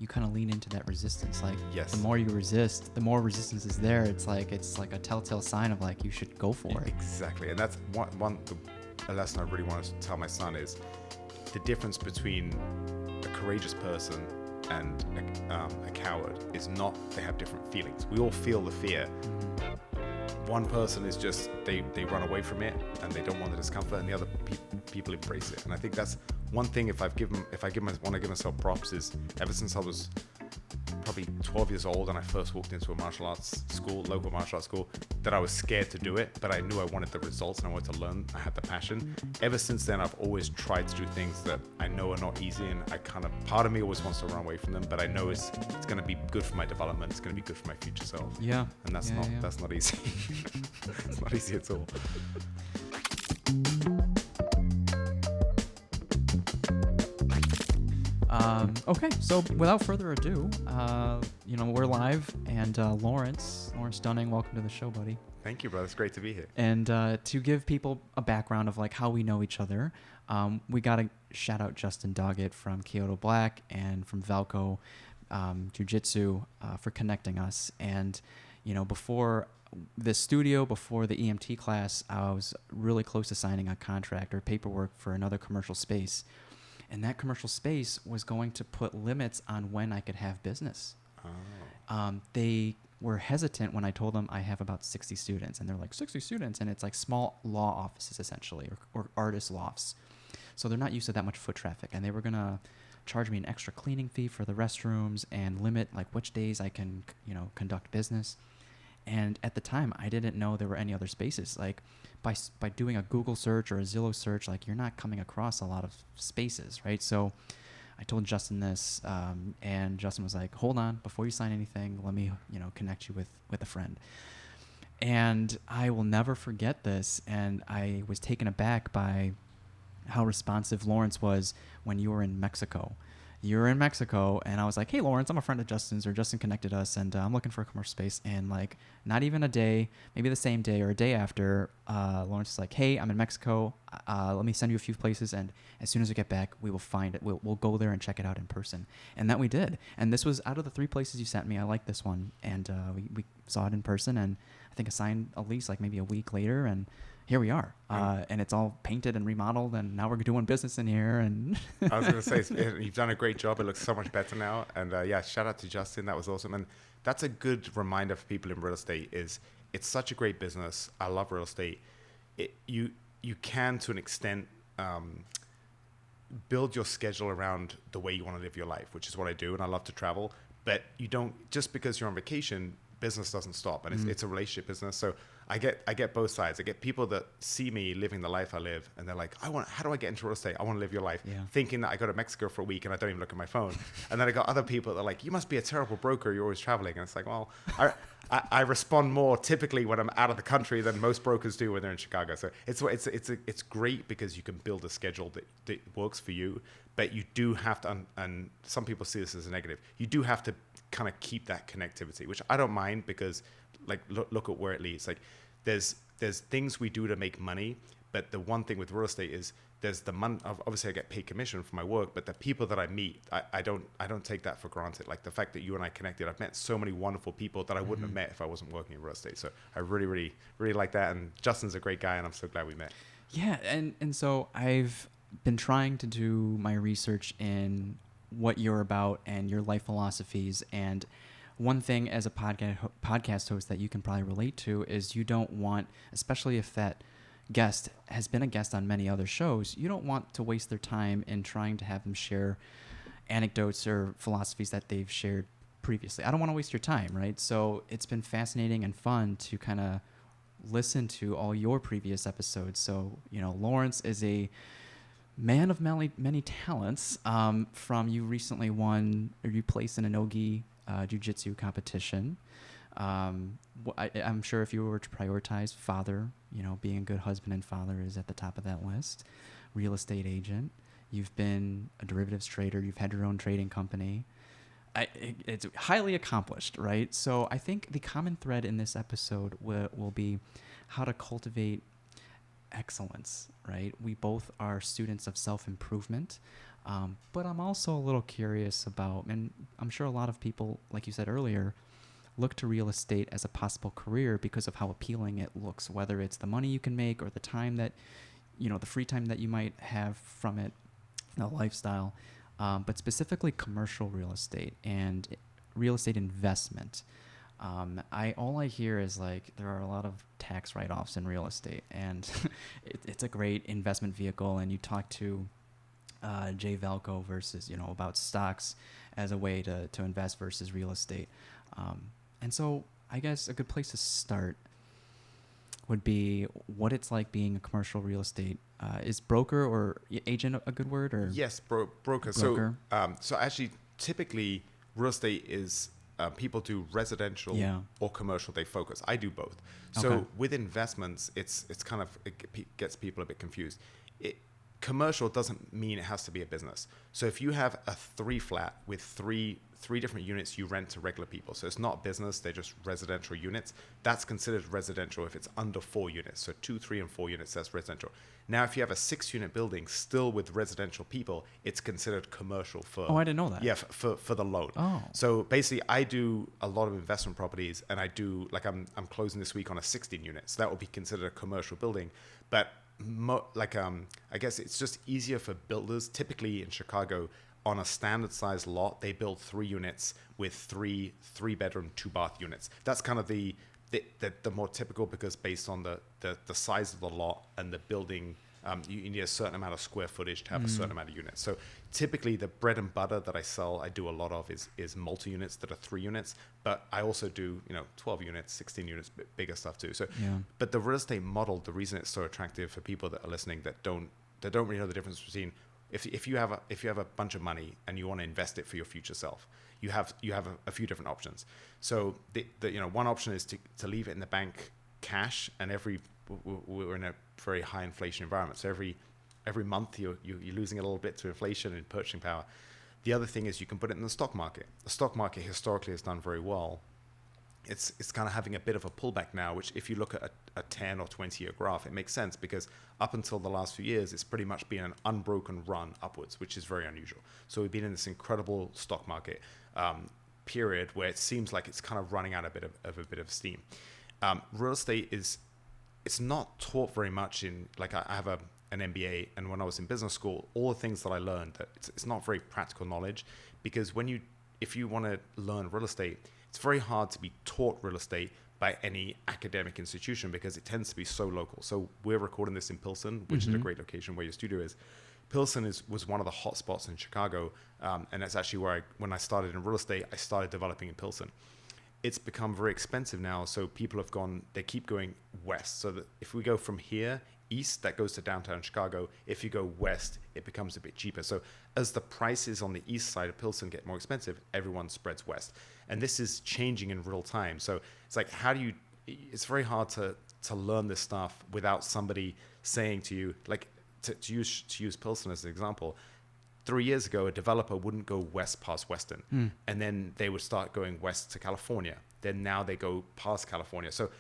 you kind of lean into that resistance. Like Yes. the more you resist, the more resistance is there. It's like a telltale sign of like you should go for it. Exactly. And that's a lesson I really want to tell my son is the difference between a courageous person and a coward is not they have different feelings. We all feel the fear. One person is just they run away from it and they don't want the discomfort, and the other people embrace it. And I think that's one thing. If I want to give myself props is ever since I was probably 12 years old and I first walked into a martial arts school, local martial arts school, that I was scared to do it, but I knew I wanted the results and I wanted to learn. I had the passion. Ever since then, I've always tried to do things that I know are not easy, and part of me always wants to run away from them, but I know it's going to be good for my development. It's going to be good for my future self. Yeah. And that's not easy. It's not easy at all. Okay, so without further ado, we're live, and Lawrence Dunning, welcome to the show, buddy. Thank you, brother. It's great to be here. And to give people a background of like how we know each other, we got to shout out Justin Doggett from Kyoto Black and from Valko Jiu-Jitsu for connecting us. And, before the studio, before the EMT class, I was really close to signing a contract or paperwork for another commercial space. And that commercial space was going to put limits on when I could have business. Oh. They were hesitant when I told them I have about 60 students. And they're like, 60 students? And it's like small law offices, essentially, or artist lofts. So they're not used to that much foot traffic. And they were going to charge me an extra cleaning fee for the restrooms and limit like which days I can, conduct business. And at the time, I didn't know there were any other spaces. Like by doing a Google search or a Zillow search, like you're not coming across a lot of spaces, right? So I told Justin this, and Justin was like, hold on, before you sign anything, let me, connect you with a friend. And I will never forget this. And I was taken aback by how responsive Lawrence was when you were in Mexico. You were in Mexico, and I was like, hey, Lawrence, I'm a friend of Justin's, or Justin connected us, and I'm looking for a commercial space. And like, not even a day, maybe the same day or a day after, Lawrence is like, hey, I'm in Mexico. Let me send you a few places, and as soon as we get back, we will find it. We'll go there and check it out in person. And that we did. And this was out of the 3 places you sent me. I like this one, and we saw it in person, and I think I signed a lease like maybe a week later, and here we are, and it's all painted and remodeled, and now we're doing business in here. And I was going to say, you've done a great job. It looks so much better now. And shout out to Justin. That was awesome. And that's a good reminder for people in real estate is it's such a great business. I love real estate. You can, to an extent, build your schedule around the way you want to live your life, which is what I do. And I love to travel. But you don't, just because you're on vacation, business doesn't stop, and it's a relationship business. So I get both sides. I get people that see me living the life I live, and they're like, how do I get into real estate? I want to live your life, thinking that I go to Mexico for a week and I don't even look at my phone. And then I got other people that are like, you must be a terrible broker. You're always traveling. And it's like, well, I respond more typically when I'm out of the country than most brokers do when they're in Chicago. So it's great because you can build a schedule that works for you, but you do have to, and some people see this as a negative, you do have to kind of keep that connectivity, which I don't mind because like look at where it leads. Like there's things we do to make money, but the one thing with real estate is there's the money. Obviously I get paid commission for my work, but the people that I meet, I don't take that for granted. Like the fact that you and I connected, I've met so many wonderful people that I wouldn't have met if I wasn't working in real estate. So I really, really, really like that. And Justin's a great guy, and I'm so glad we met. Yeah. And so I've been trying to do my research in what you're about and your life philosophies. And one thing as a podcast host that you can probably relate to is you don't want, especially if that guest has been a guest on many other shows, you don't want to waste their time in trying to have them share anecdotes or philosophies that they've shared previously. I don't want to waste your time, right? So it's been fascinating and fun to kind of listen to all your previous episodes. So, Lawrence is a man of many talents. From you recently won, or you placed in an Ogi jiu-jitsu competition. I'm sure if you were to prioritize father, being a good husband and father is at the top of that list. Real estate agent. You've been a derivatives trader. You've had your own trading company. It's highly accomplished, right? So I think the common thread in this episode will be how to cultivate excellence, right? We both are students of self-improvement. But I'm also a little curious about, and I'm sure a lot of people, like you said earlier, look to real estate as a possible career because of how appealing it looks, whether it's the money you can make or the time that, the free time that you might have from it, the lifestyle, but specifically commercial real estate and real estate investment. All I hear is like there are a lot of tax write-offs in real estate, and it's a great investment vehicle. And you talk to Jay Valko versus about stocks as a way to invest versus real estate, and so I guess a good place to start would be what it's like being a commercial real estate. Is broker or agent a good word? Or yes, broker. So actually, typically, real estate is people do residential or commercial. They focus. I do both. So with investments, it's kind of it gets people a bit confused. Commercial doesn't mean it has to be a business. So if you have a 3-flat with three different units you rent to regular people, so it's not business, they're just residential units, that's considered residential if it's under 4 units. So 2, 3, and 4 units, that's residential. Now, if you have a 6-unit building still with residential people, it's considered commercial for... Oh, I didn't know that. Yeah, for the loan. Oh. So basically, I do a lot of investment properties, and I do, like I'm closing this week on a 16 unit. So that would be considered a commercial building. But I guess it's just easier for builders. Typically in Chicago, on a standard size lot, they build 3 units with 3 bedroom, 2 bath units. That's kind of the more typical, because based on the size of the lot and the building, you need a certain amount of square footage to have a certain amount of units. So typically the bread and butter that I do a lot of is multi-units that are 3 units, but I also do 12 units, 16 units, bigger stuff too. So but the real estate model, the reason it's so attractive for people that are listening that don't really know the difference between, if you have a bunch of money and you want to invest it for your future self, you have a few different options. So one option is to leave it in the bank cash, and we're in a very high inflation environment, so every month you're losing a little bit to inflation and purchasing power. The other thing is you can put it in the stock market. The stock market historically has done very well. It's kind of having a bit of a pullback now, which if you look at a 10 or 20 year graph, it makes sense, because up until the last few years, it's pretty much been an unbroken run upwards, which is very unusual. So we've been in this incredible stock market period where it seems like it's kind of running out of a bit of steam. Real estate it's not taught very much in, like I have an MBA, and when I was in business school, all the things that I learned, that it's not very practical knowledge, because if you want to learn real estate, it's very hard to be taught real estate by any academic institution, because it tends to be so local. So we're recording this in Pilsen, which is a great location where your studio is. Pilsen was one of the hot spots in Chicago, and that's actually where when I started in real estate, I started developing in Pilsen. It's become very expensive now, so people they keep going west. So that if we go from here east, that goes to downtown Chicago. If you go west, it becomes a bit cheaper. So as the prices on the east side of Pilsen get more expensive, everyone spreads west. And this is changing in real time. So it's like, it's very hard to learn this stuff without somebody saying to you, like, to use Pilsen as an example. 3 years ago, a developer wouldn't go west past Western, and then they would start going west to California. Then now they go past California. So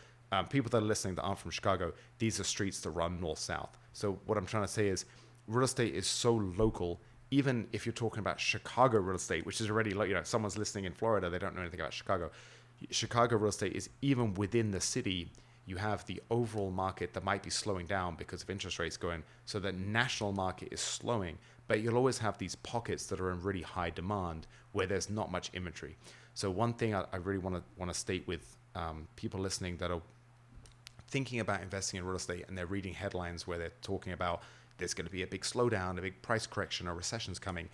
people that are listening that aren't from Chicago, these are streets that run north-south. So what I'm trying to say is real estate is so local. Even if you're talking about Chicago real estate, which is already, someone's listening in Florida, they don't know anything about Chicago. Chicago real estate is, even within the city, you have the overall market that might be slowing down because of interest rates going. So the national market is slowing, but you'll always have these pockets that are in really high demand where there's not much inventory. So one thing I really want to state with people listening that are thinking about investing in real estate, and they're reading headlines where they're talking about there's going to be a big slowdown, a big price correction, or recession's coming.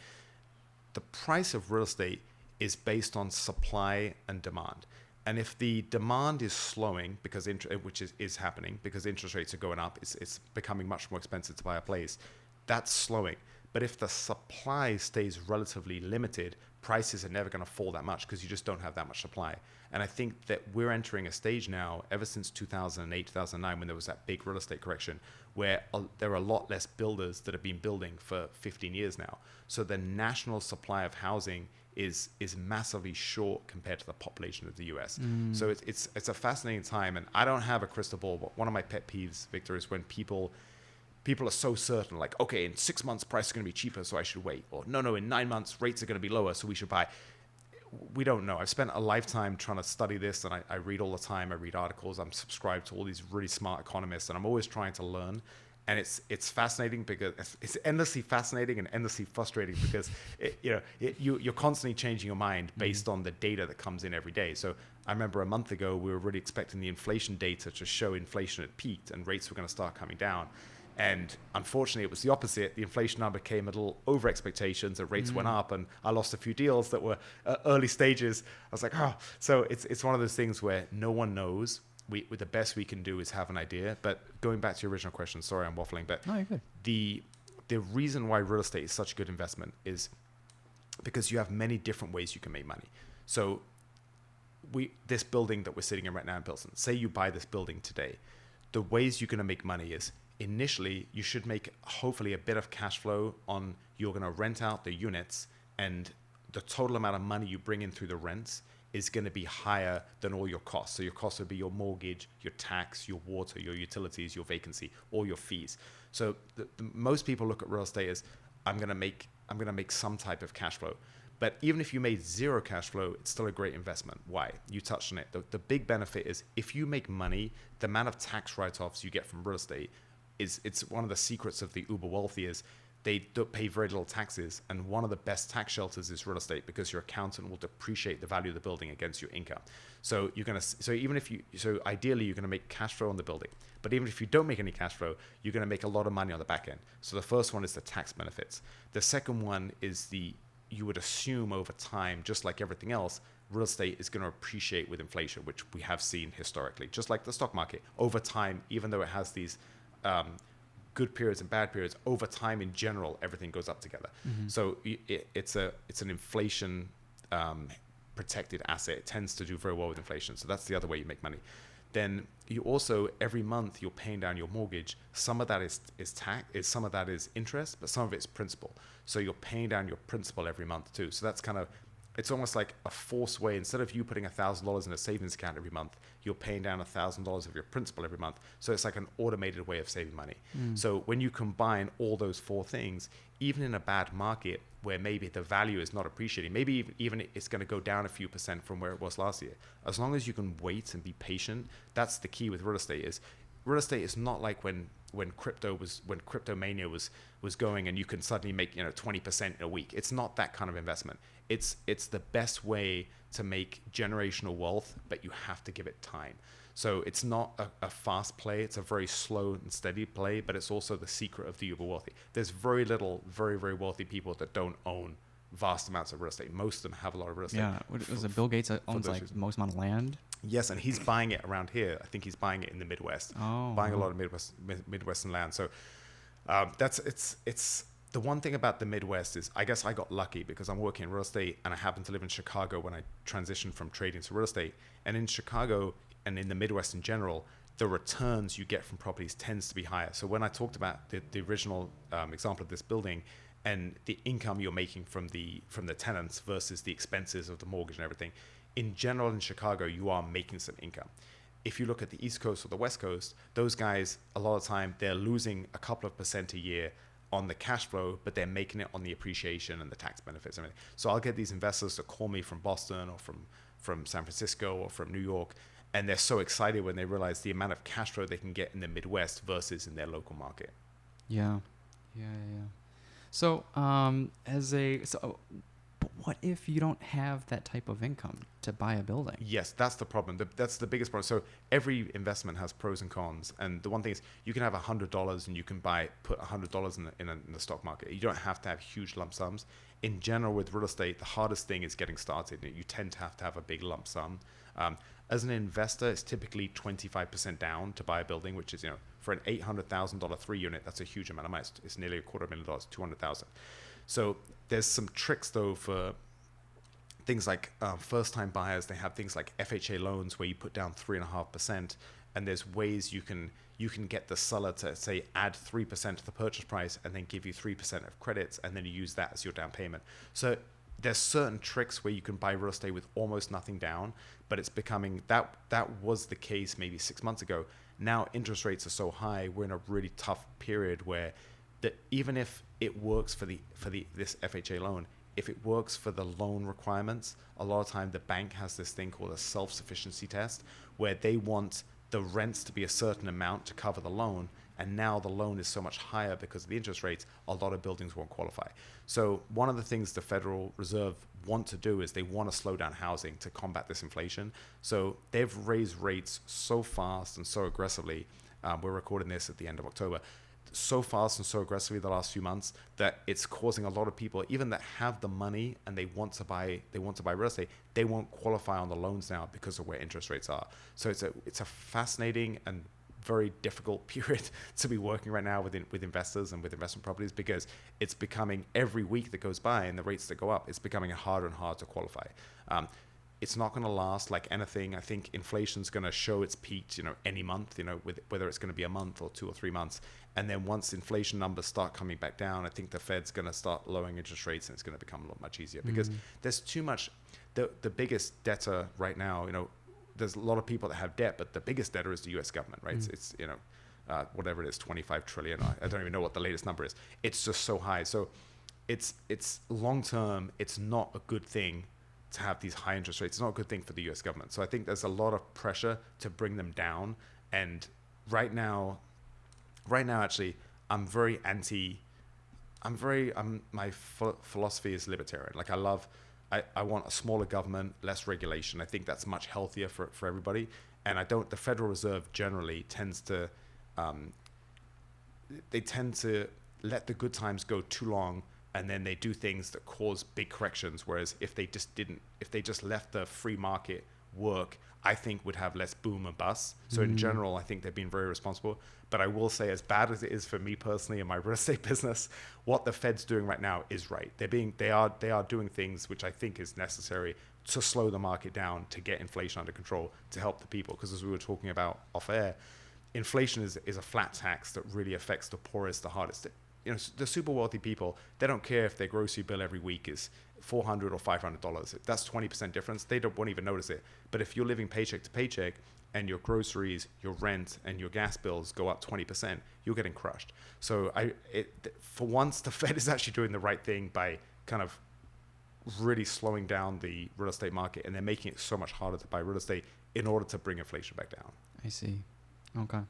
The price of real estate is based on supply and demand. And if the demand is slowing, because which is happening because interest rates are going up, it's becoming much more expensive to buy a place, that's slowing. But if the supply stays relatively limited, prices are never going to fall that much, because you just don't have that much supply. And I think that we're entering a stage now, ever since 2008, 2009, when there was that big real estate correction, where there are a lot less builders that have been building for 15 years now. So the national supply of housing is massively short compared to the population of the US. So it's a fascinating time, and I don't have a crystal ball, but one of my pet peeves, Victor, is when people people are so certain, like, okay, in 6 months price is going to be cheaper, so I should wait. Or no, in 9 months rates are going to be lower, so we should buy. We don't know. I've spent a lifetime trying to study this, and I read all the time. I read articles. I'm subscribed to all these really smart economists, and I'm always trying to learn. And it's fascinating because it's endlessly fascinating and endlessly frustrating because you're constantly changing your mind based on the data that comes in every day. So I remember a month ago we were really expecting the inflation data to show inflation had peaked and rates were going to start coming down. And unfortunately, it was the opposite. The inflation number came a little over expectations. The rates went up, and I lost a few deals that were early stages. I was like, oh. So it's one of those things where no one knows. The best we can do is have an idea. But going back to your original question, sorry, I'm waffling. But no, you're good. The reason why real estate is such a good investment is because you have many different ways you can make money. So this building that we're sitting in right now in Pilsen, say you buy this building today, the ways you're going to make money is initially you should make hopefully a bit of cash flow on, you're going to rent out the units, and the total amount of money you bring in through the rents is going to be higher than all your costs. So your costs would be your mortgage, your tax, your water, your utilities, your vacancy, all your fees. So most people look at real estate as I'm going to make some type of cash flow. But even if you made zero cash flow, it's still a great investment. Why? You touched on it. The big benefit is if you make money, the amount of tax write-offs you get from real estate it's one of the secrets of the uber wealthy is they don't pay very little taxes, and one of the best tax shelters is real estate because your accountant will depreciate the value of the building against your income. So ideally you're gonna make cash flow on the building, but even if you don't make any cash flow, you're gonna make a lot of money on the back end. So the first one is the tax benefits. The second one is you would assume over time, just like everything else, real estate is going to appreciate with inflation, which we have seen historically, just like the stock market. Over time, even though it has these good periods and bad periods, over time in general, everything goes up together. Mm-hmm. So it's an inflation protected asset. It tends to do very well with inflation. So that's the other way you make money. Then you also, every month you're paying down your mortgage. Some of that is tax, some of that is interest, but some of it's principal. So you're paying down your principal every month too. So that's kind of, it's almost like a forced way. Instead of you putting $1,000 in a savings account every month, you're paying down $1,000 of your principal every month. So it's like an automated way of saving money. So when you combine all those four things, even in a bad market where maybe the value is not appreciating, maybe even it's going to go down a few percent from where it was last year. As long as you can wait and be patient, that's the key with real estate. Real estate is not like when crypto mania was going and you can suddenly make 20% in a week. It's not that kind of investment. It's the best way to make generational wealth, but you have to give it time. So it's not a fast play. It's a very slow and steady play, but it's also the secret of the uber wealthy. There's very little very, very wealthy people that don't own vast amounts of real estate. Most of them have a lot of real estate. Yeah, was it Bill Gates that owns like most amount of land? Yes, and he's buying it around here. I think he's buying it in the Midwest. Buying a lot of Midwestern land. So it's the one thing about the Midwest is I guess I got lucky because I'm working in real estate and I happen to live in Chicago when I transitioned from trading to real estate. And in Chicago and in the Midwest in general, the returns you get from properties tends to be higher. So when I talked about the original example of this building and the income you're making from the tenants versus the expenses of the mortgage and everything, in general in Chicago, you are making some income. If you look at the East Coast or the West Coast, those guys, a lot of the time, they're losing a couple of percent a year on the cash flow, but they're making it on the appreciation and the tax benefits and everything. So I'll get these investors to call me from Boston or from San Francisco or from New York, and they're so excited when they realize the amount of cash flow they can get in the Midwest versus in their local market. Yeah. So, but what if you don't have that type of income to buy a building? Yes, that's the problem. That's the biggest problem. So every investment has pros and cons. And the one thing is you can have $100 and you can put $100 in the stock market. You don't have to have huge lump sums. In general, with real estate, the hardest thing is getting started. You tend to have a big lump sum. As an investor, it's typically 25% down to buy a building, which is, for an $800,000 3 unit, that's a huge amount of money. It's nearly $250,000, $200,000. So there's some tricks though for things like first-time buyers. They have things like FHA loans where you put down 3.5%, and there's ways you can get the seller to say add 3% to the purchase price and then give you 3% of credits, and then you use that as your down payment. So there's certain tricks where you can buy real estate with almost nothing down, but it's becoming that was the case maybe 6 months ago. now interest rates are so high, we're in a really tough period where that even if it works for this FHA loan, if it works for the loan requirements, a lot of time the bank has this thing called a self-sufficiency test where they want the rents to be a certain amount to cover the loan. And now the loan is so much higher because of the interest rates, a lot of buildings won't qualify. So one of the things the Federal Reserve want to do is they want to slow down housing to combat this inflation. So they've raised rates so fast and so aggressively. We're recording this at the end of October. So fast and so aggressively the last few months that it's causing a lot of people, even that have the money and they want to buy real estate, they won't qualify on the loans now because of where interest rates are. So it's a fascinating and very difficult period to be working right now with investors and with investment properties, because it's becoming, every week that goes by and the rates that go up, it's becoming harder and harder to qualify. It's not going to last like anything. I think inflation's going to show its peak, any month, with whether it's going to be a month or 2 or 3 months. And then once inflation numbers start coming back down, I think the Fed's going to start lowering interest rates and it's going to become a lot much easier because there's too much. The biggest debtor right now, there's a lot of people that have debt, but the biggest debtor is the U.S. government, right? It's whatever it is, 25 trillion. I don't even know what the latest number is. It's just so high. So it's long term. It's not a good thing to have these high interest rates. It's not a good thing for the U.S. government. So I think there's a lot of pressure to bring them down. And right now, actually, my philosophy is libertarian. Like I want a smaller government, less regulation. I think that's much healthier for everybody. And the Federal Reserve generally tends to let the good times go too long, and then they do things that cause big corrections. Whereas if they just left the free market work, I think would have less boom and bust. So in general, I think they've been very responsible. But I will say, as bad as it is for me personally in my real estate business, what the Fed's doing right now is right. They are doing things which I think is necessary to slow the market down, to get inflation under control, to help the people. Because as we were talking about off air, inflation is a flat tax that really affects the poorest, the hardest. The super wealthy people, they don't care if their grocery bill every week is $400 or $500. That's 20% difference. They won't even notice it. But if you're living paycheck to paycheck and your groceries, your rent, and your gas bills go up 20%, you're getting crushed. So for once, the Fed is actually doing the right thing by kind of really slowing down the real estate market, and they're making it so much harder to buy real estate in order to bring inflation back down. I see. Okay.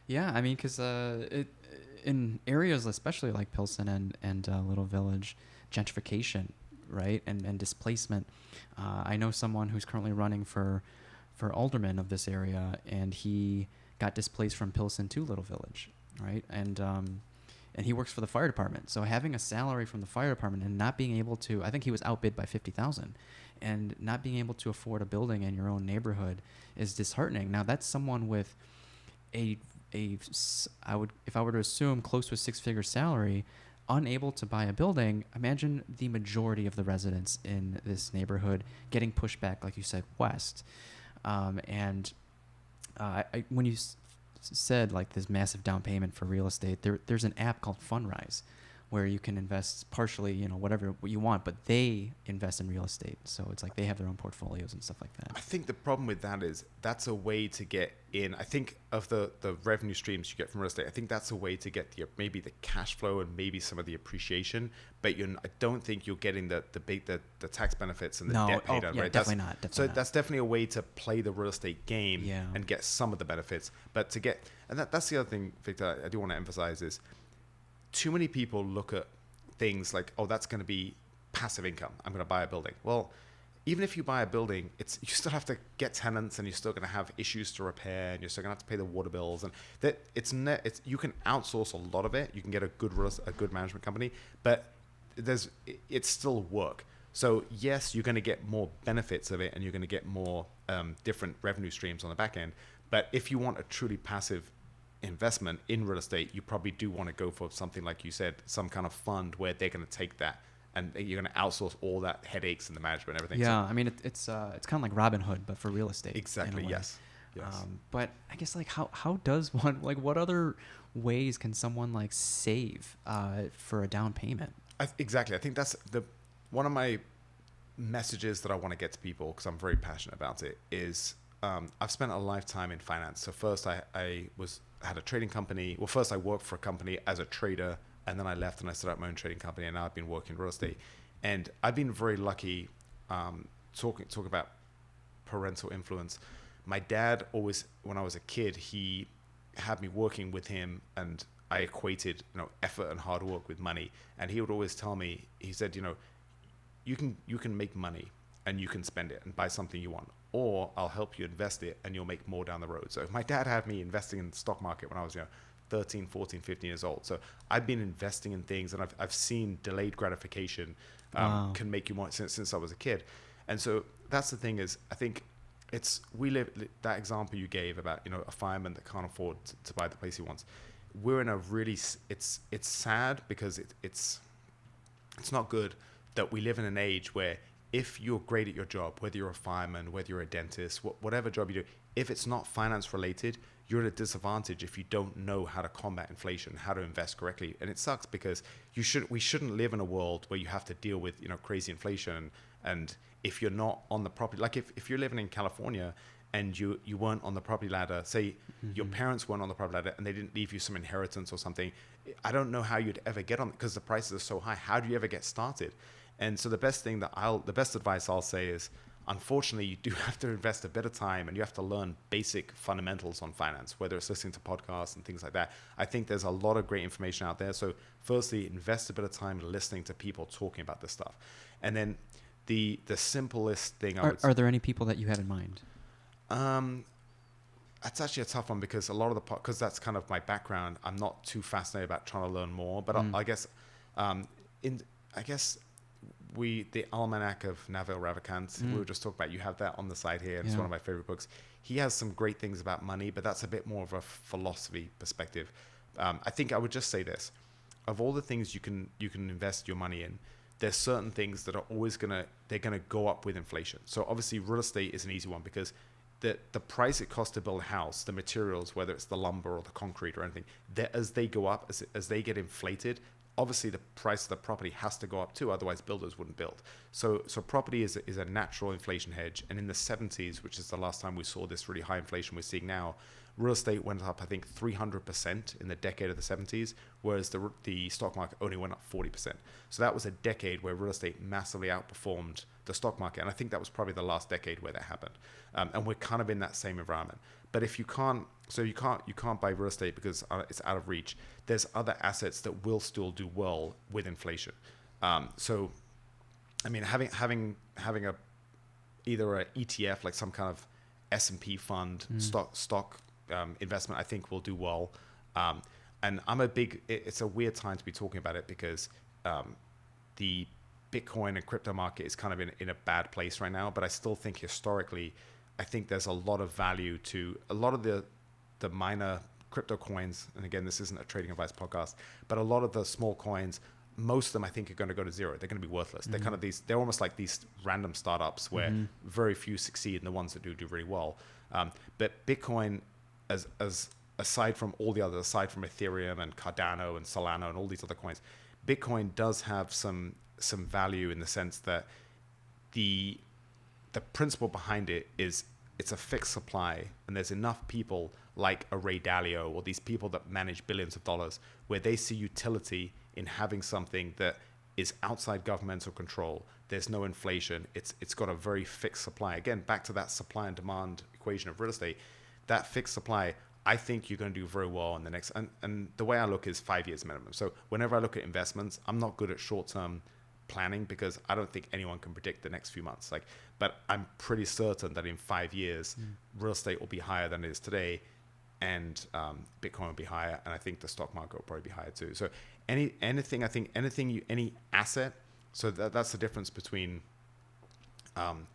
Yeah, I mean, because in areas especially like Pilsen and Little Village, gentrification, right, and displacement. I know someone who's currently running for alderman of this area, and he got displaced from Pilsen to Little Village, right, and he works for the fire department. So having a salary from the fire department and not being able to, I think he was outbid by 50,000, and not being able to afford a building in your own neighborhood is disheartening. Now that's someone with if I were to assume close to a 6-figure salary, unable to buy a building. Imagine the majority of the residents in this neighborhood getting pushed back, like you said, west. When you said like this massive down payment for real estate, there's an app called Fundrise where you can invest partially, whatever you want, but they invest in real estate. So it's like they have their own portfolios and stuff like that. I think the problem with that is that's a way to get in. I think of the revenue streams you get from real estate, I think that's a way to get maybe the cash flow and maybe some of the appreciation, but I don't think you're getting the tax benefits and the debt paid out, right? Definitely not. That's definitely a way to play the real estate game and get some of the benefits. But that's the other thing, Victor, I do want to emphasize is, too many people look at things like, oh, that's going to be passive income. I'm going to buy a building. Well, even if you buy a building, you still have to get tenants, and you're still going to have issues to repair, and you're still going to have to pay the water bills. And you can outsource a lot of it. You can get a good management company, but it's still work. So yes, you're going to get more benefits of it, and you're going to get more different revenue streams on the back end. But if you want a truly passive investment in real estate, you probably do want to go for something like you said, some kind of fund where they're going to take that and you're going to outsource all that headaches and the management and everything. Yeah, I mean it's kind of like Robinhood but for real estate. Exactly. Yes. But I guess like how does one, like, what other ways can someone like save for a down payment? Exactly. I think that's one of my messages that I want to get to people, because I'm very passionate about it, is I've spent a lifetime in finance. So first I had a trading company. Well, first I worked for a company as a trader, and then I left and I set up my own trading company, and now I've been working in real estate. And I've been very lucky, talking about parental influence. My dad always, when I was a kid, he had me working with him, and I equated, effort and hard work with money. And he would always tell me, he said, you can make money and you can spend it and buy something you want, or I'll help you invest it and you'll make more down the road. So my dad had me investing in the stock market when I was 13, 14, 15 years old. So I've been investing in things, and I've seen delayed gratification can make you more since I was a kid. And so that's the thing is, I think we live that example you gave about, a fireman that can't afford to buy the place he wants. We're in a really, it's sad because it's not good that we live in an age where if you're great at your job, whether you're a fireman, whether you're a dentist, whatever job you do, if it's not finance related, you're at a disadvantage if you don't know how to combat inflation, how to invest correctly. And it sucks because we shouldn't live in a world where you have to deal with, crazy inflation. And if you're not on the property, like if you're living in California and you weren't on the property ladder, say your parents weren't on the property ladder and they didn't leave you some inheritance or something, I don't know how you'd ever get on, because the prices are so high. How do you ever get started? And so the best advice I'll say is, unfortunately, you do have to invest a bit of time and you have to learn basic fundamentals on finance, whether it's listening to podcasts and things like that. I think there's a lot of great information out there. So firstly, invest a bit of time listening to people talking about this stuff. And then the simplest thing Are there any people that you had in mind? That's actually a tough one, because a lot of because that's kind of my background. I'm not too fascinated about trying to learn more, but I guess, the Almanac of Naval Ravikant, we were just talking about, you have that on the side here. And It's one of my favorite books. He has some great things about money, but that's a bit more of a philosophy perspective. I think I would just say this: of all the things you can invest your money in, there's certain things that are always gonna go up with inflation. So obviously real estate is an easy one, because the price it costs to build a house, the materials, whether it's the lumber or the concrete or anything, as they go up, as they get inflated, obviously the price of the property has to go up too, otherwise builders wouldn't build. So property is a natural inflation hedge. And in the 70s, which is the last time we saw this really high inflation we're seeing now, real estate went up, I think, 300% in the decade of the 70s, whereas the stock market only went up 40%. So that was a decade where real estate massively outperformed the stock market. And I think that was probably the last decade where that happened. And we're kind of in that same environment. But if you can't buy real estate because it's out of reach, there's other assets that will still do well with inflation. So, I mean, having either an ETF, like some kind of S&P fund, stock investment, I think will do well. And it's a weird time to be talking about it, because the Bitcoin and crypto market is kind of in a bad place right now. But I still think historically, I think there's a lot of value to a lot of the minor crypto coins. And again, this isn't a trading advice podcast, but a lot of the small coins, most of them I think are going to go to zero. They're going to be worthless. They're kind of they're almost like these random startups where very few succeed, and the ones that do really well. But Bitcoin, as aside from all the others, aside from Ethereum and Cardano and Solana and all these other coins, Bitcoin does have some value in the sense that the principle behind it is it's a fixed supply, and there's enough people like a Ray Dalio or these people that manage billions of dollars where they see utility in having something that is outside governmental control. There's no inflation. It's got a very fixed supply. Again, back to that supply and demand equation of real estate, that fixed supply, I think you're going to do very well in the next, and the way I look is 5 years minimum. So whenever I look at investments, I'm not good at short-term planning, because I don't think anyone can predict the next few months. But I'm pretty certain that in 5 yease, real estate will be higher than it is today, and Bitcoin will be higher, and I think the stock market will probably be higher too. So any asset. So that's the difference between, some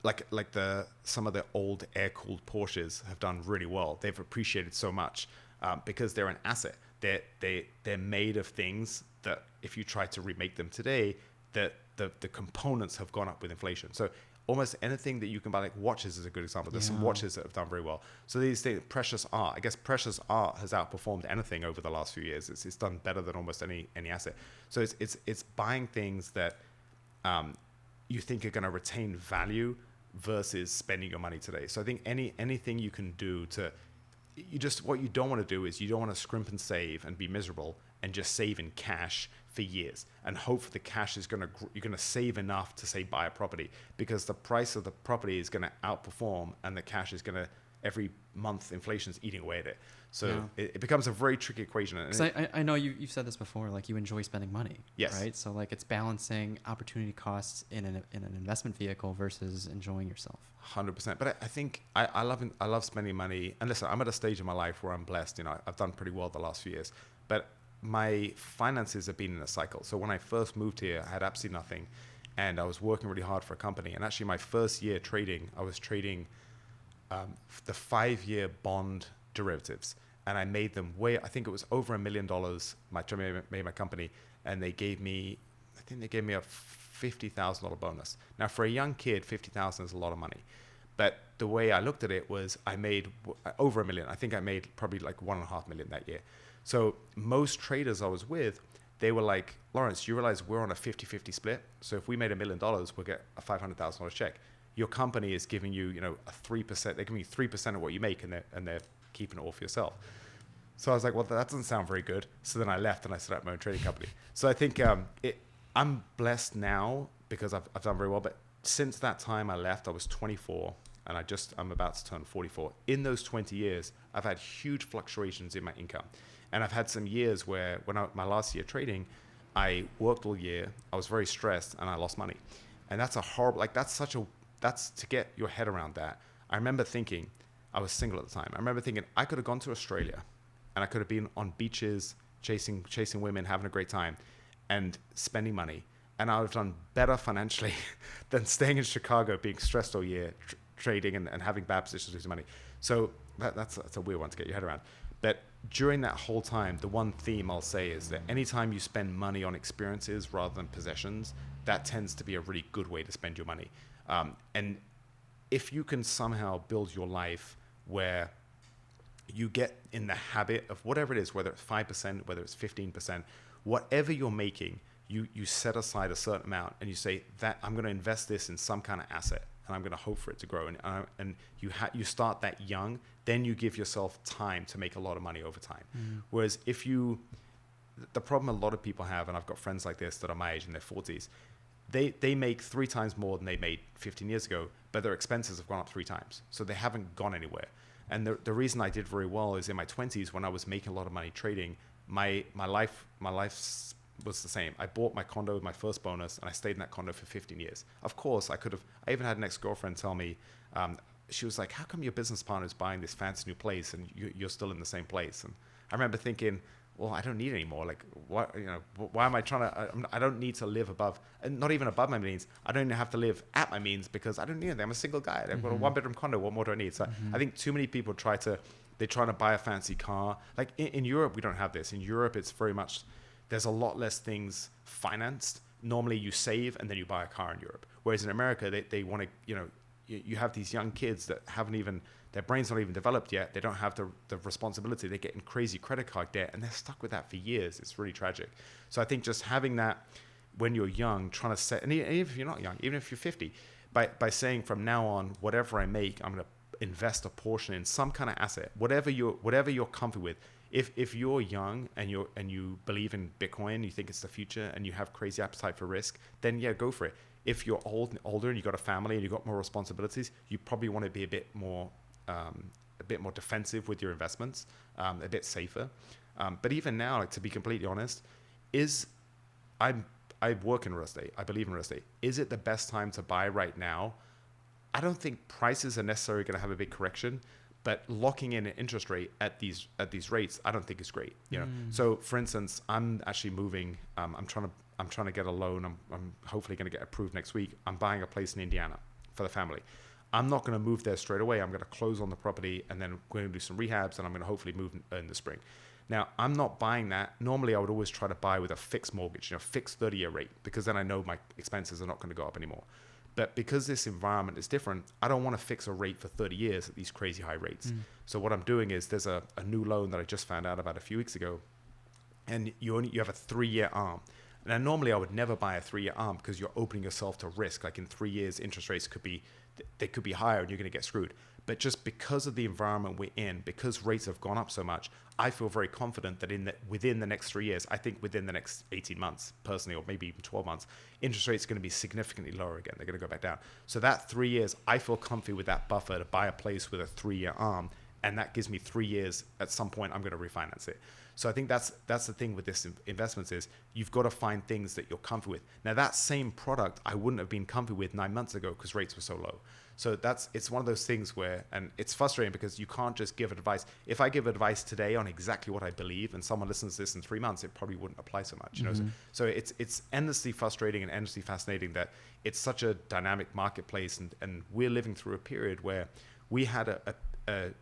of the old air-cooled Porsches have done really well. They've appreciated so much because they're an asset. They're made of things that if you try to remake them today, that the components have gone up with inflation. So almost anything that you can buy, like watches is a good example. There's some watches that have done very well. So these things, precious art, I guess precious art has outperformed anything over the last few years. It's done better than almost any asset. So it's buying things that you think are going to retain value versus spending your money today. So I think anything you can do to, what you don't want to do is you don't want to scrimp and save and be miserable and just save in cash for years and hope for the cash is you're going to save enough to say buy a property, because the price of the property is going to outperform and the cash is going to, every month inflation is eating away at it. So it becomes a very tricky equation. Because I know you've said this before, like you enjoy spending money, yes, right? So like it's balancing opportunity costs in an investment vehicle versus enjoying yourself. 100%. But I think I love spending money. And listen, I'm at a stage in my life where I'm blessed. You know, I've done pretty well the last few years, but my finances have been in a cycle. So when I first moved here, I had absolutely nothing, and I was working really hard for a company. And actually, my first year trading, I was trading the 5-year bond derivatives, and I made them I think it was over $1 million. Made my company, and I think they gave me a $50,000 bonus. Now, for a young kid, $50,000 is a lot of money, but the way I looked at it was I made over $1 million. I think I made probably like $1.5 million that year. So most traders I was with, they were like, Lawrence, you realize we're on a 50-50 split. So if we made $1 million, we'll get a $500,000 check. Your company is giving you, a 3%. They're giving you 3% of what you make, and they're keeping it all for yourself. So I was like, well, that doesn't sound very good. So then I left and I set up my own trading company. So I think I'm blessed now because I've done very well. But since that time I left, I was 24, and I'm about to turn 44. In those 20 years, I've had huge fluctuations in my income. And I've had some years where my last year trading, I worked all year, I was very stressed, and I lost money. And that's a horrible, that's to get your head around that. I remember thinking, I was single at the time. I remember thinking I could have gone to Australia and I could have been on beaches, chasing women, having a great time and spending money. And I would have done better financially than staying in Chicago, being stressed all year, trading and having bad positions, losing money. So that's a weird one to get your head around. But during that whole time, the one theme I'll say is that anytime you spend money on experiences rather than possessions, that tends to be a really good way to spend your money. And if you can somehow build your life where you get in the habit of whatever it is, whether it's 5%, whether it's 15%, whatever you're making, you set aside a certain amount and you say that I'm going to invest this in some kind of asset and I'm going to hope for it to grow. And you start that young, then you give yourself time to make a lot of money over time. Whereas the problem a lot of people have, and I've got friends like this that are my age in their 40s, they make 3 times more than they made 15 years ago, but their expenses have gone up 3 times. So they haven't gone anywhere. And the reason I did very well is in my 20s, when I was making a lot of money trading, my life was the same. I bought my condo with my first bonus, and I stayed in that condo for 15 years. Of course, I even had an ex-girlfriend tell me, she was like, how come your business partner is buying this fancy new place and you're still in the same place? And I remember thinking, well, I don't need any more. Like, what, why am I trying to, I don't need to live above, and not even above my means. I don't even have to live at my means because I don't need anything. I'm a single guy. I've got a 1-bedroom condo. What more do I need? So I think too many people they're trying to buy a fancy car. Like in Europe, we don't have this. In Europe, it's very much, there's a lot less things financed. Normally you save and then you buy a car in Europe. Whereas in America, they want to, you have these young kids that their brain's not even developed yet. They don't have the responsibility. They get in crazy credit card debt and they're stuck with that for years. It's really tragic. So I think just having that when you're young, trying to set, and even if you're not young, even if you're 50, by saying from now on, whatever I make, I'm going to invest a portion in some kind of asset, whatever you're comfortable with. If you're young and you believe in Bitcoin, you think it's the future, and you have crazy appetite for risk, then yeah, go for it. If you're older and you've got a family and you've got more responsibilities, you probably want to be a bit more defensive with your investments, a bit safer. But even now, to be completely honest, I work in real estate. I believe in real estate. Is it the best time to buy right now? I don't think prices are necessarily going to have a big correction, but locking in an interest rate at these rates, I don't think is great. So, for instance, I'm actually moving. I'm trying to get a loan. I'm hopefully going to get approved next week. I'm buying a place in Indiana for the family. I'm not going to move there straight away. I'm going to close on the property and then we're going to do some rehabs, and I'm going to hopefully move in the spring. Now, I'm not buying that. Normally, I would always try to buy with a fixed mortgage, fixed 30-year rate, because then I know my expenses are not going to go up anymore. But because this environment is different, I don't want to fix a rate for 30 years at these crazy high rates. So what I'm doing is there's a new loan that I just found out about a few weeks ago, and you have a 3-year arm. Now, normally I would never buy a 3-year ARM because you're opening yourself to risk. Like in 3 years, interest rates could be higher and you're going to get screwed. But just because of the environment we're in, because rates have gone up so much, I feel very confident that within the next 3 years, I think within the next 18 months, personally, or maybe even 12 months, interest rates are going to be significantly lower again. They're going to go back down. So that 3 years, I feel comfy with that buffer to buy a place with a 3-year ARM. And that gives me 3 years. At some point, I'm going to refinance it. So I think that's the thing with this investments is you've got to find things that you're comfy with. Now, that same product I wouldn't have been comfy with 9 months ago because rates were so low. So it's one of those things where, and it's frustrating because you can't just give advice. If I give advice today on exactly what I believe and someone listens to this in 3 months, it probably wouldn't apply so much. You know, so it's endlessly frustrating and endlessly fascinating that it's such a dynamic marketplace, and we're living through a period where we had a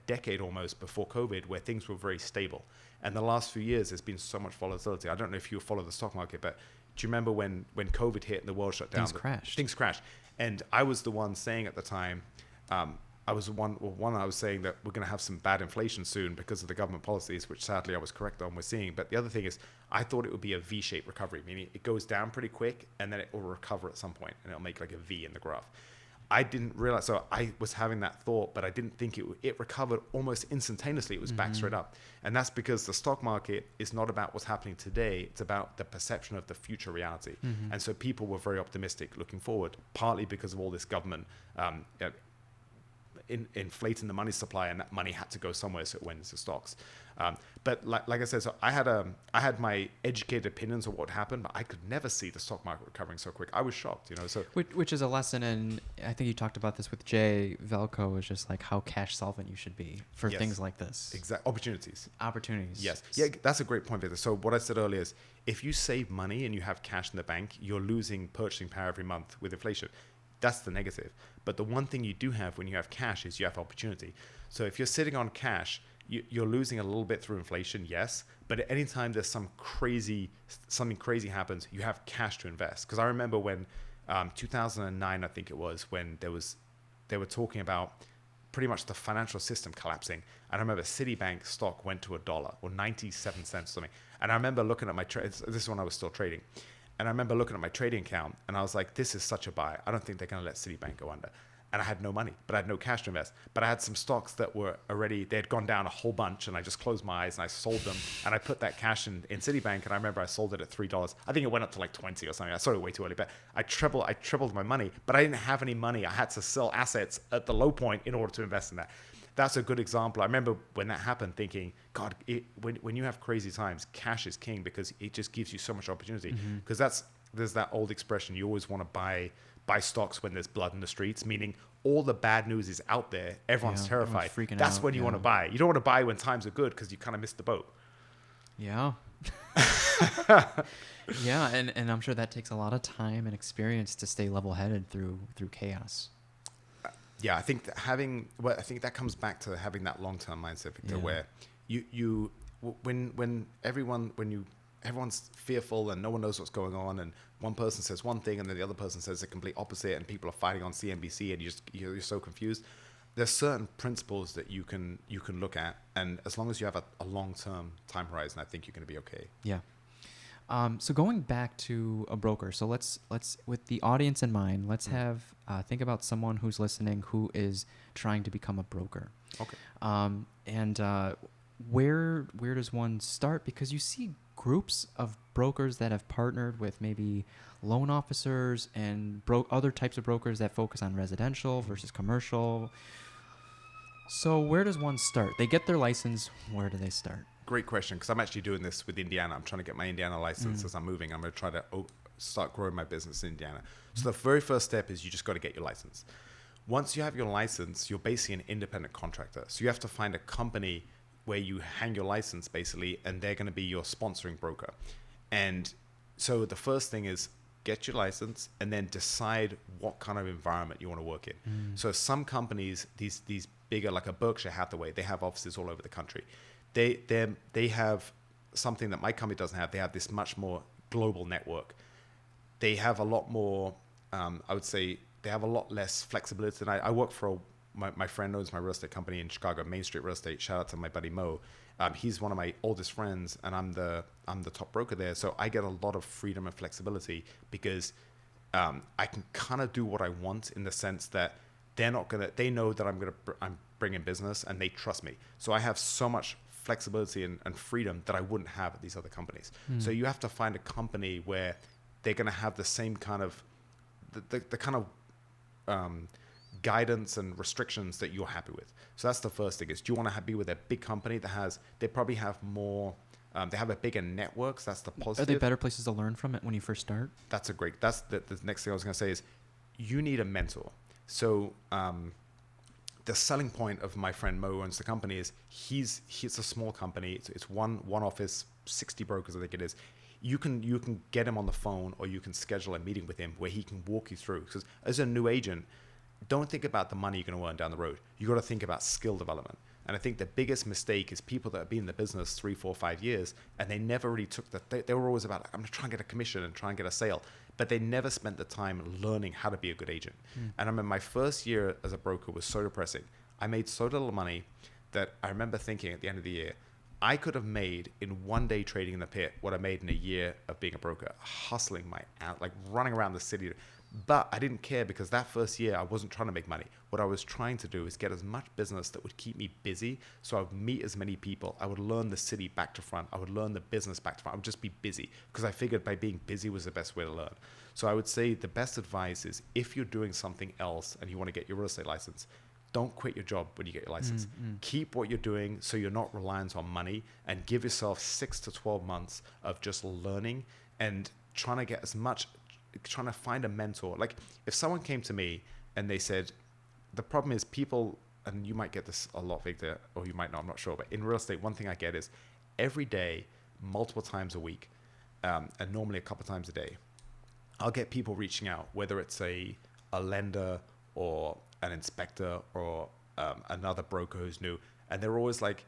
decade almost before COVID where things were very stable. And the last few years, there's been so much volatility. I don't know if you follow the stock market, but do you remember when COVID hit and the world shut down? Things crashed. And I was the one saying at the time, I was saying that we're going to have some bad inflation soon because of the government policies, which sadly I was correct on, we're seeing. But the other thing is, I thought it would be a V-shaped recovery, meaning it goes down pretty quick and then it will recover at some point and it'll make like a V in the graph. I didn't realize, so I was having that thought, but I didn't think it recovered almost instantaneously. It was back straight up. And that's because the stock market is not about what's happening today. It's about the perception of the future reality. And so people were very optimistic looking forward, partly because of all this government inflating the money supply, and that money had to go somewhere, so it went into stocks. But like I said, so I had my educated opinions of what happened, but I could never see the stock market recovering so quick. I was shocked, you know. So which is a lesson, and I think you talked about this with Jay. Valko is just like how cash solvent you should be for things like this. Exact opportunities. Yes. Yeah, that's a great point, Victor. So what I said earlier is, if you save money and you have cash in the bank, you're losing purchasing power every month with inflation. That's the negative. But the one thing you do have when you have cash is you have opportunity. So if you're sitting on cash, you're losing a little bit through inflation, yes. But at any time there's something crazy happens, you have cash to invest. Because I remember when 2009, I think it was, when they were talking about pretty much the financial system collapsing. And I remember Citibank stock went to $1 or 97 cents or something. And I remember looking at my trades. This is when I was still trading. And I remember looking at my trading account and I was like, this is such a buy. I don't think they're going to let Citibank go under. And I had no money, but I had no cash to invest. But I had some stocks that were already, they had gone down a whole bunch, and I just closed my eyes and I sold them. And I put that cash in Citibank, and I remember I sold it at $3. I think it went up to like 20 or something. I sold it way too early, but I tripled my money, but I didn't have any money. I had to sell assets at the low point in order to invest in that. That's a good example. I remember when that happened thinking, God, when you have crazy times, cash is king because it just gives you so much opportunity. Because there's that old expression, you always want to buy stocks when there's blood in the streets, meaning all the bad news is out there. Everyone's terrified. Everyone's That's out, when you want to buy. You don't want to buy when times are good because you kind of missed the boat. Yeah. Yeah, and I'm sure that takes a lot of time and experience to stay level-headed through chaos. Yeah, I think that comes back to having that long-term mindset, Victor, where when everyone's fearful and no one knows what's going on, and one person says one thing and then the other person says the complete opposite, and people are fighting on CNBC and you're so confused. There's certain principles that you can look at, and as long as you have a long-term time horizon, I think you're going to be okay. Yeah. So going back to a broker, so let's with the audience in mind, let's have think about someone who's listening who is trying to become a broker. Okay. Where does one start? Because you see groups of brokers that have partnered with maybe loan officers and other types of brokers that focus on residential versus commercial. So where does one start? They get their license. Where do they start? Great question, because I'm actually doing this with Indiana. I'm trying to get my Indiana license as I'm moving. I'm going to try to start growing my business in Indiana. So the very first step is you just got to get your license. Once you have your license, you're basically an independent contractor. So you have to find a company where you hang your license basically, and they're going to be your sponsoring broker. And so the first thing is get your license and then decide what kind of environment you want to work in. So some companies, these bigger, like a Berkshire Hathaway, they have offices all over the country. They have something that my company doesn't have. They have this much more global network. They have a lot more, I would say, they have a lot less flexibility than I work for my friend owns my real estate company in Chicago, Main Street Real Estate. Shout out to my buddy Mo. He's one of my oldest friends, and I'm the top broker there. So I get a lot of freedom and flexibility because I can kind of do what I want in the sense that they know that I'm bringing business and they trust me. So I have so much flexibility and freedom that I wouldn't have at these other companies. So you have to find a company where they're going to have the same kind of the kind of guidance and restrictions that you're happy with. So that's the first thing is, do you want to be with a big company that they probably have more, they have a bigger networks. That's the positive. Are they better places to learn from it when you first start? That's the next thing I was going to say is you need a mentor. So the selling point of my friend Mo, who owns the company, is he's a small company. It's one office, 60 brokers, I think it is. You can get him on the phone, or you can schedule a meeting with him where he can walk you through. Because as a new agent, don't think about the money you're going to earn down the road. You got to think about skill development. And I think the biggest mistake is people that have been in the business 3, 4, 5 years, and they never really took they were always about, I'm going to try and get a commission and try and get a sale. But they never spent the time learning how to be a good agent. And I remember my first year as a broker was so depressing. I made so little money that I remember thinking at the end of the year, I could have made in one day trading in the pit what I made in a year of being a broker, hustling like running around the city. But I didn't care because that first year I wasn't trying to make money. What I was trying to do is get as much business that would keep me busy. So I would meet as many people. I would learn the city back to front. I would learn the business back to front. I would just be busy because I figured by being busy was the best way to learn. So I would say the best advice is if you're doing something else and you want to get your real estate license, don't quit your job when you get your license. Keep what you're doing so you're not reliant on money, and give yourself 6 to 12 months of just learning and trying to find a mentor. Like if someone came to me and they said, the problem is people, and you might get this a lot, Victor, or you might not, I'm not sure, but in real estate, one thing I get is every day, multiple times a week, and normally a couple times a day, I'll get people reaching out, whether it's a lender or an inspector or another broker who's new, and they're always like,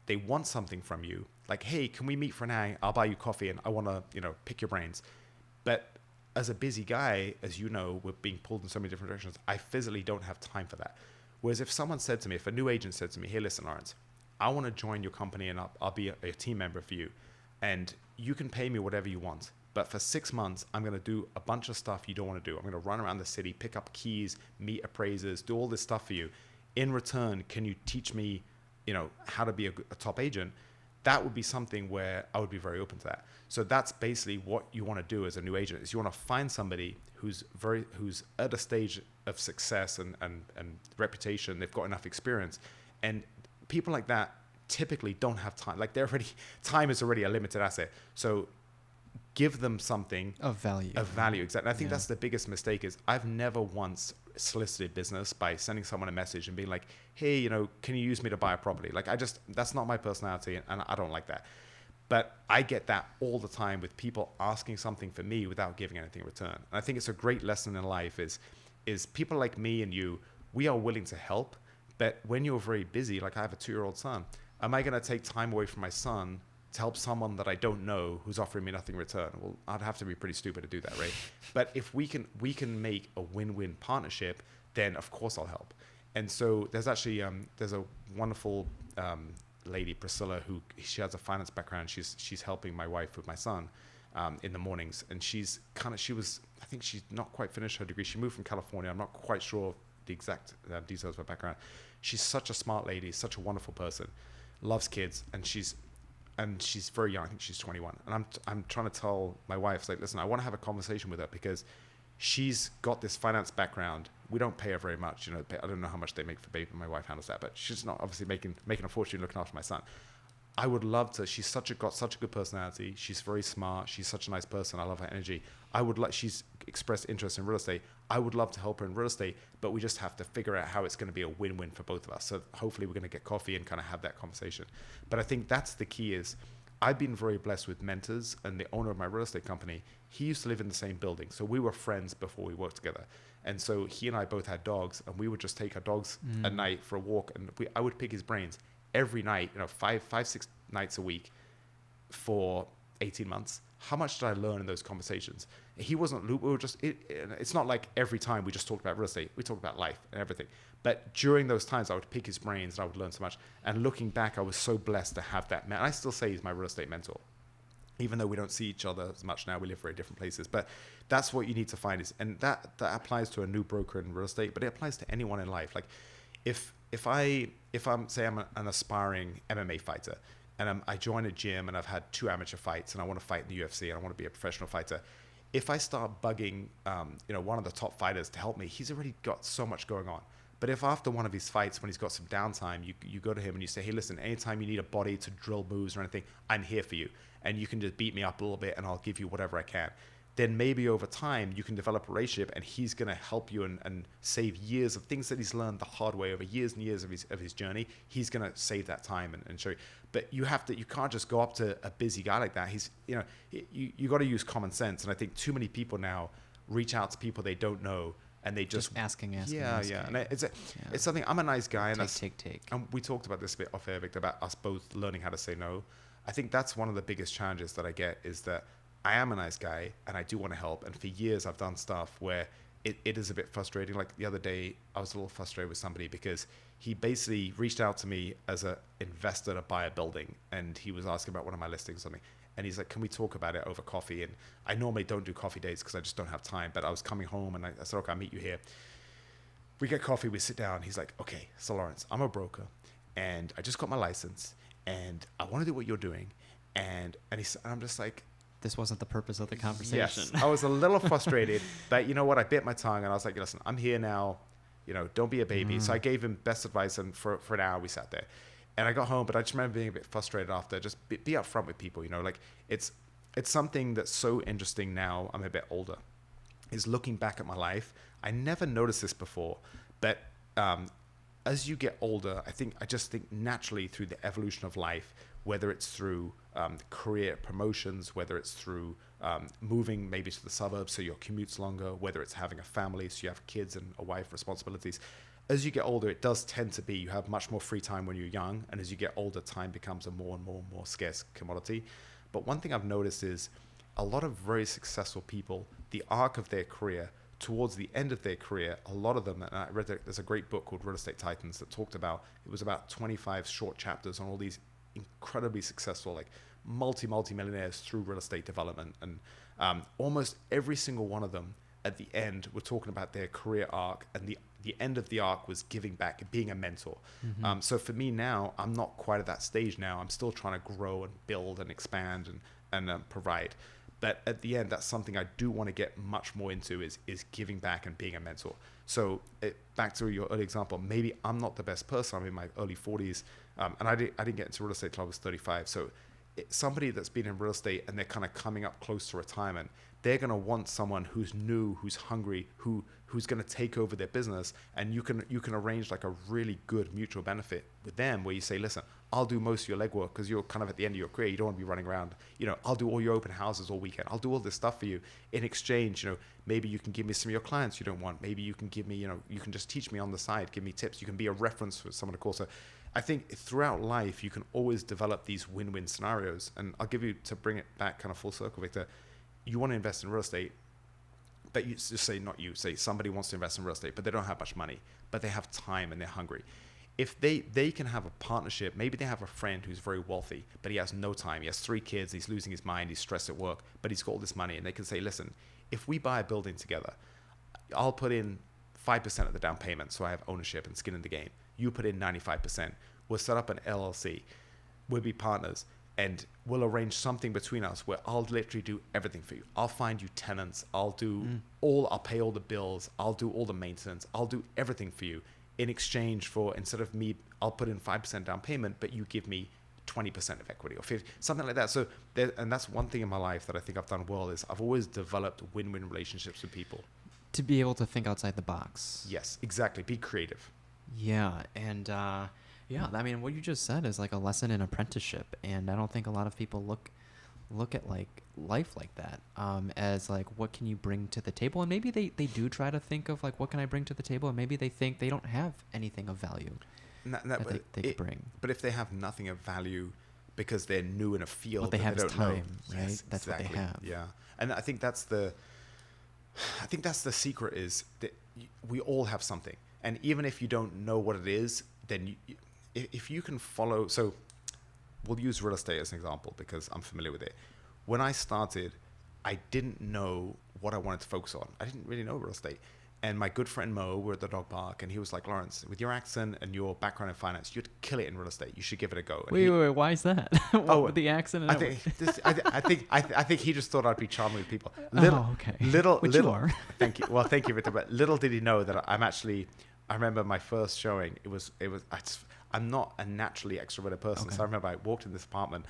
they want something from you, like, hey, can we meet for an hour? I'll buy you coffee and I want to pick your brains. But as a busy guy, as you know, we're being pulled in so many different directions, I physically don't have time for that. Whereas if someone said to me, if a new agent said to me, hey, listen, Lawrence, I want to join your company and I'll be a team member for you, and you can pay me whatever you want, but for 6 months, I'm going to do a bunch of stuff you don't want to do. I'm going to run around the city, pick up keys, meet appraisers, do all this stuff for you. In return, can you teach me, how to be a top agent? That would be something where I would be very open to that. So that's basically what you want to do as a new agent, is you want to find somebody who's at a stage of success and reputation. They've got enough experience, and people like that typically don't have time. Like time is already a limited asset. So give them something of value. Exactly. I think that's the biggest mistake is I've never once solicited business by sending someone a message and being like, hey, can you use me to buy a property? Like that's not my personality, and I don't like that. But I get that all the time with people asking something for me without giving anything in return. And I think it's a great lesson in life is people like me and you, we are willing to help. But when you're very busy, like I have a 2-year-old son, am I going to take time away from my son to help someone that I don't know who's offering me nothing in return? Well, I'd have to be pretty stupid to do that, right? But if we can make a win-win partnership, then of course I'll help. And so there's actually there's a wonderful lady, Priscilla, she has a finance background. She's helping my wife with my son in the mornings, and I think she's not quite finished her degree. She moved from California. I'm not quite sure the exact details of her background. She's such a smart lady, such a wonderful person, loves kids, and she's very young. I think she's 21. And I'm trying to tell my wife, like, listen, I want to have a conversation with her because she's got this finance background. We don't pay her very much. I don't know how much they make for baby. My wife handles that, but she's not obviously making a fortune looking after my son. I would love to. She's got such a good personality. She's very smart. She's such a nice person. I love her energy. She's expressed interest in real estate. I would love to help her in real estate, but we just have to figure out how it's going to be a win-win for both of us. So hopefully we're going to get coffee and kind of have that conversation. But I think that's the key is I've been very blessed with mentors, and the owner of my real estate company, he used to live in the same building. So we were friends before we worked together. And so he and I both had dogs, and we would just take our dogs at night for a walk, and I would pick his brains every night, 5, 6 nights a week for 18 months. how much did I learn in those conversations? He wasn't, we were just, it's not like every time we just talked about real estate. We talked about life and everything. But during those times, I would pick his brains and I would learn so much. And looking back, I was so blessed to have that man. I still say he's my real estate mentor. Even though we don't see each other as much now, we live very different places. But that's what you need to find and that applies to a new broker in real estate, but it applies to anyone in life. Like if I'm an aspiring MMA fighter and I join a gym and I've had 2 amateur fights and I want to fight in the UFC and I want to be a professional fighter, if I start bugging, one of the top fighters to help me, he's already got so much going on. But if after one of his fights, when he's got some downtime, you go to him and you say, hey, listen, anytime you need a body to drill moves or anything, I'm here for you. And you can just beat me up a little bit and I'll give you whatever I can. Then maybe over time, you can develop a relationship and he's going to help you and save years of things that he's learned the hard way over years and years of his journey. He's going to save that time and show you. But you can't just go up to a busy guy like that. You got to use common sense. And I think too many people now reach out to people they don't know. And they just asking. Yeah. And it's something. I'm a nice guy, and take. And we talked about this a bit off air, Victor, about us both learning how to say no. I think that's one of the biggest challenges that I get is that I am a nice guy and I do want to help. And for years I've done stuff where it is a bit frustrating. Like the other day, I was a little frustrated with somebody because he basically reached out to me as an investor to buy a building, and he was asking about one of my listings or something. And he's like, can we talk about it over coffee? And I normally don't do coffee dates because I just don't have time. But I was coming home and I said, okay, I'll meet you here. We get coffee, we sit down. He's like, okay, so Lawrence, I'm a broker and I just got my license and I want to do what you're doing. And I'm just like, this wasn't the purpose of the conversation. Yes, I was a little frustrated, but you know what? I bit my tongue and I was like, listen, I'm here now. Don't be a baby. So I gave him best advice, and for an hour we sat there. And I got home, but I just remember being a bit frustrated after. Just be upfront with people, like it's something that's so interesting now. I'm a bit older, is looking back at my life. I never noticed this before, but as you get older, I just think naturally through the evolution of life, whether it's through career promotions, whether it's through moving maybe to the suburbs so your commute's longer, whether it's having a family so you have kids and a wife, responsibilities. As you get older, it does tend to be you have much more free time when you're young, and as you get older, time becomes a more and more and more scarce commodity. But one thing I've noticed is a lot of very successful people, the arc of their career, towards the end of their career, a lot of them, and I read there's a great book called Real Estate Titans that talked about, it was about 25 short chapters on all these incredibly successful, like multi-millionaires through real estate development. And almost every single one of them at the end were talking about their career arc, and the end of the arc was giving back, being a mentor. Mm-hmm. So for me now, I'm not quite at that stage now. I'm still trying to grow and build and expand and provide. But at the end, that's something I do want to get much more into is giving back and being a mentor. So back to your early example, maybe I'm not the best person. I'm in my early 40s, and I didn't get into real estate till I was 35. So somebody that's been in real estate and they're kind of coming up close to retirement, they're going to want someone who's new, who's hungry, who's going to take over their business. And you can arrange like a really good mutual benefit with them where you say, listen, I'll do most of your legwork because you're kind of at the end of your career. You don't want to be running around, I'll do all your open houses all weekend. I'll do all this stuff for you. In exchange, maybe you can give me some of your clients you don't want. Maybe you can give me, you can just teach me on the side, give me tips. You can be a reference for someone to call. So I think throughout life, you can always develop these win-win scenarios. And I'll give you, to bring it back kind of full circle, Victor, you want to invest in real estate, but you just say, not you, say somebody wants to invest in real estate, but they don't have much money, but they have time and they're hungry. If they can have a partnership, maybe they have a friend who's very wealthy, but he has no time. He has 3 kids, he's losing his mind, he's stressed at work, but he's got all this money. And they can say, listen, if we buy a building together, I'll put in 5% of the down payment so I have ownership and skin in the game. You put in 95%. We'll set up an LLC. We'll be partners. And we'll arrange something between us where I'll literally do everything for you. I'll find you tenants. I'll pay all the bills. I'll do all the maintenance. I'll do everything for you. In exchange for, instead of me, I'll put in 5% down payment, but you give me 20% of equity or 50, something like that. So and that's one thing in my life that I think I've done well is I've always developed win-win relationships with people. To be able to think outside the box. Yes, exactly. Be creative. Yeah. And, I mean, what you just said is like a lesson in apprenticeship. And I don't think a lot of people look at like life like that, as like, what can you bring to the table? And maybe they do try to think of like, what can I bring to the table? And maybe they think they don't have anything of value that they could bring. But if they have nothing of value, because they're new in a field. What they have is don't know. time, right? Yes, That's exactly. what they have. Yeah, and I think that's the secret is that we all have something, and even if you don't know what it is, then if you can follow. So we'll use real estate as an example because I'm familiar with it. When I started, I didn't know what I wanted to focus on. I didn't really know real estate. And my good friend Mo, we're at the dog park, and he was like, Lawrence, with your accent and your background in finance, you'd kill it in real estate. You should give it a go. And Wait, why is that? With the accent? And I think he just thought I'd be charming with people. Okay. Which you are. Thank you. Well, thank you, Victor. But little did he know that I remember my first showing. I'm not a naturally extroverted person. Okay. So I remember I walked in this apartment.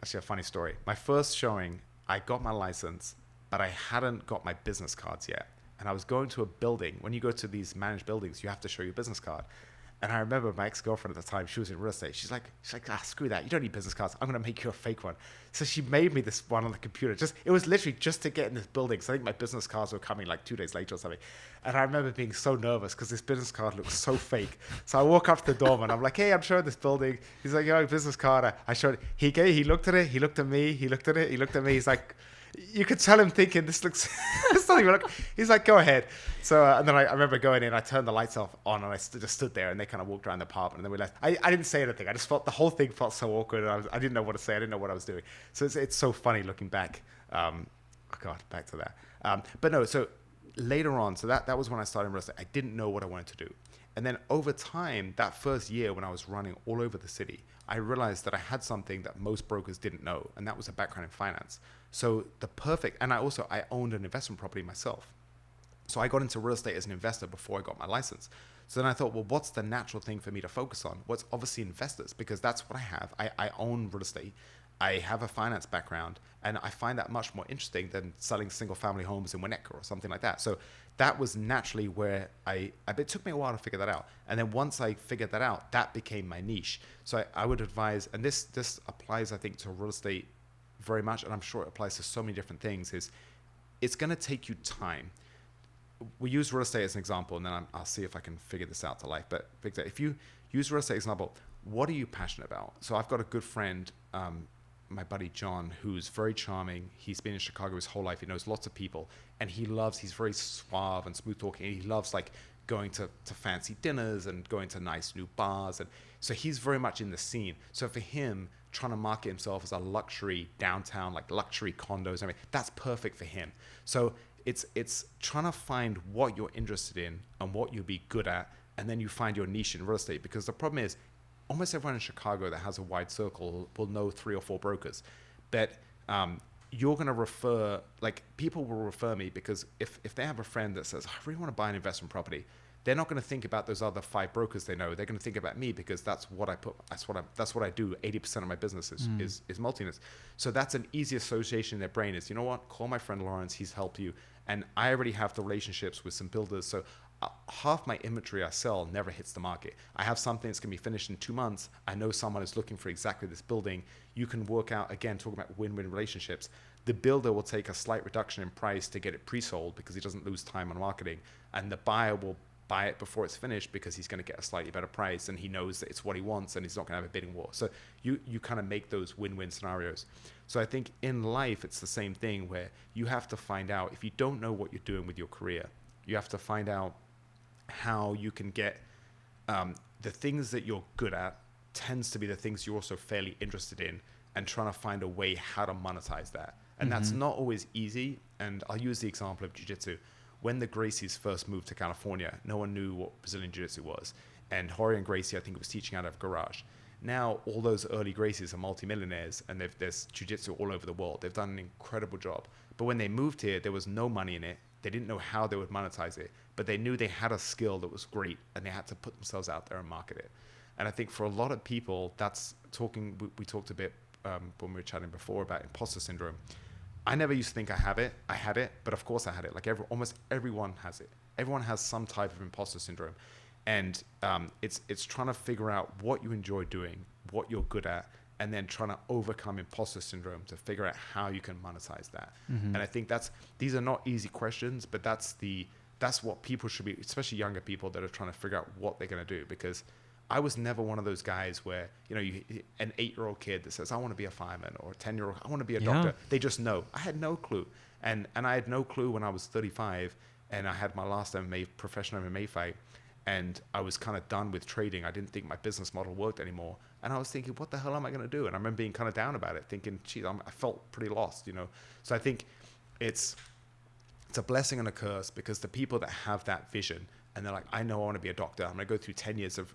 Actually, a funny story. My first showing, I got my license, but I hadn't got my business cards yet. And I was going to a building. When you go to these managed buildings, you have to show your business card. And I remember my ex-girlfriend at the time, she was in real estate. She's like, screw that. You don't need business cards. I'm going to make you a fake one. So she made me this one on the computer. It was literally just to get in this building. So I think my business cards were coming like 2 days later or something. And I remember being so nervous because this business card looked so fake. So I walk up to the doorman. I'm like, hey, I'm showing this building. He's like, yo, business card. I showed it. He looked at it. He looked at me. He looked at it. He looked at me. He's like, you could tell him thinking this looks. It's not even look. He's like, go ahead. So and then I remember going in. I turned the lights on, and I just stood there, and they kind of walked around the apartment, and then we left. I didn't say anything. I just felt the whole thing felt so awkward, and I didn't know what to say. I didn't know what I was doing. So it's so funny looking back. Oh God, back to that. But no. So later on, so that was when I started in real estate. I didn't know what I wanted to do, and then over time, that first year when I was running all over the city, I realized that I had something that most brokers didn't know, and that was a background in finance. So and I owned an investment property myself. So I got into real estate as an investor before I got my license. So then I thought, well, what's the natural thing for me to focus on? Well, it's obviously investors, because that's what I have. I own real estate. I have a finance background, and I find that much more interesting than selling single family homes in Winnetka or something like that. So that was naturally where it took me a while to figure that out. And then once I figured that out, that became my niche. So I would advise, and this applies, I think, to real estate very much, and I'm sure it applies to so many different things, is it's going to take you time. We use real estate as an example, and then I'll see if I can figure this out to life. But Victor, if you use real estate as an example, what are you passionate about? So I've got a good friend, my buddy John, who's very charming. He's been in Chicago his whole life. He knows lots of people, and he's very suave and smooth talking. And he loves like going to fancy dinners and going to nice new bars. And so he's very much in the scene. So for him, trying to market himself as a luxury downtown, like luxury condos, that's perfect for him. So it's trying to find what you're interested in and what you'll be good at, and then you find your niche in real estate. Because the problem is, almost everyone in Chicago that has a wide circle will know 3 or 4 brokers. But you're going to refer, like people will refer me because if they have a friend that says, I really want to buy an investment property, they're not going to think about those other 5 brokers they know. They're going to think about me because that's what I do. 80% of my business is multi-units. So that's an easy association in their brain is, you know what, call my friend Lawrence, he's helped you. And I already have the relationships with some builders. So half my inventory I sell never hits the market. I have something that's going to be finished in 2 months. I know someone is looking for exactly this building. You can work out, again, talking about win-win relationships. The builder will take a slight reduction in price to get it pre-sold because he doesn't lose time on marketing. And the buyer will buy it before it's finished because he's going to get a slightly better price, and he knows that it's what he wants and he's not going to have a bidding war. So you kind of make those win-win scenarios. So I think in life, it's the same thing where you have to find out, if you don't know what you're doing with your career, you have to find out how you can get the things that you're good at tends to be the things you're also fairly interested in, and trying to find a way how to monetize that. And that's not always easy. And I'll use the example of jiu-jitsu. When the Gracies first moved to California, no one knew what Brazilian Jiu-Jitsu was. And Jorge and Gracie, I think, was teaching out of a garage. Now, all those early Gracies are multimillionaires, and there's Jiu-Jitsu all over the world. They've done an incredible job. But when they moved here, there was no money in it. They didn't know how they would monetize it. But they knew they had a skill that was great, and they had to put themselves out there and market it. And I think for a lot of people, we talked a bit when we were chatting before about imposter syndrome. I never used to think I had it, but of course I had it. Like almost everyone has it. Everyone has some type of imposter syndrome. And it's trying to figure out what you enjoy doing, what you're good at, and then trying to overcome imposter syndrome to figure out how you can monetize that. And I think these are not easy questions, but that's what people should be, especially younger people that are trying to figure out what they're going to do. Because I was never one of those guys where, an 8-year-old kid that says, I want to be a fireman, or a 10-year-old, I want to be a doctor. They just know. I had no clue. And I had no clue when I was 35 and I had my last professional MMA fight, and I was kind of done with trading. I didn't think my business model worked anymore. And I was thinking, what the hell am I going to do? And I remember being kind of down about it, thinking, geez, I felt pretty lost, So I think it's a blessing and a curse, because the people that have that vision and they're like, I know I want to be a doctor. I'm going to go through 10 years of,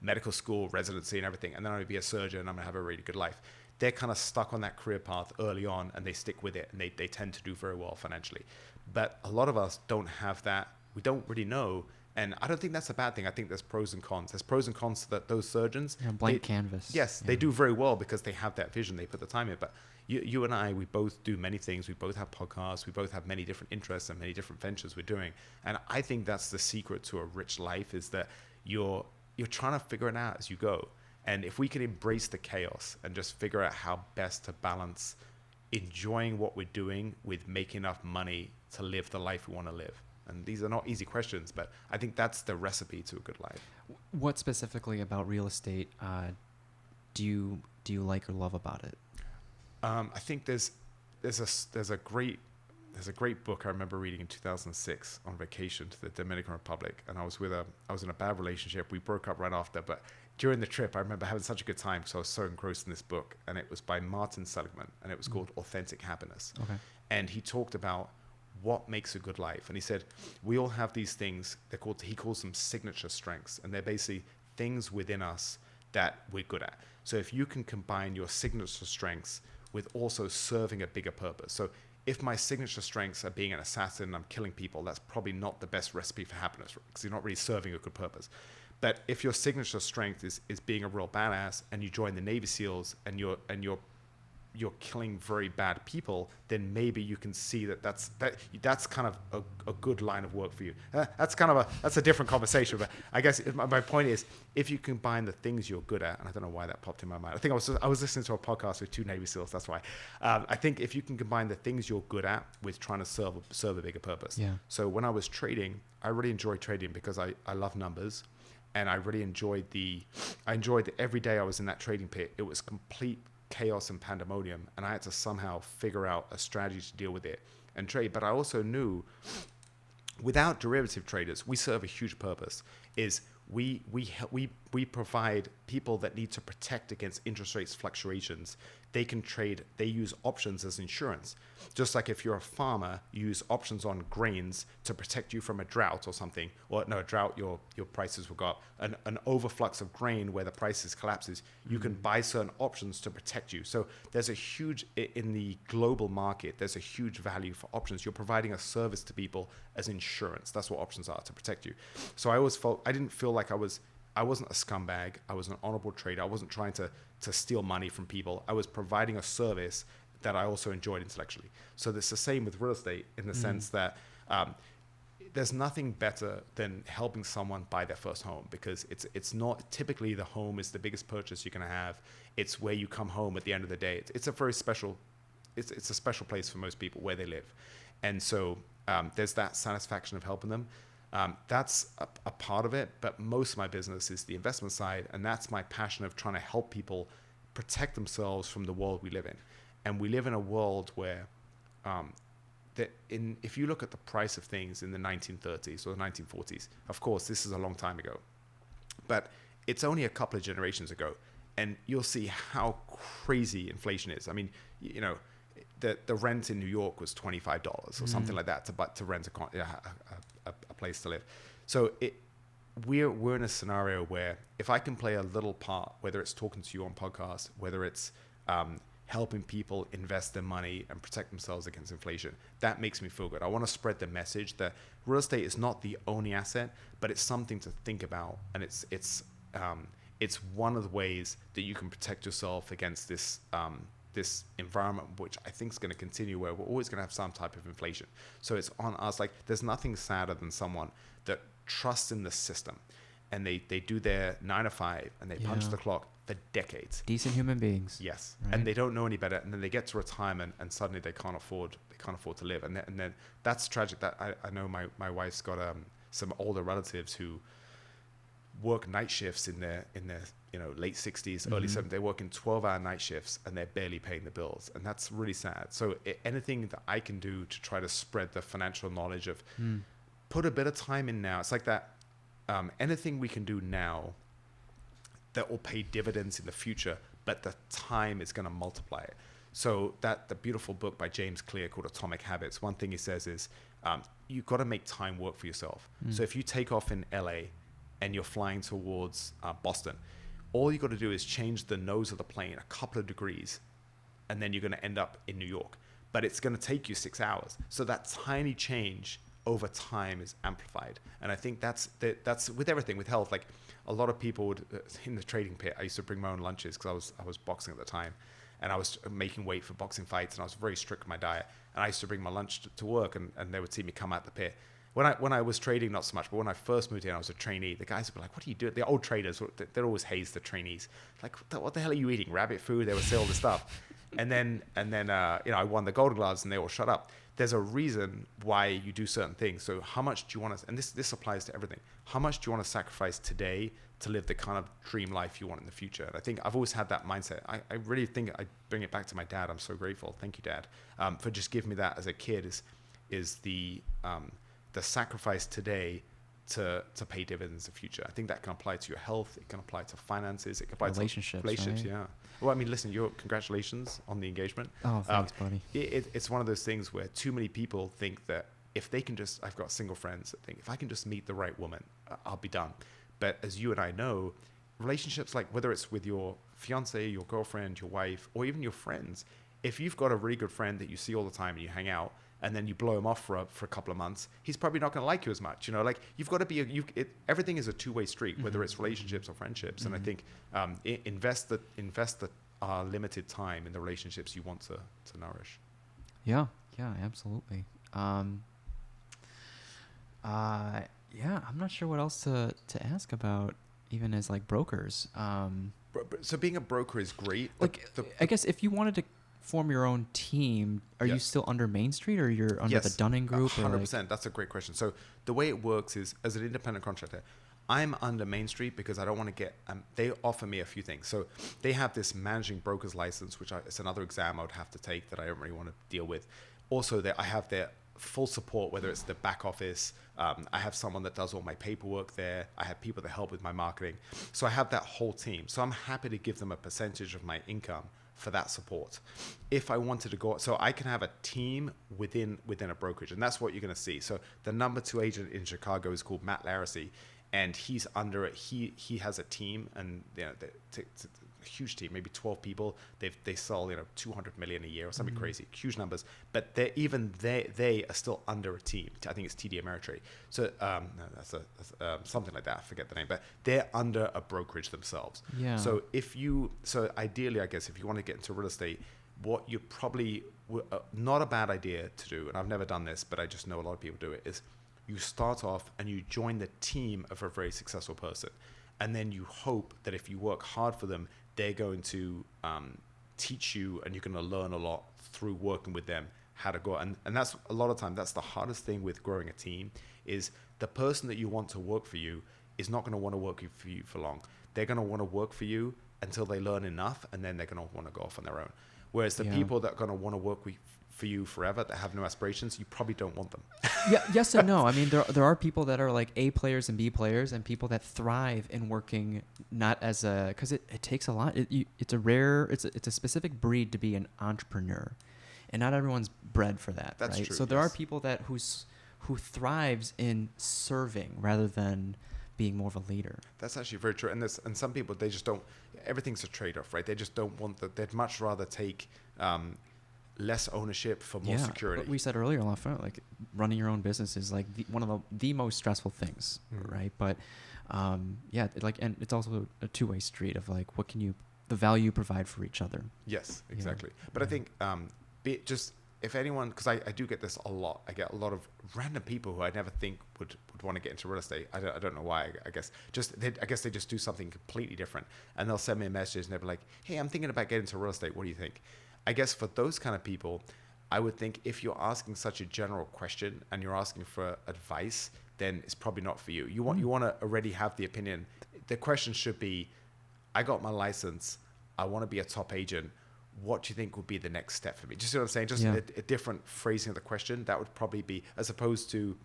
medical school, residency and everything, and then I'm going to be a surgeon and I'm going to have a really good life. They're kind of stuck on that career path early on, and they stick with it, and they tend to do very well financially. But a lot of us don't have that. We don't really know. And I don't think that's a bad thing. I think there's pros and cons. There's pros and cons to those surgeons. Blank canvas. Yes, they do very well because they have that vision. They put the time in. But you and I, we both do many things. We both have podcasts. We both have many different interests and many different ventures we're doing. And I think that's the secret to a rich life, is that you're trying to figure it out as you go. And if we can embrace the chaos and just figure out how best to balance enjoying what we're doing with making enough money to live the life we want to live. And these are not easy questions, but I think that's the recipe to a good life. What specifically about real estate do you like or love about it? I think there's a great book I remember reading in 2006 on vacation to the Dominican Republic, and I was in a bad relationship. We broke up right after, but during the trip, I remember having such a good time because I was so engrossed in this book, and it was by Martin Seligman, and it was called Authentic Happiness. Okay. And he talked about what makes a good life. And he said, we all have these things, he calls them signature strengths. And they're basically things within us that we're good at. So if you can combine your signature strengths with also serving a bigger purpose. So if my signature strengths are being an assassin and I'm killing people, that's probably not the best recipe for happiness, because you're not really serving a good purpose. But if your signature strength is being a real badass, and you join the Navy SEALs and you're killing very bad people, then maybe you can see that's kind of a good line of work for you. That's a different conversation, but I guess my point is, if you combine the things you're good at, and I don't know why that popped in my mind. I think I was listening to a podcast with 2 Navy SEALs. That's why. I think if you can combine the things you're good at with trying to serve a bigger purpose. Yeah. So when I was trading, I really enjoyed trading because I love numbers. And I really enjoyed every day I was in that trading pit. It was complete chaos and pandemonium, and I had to somehow figure out a strategy to deal with it and trade. But I also knew, without derivative traders, we serve a huge purpose. Is we provide people that need to protect against interest rates fluctuations. They can trade. They use options as insurance. Just like if you're a farmer, you use options on grains to protect you from a drought or something. Or no, a drought, your prices will go up. An overflux of grain where the prices collapses, you can buy certain options to protect you. So there's a huge, in the global market, there's a huge value for options. You're providing a service to people as insurance. That's what options are, to protect you. So I didn't feel like I wasn't a scumbag. I was an honorable trader. I wasn't trying to steal money from people. I was providing a service that I also enjoyed intellectually. So it's the same with real estate, in the sense that there's nothing better than helping someone buy their first home, because it's not typically the home is the biggest purchase you're going to have. It's where you come home at the end of the day. It's a very special, it's a special place for most people where they live. And so there's that satisfaction of helping them. That's a part of it, but most of my business is the investment side, and that's my passion of trying to help people protect themselves from the world we live in. And we live in a world where, if you look at the price of things in the 1930s or the 1940s, of course, this is a long time ago, but it's only a couple of generations ago, and you'll see how crazy inflation is. I mean, the rent in New York was $25 or something like that to rent a place to live. So we're in a scenario where if I can play a little part, whether it's talking to you on podcasts, whether it's helping people invest their money and protect themselves against inflation, that makes me feel good. I want to spread the message that real estate is not the only asset, but it's something to think about, and it's one of the ways that you can protect yourself against this environment, which I think is going to continue, where we're always going to have some type of inflation. So it's on us. Like, there's nothing sadder than someone that trusts in the system, and they do their 9 to 5 and they punch the clock for decades. Decent human beings. Yes. Right? And they don't know any better. And then they get to retirement and suddenly they can't afford to live. And then that's tragic. That I know my wife's got some older relatives who work night shifts in their late 60s, early 70s. They're working 12-hour night shifts and they're barely paying the bills, and that's really sad. So anything that I can do to try to spread the financial knowledge of put a bit of time in now. It's like that. Anything we can do now that will pay dividends in the future, but the time is going to multiply it. So the beautiful book by James Clear called Atomic Habits, one thing he says is you've got to make time work for yourself. So if you take off in LA and you're flying towards Boston, all you got to do is change the nose of the plane a couple of degrees, and then you're going to end up in New York. But it's going to take you 6 hours. So that tiny change over time is amplified. And I think that's with everything, with health. Like a lot of people would, in the trading pit, I used to bring my own lunches because I was boxing at the time, and I was making weight for boxing fights, and I was very strict with my diet. And I used to bring my lunch to work, and they would see me come out the pit. When I was trading, not so much, but when I first moved in, I was a trainee. The guys would be like, "What are you doing?" The old traders, they'd always haze the trainees. Like, what the hell are you eating? Rabbit food? They would say all this stuff. And then I won the Golden Gloves, and they all shut up. There's a reason why you do certain things. So how much do you want to, and this applies to everything, how much do you want to sacrifice today to live the kind of dream life you want in the future? And I think I've always had that mindset. I really think I bring it back to my dad. I'm so grateful. Thank you, Dad, for just giving me that as a kid is the sacrifice today to pay dividends in the future. I think that can apply to your health. It can apply to finances. It can apply relationships, to relationships. right? Yeah. Well, I mean, listen, congratulations on the engagement. Oh, thanks, buddy. It's one of those things where too many people think that if they can just, I've got single friends that think if I can just meet the right woman, I'll be done. But as you and I know, relationships, like whether it's with your fiance, your girlfriend, your wife, or even your friends, if you've got a really good friend that you see all the time and you hang out, and then you blow him off for a couple of months, he's probably not going to like you as much. Like you've got to be everything is a two-way street, whether it's relationships or friendships. And I think invest the limited time in the relationships you want to nourish. Yeah, absolutely. I'm not sure what else to ask about, even as like brokers. So being a broker is great. I guess if you wanted to form your own team, are you still under Main Street, or you're under the Dunning Group? 100%. That's a great question. So the way it works is, as an independent contractor, I'm under Main Street because I don't want to get, they offer me a few things. So they have this managing broker's license, which it's another exam I would have to take that I don't really want to deal with. Also, I have their full support, whether it's the back office. I have someone that does all my paperwork there. I have people that help with my marketing. So I have that whole team. So I'm happy to give them a percentage of my income for that support. If I wanted to go, so I can have a team within a brokerage, and that's what you're going to see. So the number 2 agent in Chicago is called Matt Laracy, and he's under it. He has a team, and a huge team, maybe 12 people. They sell 200 million a year or something crazy, huge numbers. But they are still under a team. I think it's TD Ameritrade. So that's something like that. I forget the name, but they're under a brokerage themselves. Yeah. So ideally, I guess if you want to get into real estate, what you probably not a bad idea to do, and I've never done this, but I just know a lot of people do it, is you start off and you join the team of a very successful person. And then you hope that if you work hard for them, they're going to teach you, and you're going to learn a lot through working with them how to go. And that's a lot of time, that's the hardest thing with growing a team, is the person that you want to work for you is not going to want to work for you for long. They're going to want to work for you until they learn enough, and then they're going to want to go off on their own. Whereas the people that are going to want to work for you forever, that have no aspirations, you probably don't want them. Yeah, yes and no. I mean, there are people that are like A players and B players, and people that thrive in working not as because it takes a lot. It's a specific breed to be an entrepreneur, and not everyone's bred for that. That's right? true. So there are people who thrives in serving rather than being more of a leader. That's actually very true. And some people, they just don't. Everything's a trade-off, right? They just don't want that. They'd much rather take less ownership for more security. What we said earlier, like running your own business is like one of the most stressful things, right? But and it's also a two-way street of like the value you provide for each other. Yes, exactly. But I think if anyone, because I do get this a lot, I get a lot of random people who I never think would want to get into real estate. I don't know why. I guess they just do something completely different, and they'll send me a message and they'll be like, "Hey, I'm thinking about getting into real estate. What do you think?" I guess for those kind of people, I would think if you're asking such a general question and you're asking for advice, then it's probably not for you. You want to already have the opinion. the question should be, I got my license. I want to be a top agent. What do you think would be the next step for me? Just see what I'm saying? Just a different phrasing of the question. That would probably be, as opposed to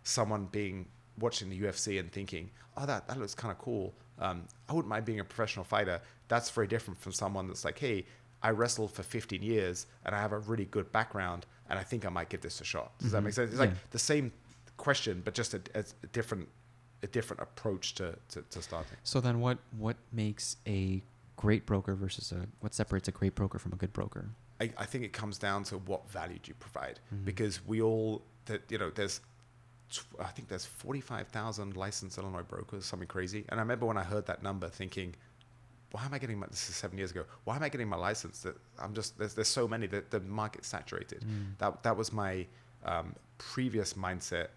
someone watching the UFC and thinking, oh, that looks kind of cool. I wouldn't mind being a professional fighter. That's very different from someone that's like, hey, I wrestled for 15 years and I have a really good background and I think I might give this a shot. Does that make sense? It's like the same question, but just a different approach to starting. So then what makes a great broker versus what separates a great broker from a good broker? I think it comes down to what value do you provide, because we all, there's 45,000 licensed Illinois brokers, something crazy. And I remember when I heard that number thinking, why am I getting this is 7 years ago. Why am I getting my license? That there's so many that the market's saturated. That was my previous mindset,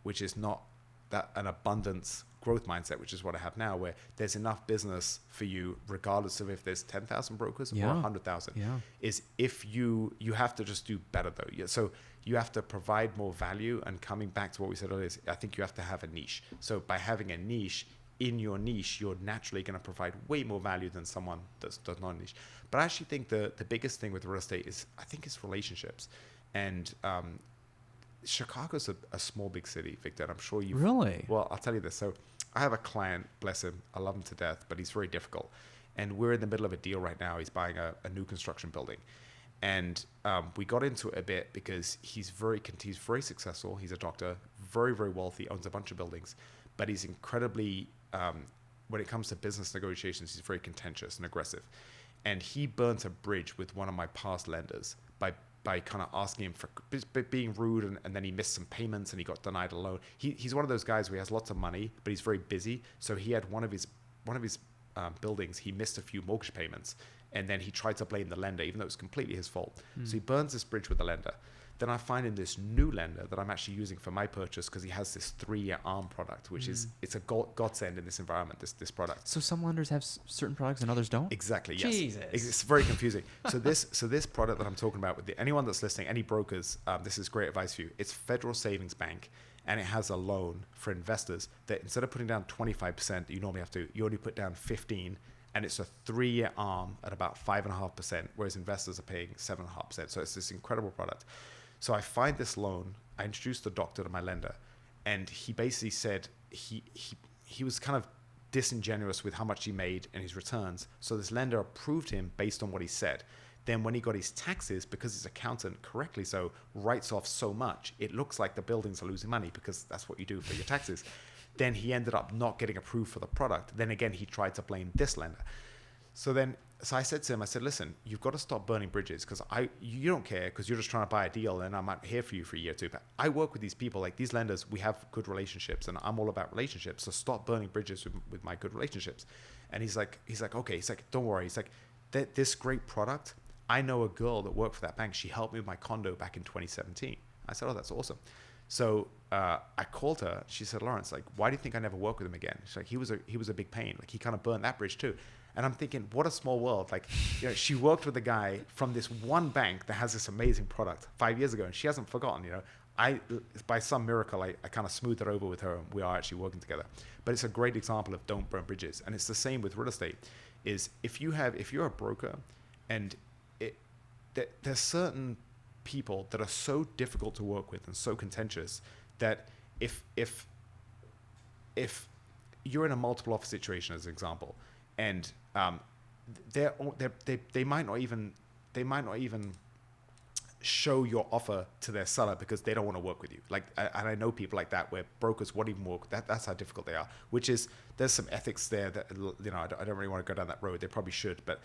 which is not that an abundance growth mindset, which is what I have now, where there's enough business for you, regardless of if there's 10,000 brokers or 100,000. Is if you have to just do better though. So you have to provide more value. And coming back to what we said earlier, I think you have to have a niche. So by having a niche, in your niche, you're naturally going to provide way more value than someone that's not a niche. But I actually think the biggest thing with real estate is, I think it's relationships. And Chicago's a small, big city, Victor. And I'm sure you've... Really? Well, I'll tell you this. So I have a client, bless him, I love him to death, but he's very difficult. And we're in the middle of a deal right now. He's buying a new construction building. And we got into it a bit because he's very successful. He's a doctor, very, very wealthy, owns a bunch of buildings. But he's incredibly... when it comes to business negotiations, he's very contentious and aggressive. And he burnt a bridge with one of my past lenders by kind of asking him for being rude, and then he missed some payments and he got denied a loan. He's one of those guys where he has lots of money, but he's very busy. So he had one of his buildings, he missed a few mortgage payments, and then he tried to blame the lender, even though it was completely his fault. So he burns this bridge with the lender. Then I find in this new lender that I'm actually using for my purchase, because he has this 3-year ARM product, which is, it's a godsend in this environment, this product. So some lenders have certain products and others don't? Exactly, yes. Jesus. It's very confusing. So this product that I'm talking about, with anyone that's listening, any brokers, this is great advice for you. It's Federal Savings Bank, and it has a loan for investors that instead of putting down 25% that you normally have to, you only put down 15%. And it's a 3-year ARM at about 5.5%, whereas investors are paying 7.5%. So it's this incredible product. So I find this loan, I introduced the doctor to my lender, and he basically said he was kind of disingenuous with how much he made in his returns. So this lender approved him based on what he said. Then when he got his taxes, because his accountant correctly so writes off so much, it looks like the buildings are losing money, because that's what you do for your taxes. Then he ended up not getting approved for the product. Then again, he tried to blame this lender. So I said to him, I said, listen, you've got to stop burning bridges, because you don't care, because you're just trying to buy a deal, and I'm out here for you for a year or two. But I work with these people, like these lenders, we have good relationships, and I'm all about relationships. So stop burning bridges with my good relationships. And he's like, okay. He's like, don't worry. He's like, this great product, I know a girl that worked for that bank. She helped me with my condo back in 2017. I said, oh, that's awesome. So I called her. She said, Lawrence, like, why do you think I never work with him again? She's like, he was a big pain. Like, he kind of burned that bridge too. And I'm thinking, what a small world. Like, she worked with a guy from this one bank that has this amazing product 5 years ago, and she hasn't forgotten. By some miracle, I kind of smoothed it over with her, and we are actually working together. But it's a great example of don't burn bridges. And it's the same with real estate. Is if you're a broker, and there's certain people that are so difficult to work with and so contentious that if you're in a multiple offer situation, as an example, and they might not even show your offer to their seller because they don't want to work with you. Like, and I know people like that, where brokers won't even work. That's how difficult they are. Which is, there's some ethics there that I don't really want to go down that road. They probably should, but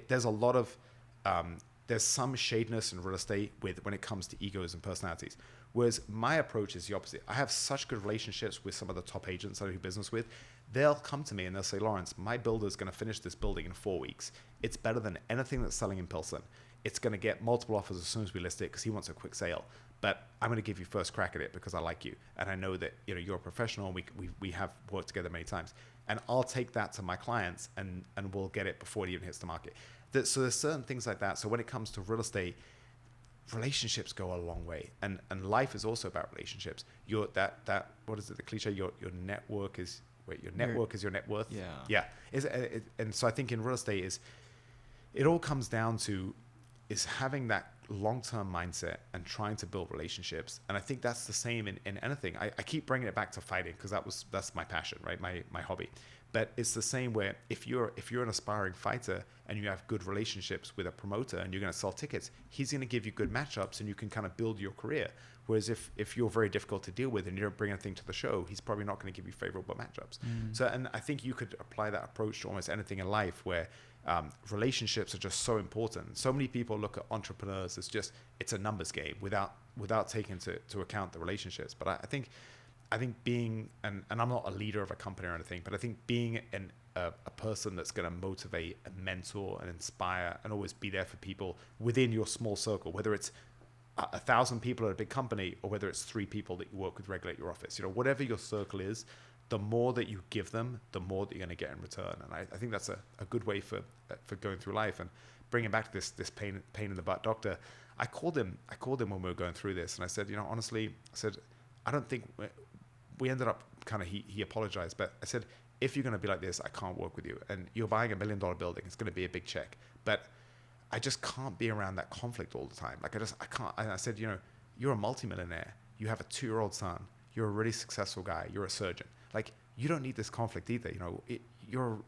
there's a lot of there's some shadeness in real estate when it comes to egos and personalities. Whereas my approach is the opposite. I have such good relationships with some of the top agents I do business with. They'll come to me and they'll say, Lawrence, my builder's going to finish this building in 4 weeks. It's better than anything that's selling in Pilsen. It's going to get multiple offers as soon as we list it, because he wants a quick sale. But I'm going to give you first crack at it because I like you. And I know that you're a professional. We have worked together many times. And I'll take that to my clients and we'll get it before it even hits the market. So there's certain things like that. So when it comes to real estate, relationships go a long way, and life is also about relationships. What is it, the cliche? Your network is wait, your network is your net worth. Yeah. And so I think in real estate it all comes down to is having that long-term mindset and trying to build relationships. And I think that's the same in anything. I keep bringing it back to fighting because that's my passion, right? My hobby. But it's the same where if you're an aspiring fighter and you have good relationships with a promoter and you're going to sell tickets, he's going to give you good matchups and you can kind of build your career. Whereas if you're very difficult to deal with and you don't bring anything to the show, he's probably not going to give you favorable matchups. So, and I think you could apply that approach to almost anything in life where relationships are just so important. So many people look at entrepreneurs as just, it's a numbers game without taking to account the relationships. But I think being, and I'm not a leader of a company or anything, but I think being a person that's going to motivate and mentor and inspire and always be there for people within your small circle, whether it's 1,000 people at a big company or whether it's 3 people that you work with regularly at your office, whatever your circle is, the more that you give them, the more that you're going to get in return. And I think that's a good way for going through life. And bringing back this pain in the butt doctor, I called him when we were going through this, and I said, honestly, I said, I don't think we ended up kind of, he apologized, but I said, if you're going to be like this, I can't work with you. And you're buying $1 million building. It's going to be a big check, but I just can't be around that conflict all the time. Like I can't. And I said, you're a multimillionaire. You have a 2-year-old son. You're a really successful guy. You're a surgeon. Like, you don't need this conflict either. You're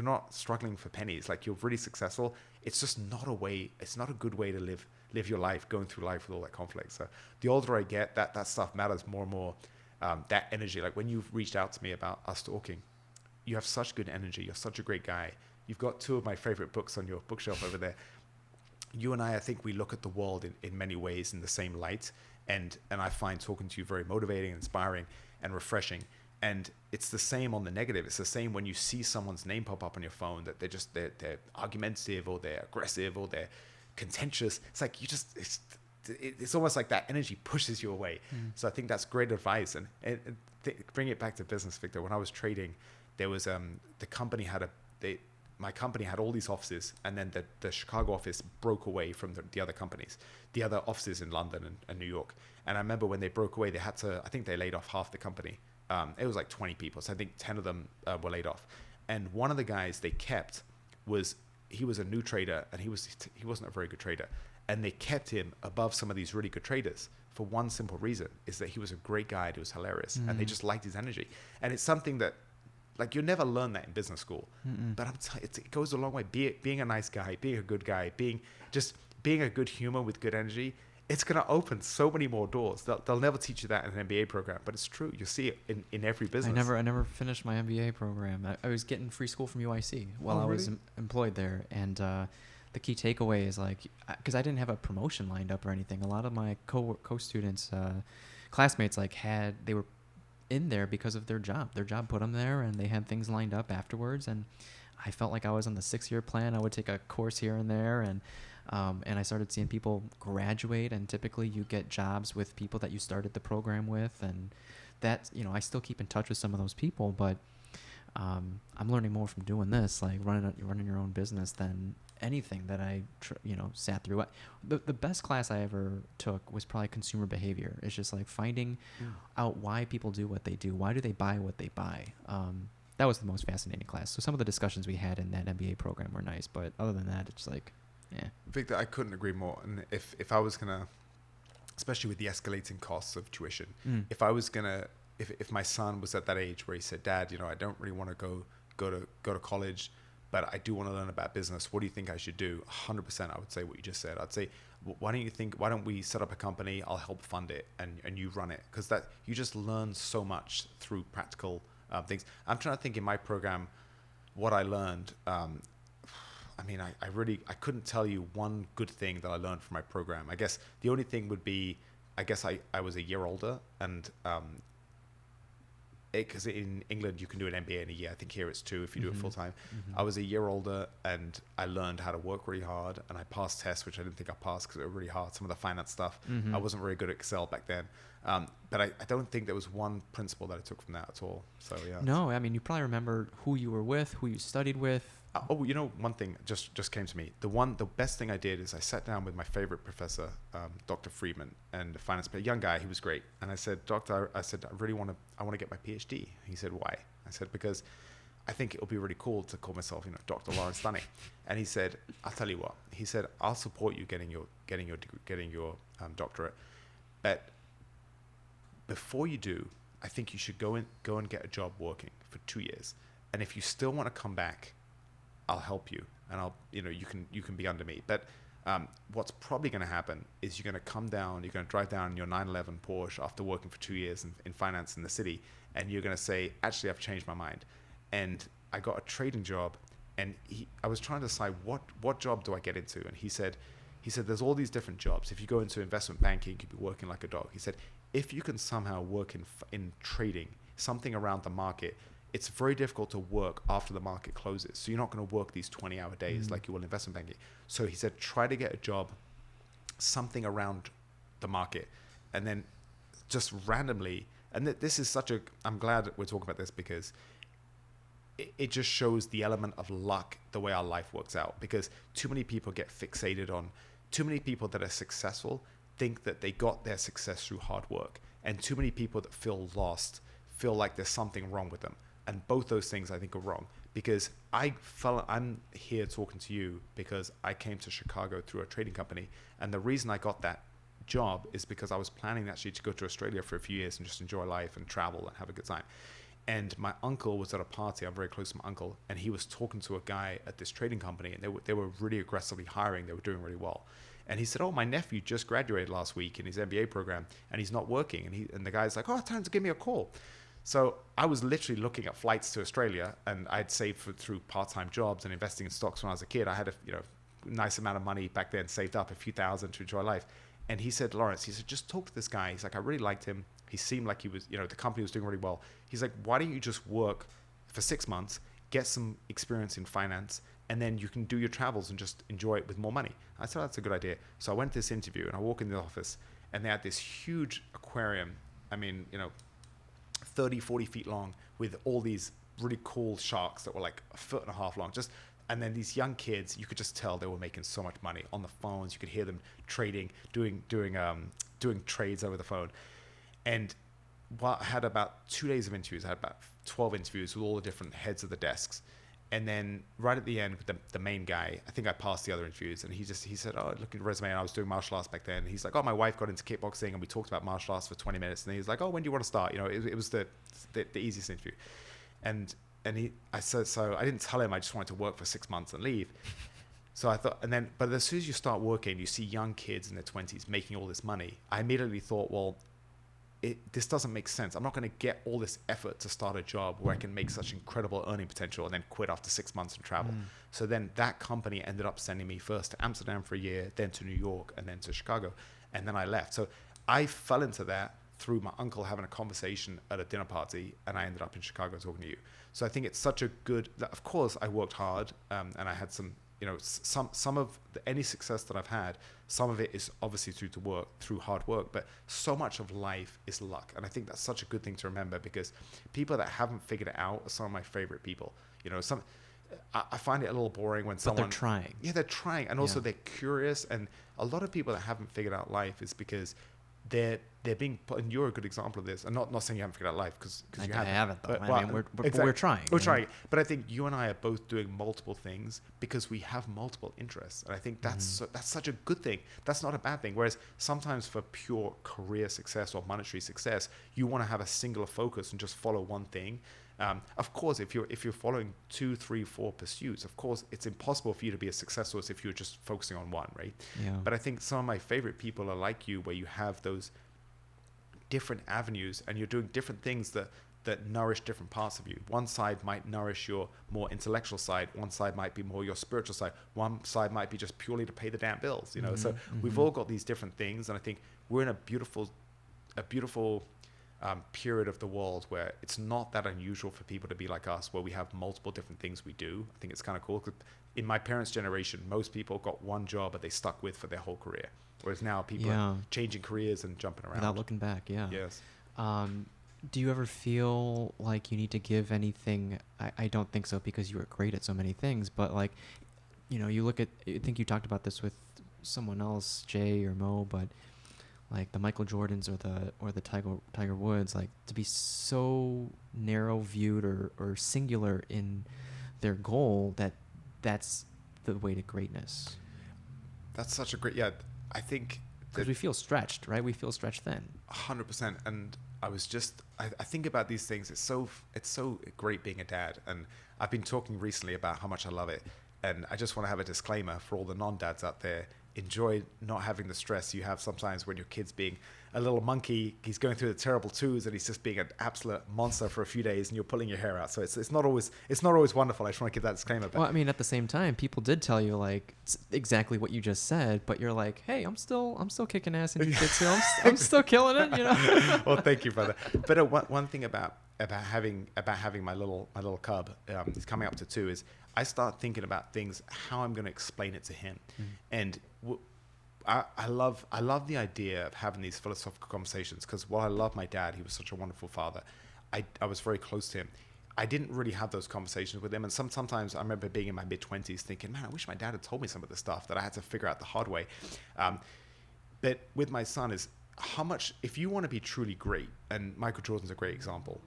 not struggling for pennies. Like, you're really successful. It's just not a way. It's not a good way to live your life, going through life with all that conflict. So the older I get, that stuff matters more and more. That energy, like when you've reached out to me about us talking, you have such good energy. You're such a great guy. You've got 2 of my favorite books on your bookshelf over there. You and I think we look at the world in many ways in the same light. And I find talking to you very motivating, inspiring, and refreshing. And it's the same on the negative. It's the same when you see someone's name pop up on your phone that they're argumentative or they're aggressive or they're contentious. It's like it's almost like that energy pushes you away. So I think that's great advice. And bring it back to business, Victor. When I was trading, there was my company had all these offices, and then the Chicago office broke away from the other companies, the other offices in London and New York. And I remember when they broke away, I think they laid off half the company. It was like 20 people. So I think 10 of them were laid off. And one of the guys they kept he was a new trader, and he wasn't a very good trader. And they kept him above some of these really good traders for one simple reason, is that he was a great guy, and he was hilarious, and they just liked his energy. And it's something that, like, you'll never learn that in business school. But it goes a long way. Being a nice guy, being a good guy, being a good humor with good energy, it's going to open so many more doors. They'll never teach you that in an MBA program, but it's true. You see it in every business. I never finished my MBA program. I was getting free school from UIC while I was employed there. And the key takeaway is, like, because I didn't have a promotion lined up or anything. A lot of my co-students, classmates, they were in there because of their job. Their job put them there, and they had things lined up afterwards. And I felt like I was on the 6-year plan. I would take a course here and there, and I started seeing people graduate, and typically you get jobs with people that you started the program with, and that, I still keep in touch with some of those people, but I'm learning more from doing this, like running your own business, than anything that I sat through. The best class I ever took was probably consumer behavior. It's just like finding out why people do what they do. Why do they buy what they buy? That was the most fascinating class. So some of the discussions we had in that MBA program were nice, but other than that, it's like, yeah. Victor, I couldn't agree more. And if I was gonna, especially with the escalating costs of tuition, if my son was at that age where he said, "Dad, I don't really want to go to college, but I do want to learn about business. What do you think I should do?" 100%, I would say what you just said. I'd say, why don't we set up a company? I'll help fund it, and you run it, because that you just learn so much through practical things. I'm trying to think in my program what I learned. I couldn't tell you one good thing that I learned from my program. I guess the only thing would be, I was a year older, and because in England you can do an MBA in a year. I think here it's 2 if you do it full time. I was a year older, and I learned how to work really hard, and I passed tests which I didn't think I passed because they were really hard. Some of the finance stuff, I wasn't very good at Excel back then. But I don't think there was one principle that I took from that at all. So yeah. No, I mean, you probably remember who you were with, who you studied with. One thing just came to me. The best thing I did is I sat down with my favorite professor, Dr. Friedman, and a young guy. He was great. And I said, Doctor, I really want to get my PhD. He said, why? I said, because I think it'll be really cool to call myself, Dr. Lawrence Dunning. And he said, I'll tell you what. He said, I'll support you getting your doctorate, but before you do, I think you should go and get a job working for 2 years. And if you still want to come back, I'll help you, and you can be under me. But what's probably going to happen is you're going to come down, you're going to drive down in your 911 Porsche after working for 2 years in finance in the city, and you're going to say, actually, I've changed my mind. And I got a trading job, and I was trying to decide what job do I get into, and he said there's all these different jobs. If you go into investment banking, you could be working like a dog. He said if you can somehow work in trading, something around the market, it's very difficult to work after the market closes. So you're not going to work these 20-hour days like you will in investment banking. So he said, try to get a job, something around the market, and then just randomly. And this is I'm glad we're talking about this, because it just shows the element of luck, the way our life works out. Because too many people get fixated on, too many people that are successful think that they got their success through hard work. And too many people that feel lost feel like there's something wrong with them. And both those things I think are wrong, because I'm here talking to you because I came to Chicago through a trading company. And the reason I got that job is because I was planning actually to go to Australia for a few years and just enjoy life and travel and have a good time. And my uncle was at a party. I'm very close to my uncle. And he was talking to a guy at this trading company, and they were really aggressively hiring. They were doing really well. And he said, oh, my nephew just graduated last week in his MBA program, and he's not working. And the guy's like, oh, time to give me a call. So I was literally looking at flights to Australia, and I'd saved through part-time jobs and investing in stocks when I was a kid. I had a nice amount of money back then, saved up a few thousand to enjoy life. And he said, Lawrence, just talk to this guy. He's like, I really liked him. He seemed like he was, the company was doing really well. He's like, why don't you just work for 6 months, get some experience in finance, and then you can do your travels and just enjoy it with more money. I said, that's a good idea. So I went to this interview, and I walk in the office, and they had this huge aquarium. 30, 40 feet long, with all these really cool sharks that were like 1.5 feet long. And then these young kids, you could just tell they were making so much money on the phones. You could hear them trading, doing trades over the phone. And while I had about 2 days of interviews, I had about 12 interviews with all the different heads of the desks. And then right at the end, with the main guy, I think I passed the other interviews, and he said, oh, look at your resume. And I was doing martial arts back then. He's like, oh, my wife got into kickboxing, and we talked about martial arts for 20 minutes. And he's like, oh, when do you want to start? It was the easiest interview. And I said, so I didn't tell him I just wanted to work for 6 months and leave. So I thought, but as soon as you start working, you see young kids in their 20s making all this money. I immediately thought, well, this doesn't make sense. I'm not going to get all this effort to start a job where I can make such incredible earning potential and then quit after 6 months and travel. So then that company ended up sending me first to Amsterdam for a year, then to New York, and then to Chicago. And then I left. So I fell into that through my uncle having a conversation at a dinner party, and I ended up in Chicago talking to you. So I think it's such a good, of course I worked hard, and I had some, some of any success that I've had, some of it is obviously through hard work, but so much of life is luck. And I think that's such a good thing to remember, because people that haven't figured it out are some of my favorite people. I find it a little boring when someone... But they're trying. Yeah, they're trying. And also they're curious. And a lot of people that haven't figured out life is because they're being put, and you're a good example of this. I'm not saying you haven't figured out life, because you haven't. I haven't, though. But, we're trying. We're trying. But I think you and I are both doing multiple things because we have multiple interests. And I think that's such a good thing. That's not a bad thing. Whereas sometimes for pure career success or monetary success, you want to have a singular focus and just follow one thing. Of course, if you're following 2, 3, 4 pursuits, of course, it's impossible for you to be as successful as if you're just focusing on one, right? Yeah. But I think some of my favorite people are like you, where you have those different avenues and you're doing different things that nourish different parts of you. One side might nourish your more intellectual side. One side might be more your spiritual side. One side might be just purely to pay the damn bills, So we've all got these different things. And I think we're in a beautiful period of the world where it's not that unusual for people to be like us, where we have multiple different things we do. I think it's kind of cool. In my parents' generation, most people got one job that they stuck with for their whole career. Whereas now people are changing careers and jumping around. Without looking back, yeah. Yes. Do you ever feel like you need to give anything? I don't think so, because you were great at so many things, but like, you look at, I think you talked about this with someone else, Jay or Mo, but like the Michael Jordans or the Tiger Woods, like to be so narrow viewed or singular in their goal that's the way to greatness. That's such a great, I think. Because we feel stretched, right? We feel stretched thin. 100%. And I think about these things. It's so great being a dad. And I've been talking recently about how much I love it. And I just want to have a disclaimer for all the non-dads out there. Enjoy not having the stress you have sometimes when your kid's being a little monkey. He's going through the terrible twos and he's just being an absolute monster for a few days and you're pulling your hair out. So it's not always wonderful. I just want to give that disclaimer. But well, I mean, at the same time, people did tell you like exactly what you just said, but you're like, hey, I'm still kicking ass in jiu-jitsu. I'm still killing it, Well, thank you, brother. But one thing about having my little cub, he's coming up to 2, is I start thinking about things, how I'm going to explain it to him. And I love the idea of having these philosophical conversations, because while I love my dad, he was such a wonderful father, I was very close to him. I didn't really have those conversations with him. And sometimes I remember being in my mid-20s thinking, man, I wish my dad had told me some of the stuff that I had to figure out the hard way. But with my son is how much, if you want to be truly great, and Michael Jordan's a great example,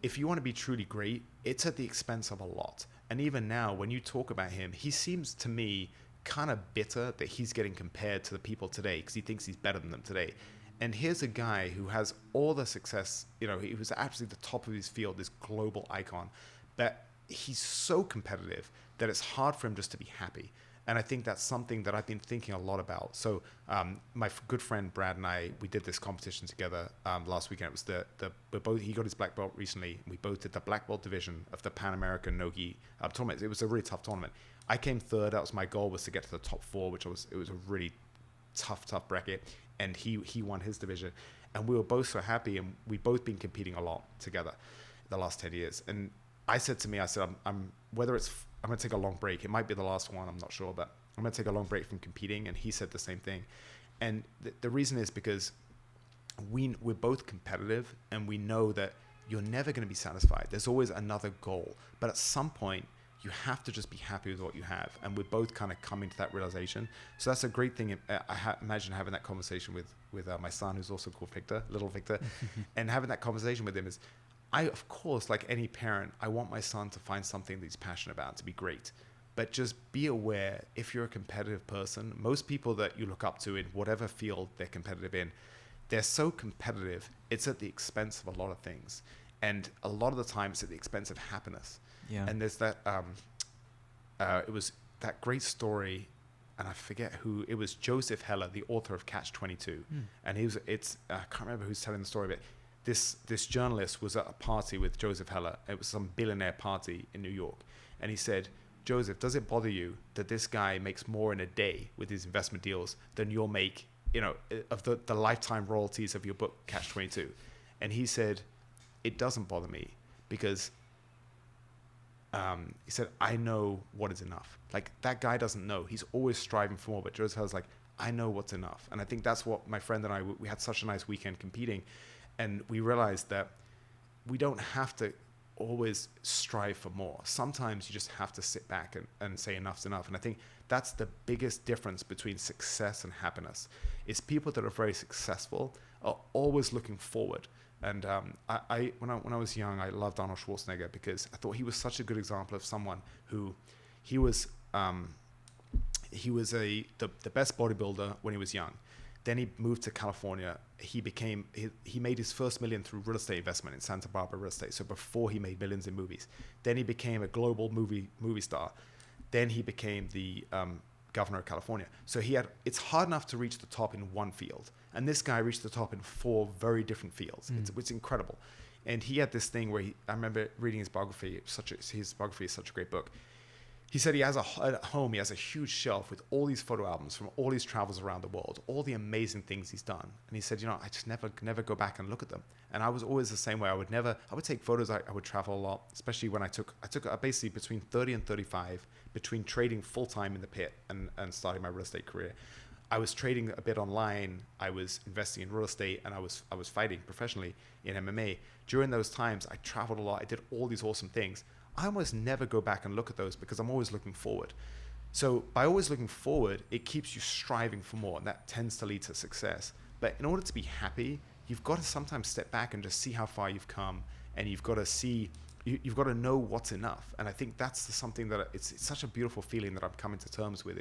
if you want to be truly great, it's at the expense of a lot. And even now, when you talk about him, he seems to me kind of bitter that he's getting compared to the people today because he thinks he's better than them today. And here's a guy who has all the success, he was absolutely the top of his field, this global icon, but he's so competitive that it's hard for him just to be happy. And I think that's something that I've been thinking a lot about. So my good friend Brad and I, we did this competition together last weekend. It was he got his black belt recently. We both did the black belt division of the Pan American Nogi tournament. It was a really tough tournament. I came third. That was my goal, was to get to the top 4, it was a really tough bracket. And he won his division. And we were both so happy, and we both been competing a lot together the last 10 years. And I said, I'm going to take a long break. It might be the last one, I'm not sure, but I'm going to take a long break from competing. And he said the same thing. And the reason is because we're both competitive, and we know that you're never going to be satisfied. There's always another goal. But at some point, you have to just be happy with what you have. And we're both kind of coming to that realization. So that's a great thing. Imagine having that conversation with my son, who's also called Victor, little Victor, and having that conversation with him is, of course, like any parent, I want my son to find something that he's passionate about, to be great. But just be aware, if you're a competitive person, most people that you look up to in whatever field they're competitive in, they're so competitive, it's at the expense of a lot of things. And a lot of the time, it's at the expense of happiness. Yeah. And there's that, it was that great story, and I forget who, it was Joseph Heller, the author of Catch-22. And I can't remember who's telling the story, but this journalist was at a party with Joseph Heller. It was some billionaire party in New York. And he said, Joseph, does it bother you that this guy makes more in a day with his investment deals than you'll make, of the lifetime royalties of your book, Catch-22? And he said, it doesn't bother me because he said, I know what is enough. Like, that guy doesn't know. He's always striving for more. But Joseph Heller's like, I know what's enough. And I think that's what my friend and I, we had such a nice weekend competing. And we realized that we don't have to always strive for more. Sometimes you just have to sit back and say enough's enough. And I think that's the biggest difference between success and happiness, is people that are very successful are always looking forward. And when I was young, I loved Arnold Schwarzenegger because I thought he was such a good example of someone who he was the best bodybuilder when he was young. Then he moved to California. He made his first million through real estate investment in Santa Barbara real estate. So before he made millions in movies, then he became a global movie star. Then he became the governor of California. So it's hard enough to reach the top in one field. And this guy reached the top in 4 very different fields. It's incredible. And he had this thing where I remember reading his biography. His biography is such a great book. He said at home, he has a huge shelf with all these photo albums from all his travels around the world, all the amazing things he's done. And he said, I just never go back and look at them. And I was always the same way. I would take photos. I would travel a lot, especially when I took basically between 30 and 35, between trading full time in the pit and starting my real estate career. I was trading a bit online. I was investing in real estate, and I was fighting professionally in MMA. During those times, I traveled a lot. I did all these awesome things. I almost never go back and look at those because I'm always looking forward. So by always looking forward, it keeps you striving for more, and that tends to lead to success. But in order to be happy, you've got to sometimes step back and just see how far you've come, and you've got to see, you've got to know what's enough. And I think that's something that it's such a beautiful feeling that I'm coming to terms with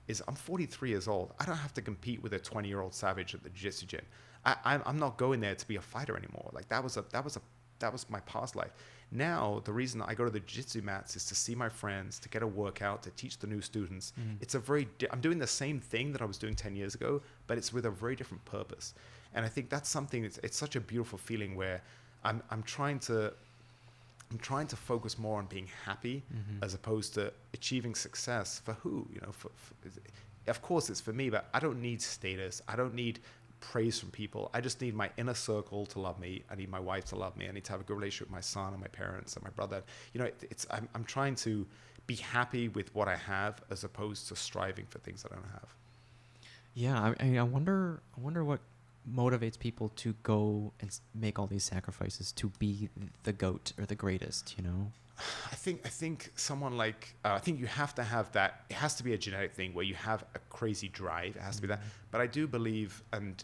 is I'm 43 years old. I don't have to compete with a 20-year-old savage at the jiu-jitsu gym. I'm not going there to be a fighter anymore. Like that was my past life. Now, the reason I go to the jiu-jitsu mats is to see my friends, to get a workout, to teach the new students. It's I'm doing the same thing that I was doing 10 years ago, but it's with a very different purpose. And I think that's something, it's such a beautiful feeling where I'm trying to focus more on being happy as opposed to achieving success for who, of course it's for me, but I don't need status. I don't need praise from people. I just need my inner circle to love me. I need my wife to love me. I need to have a good relationship with my son and my parents and my brother. I'm trying to be happy with what I have as opposed to striving for things I don't have. Yeah. I wonder what motivates people to go and make all these sacrifices to be the GOAT or the greatest, I think someone like, I think you have to have that. It has to be a genetic thing where you have a crazy drive. It has to be that. But I do believe, and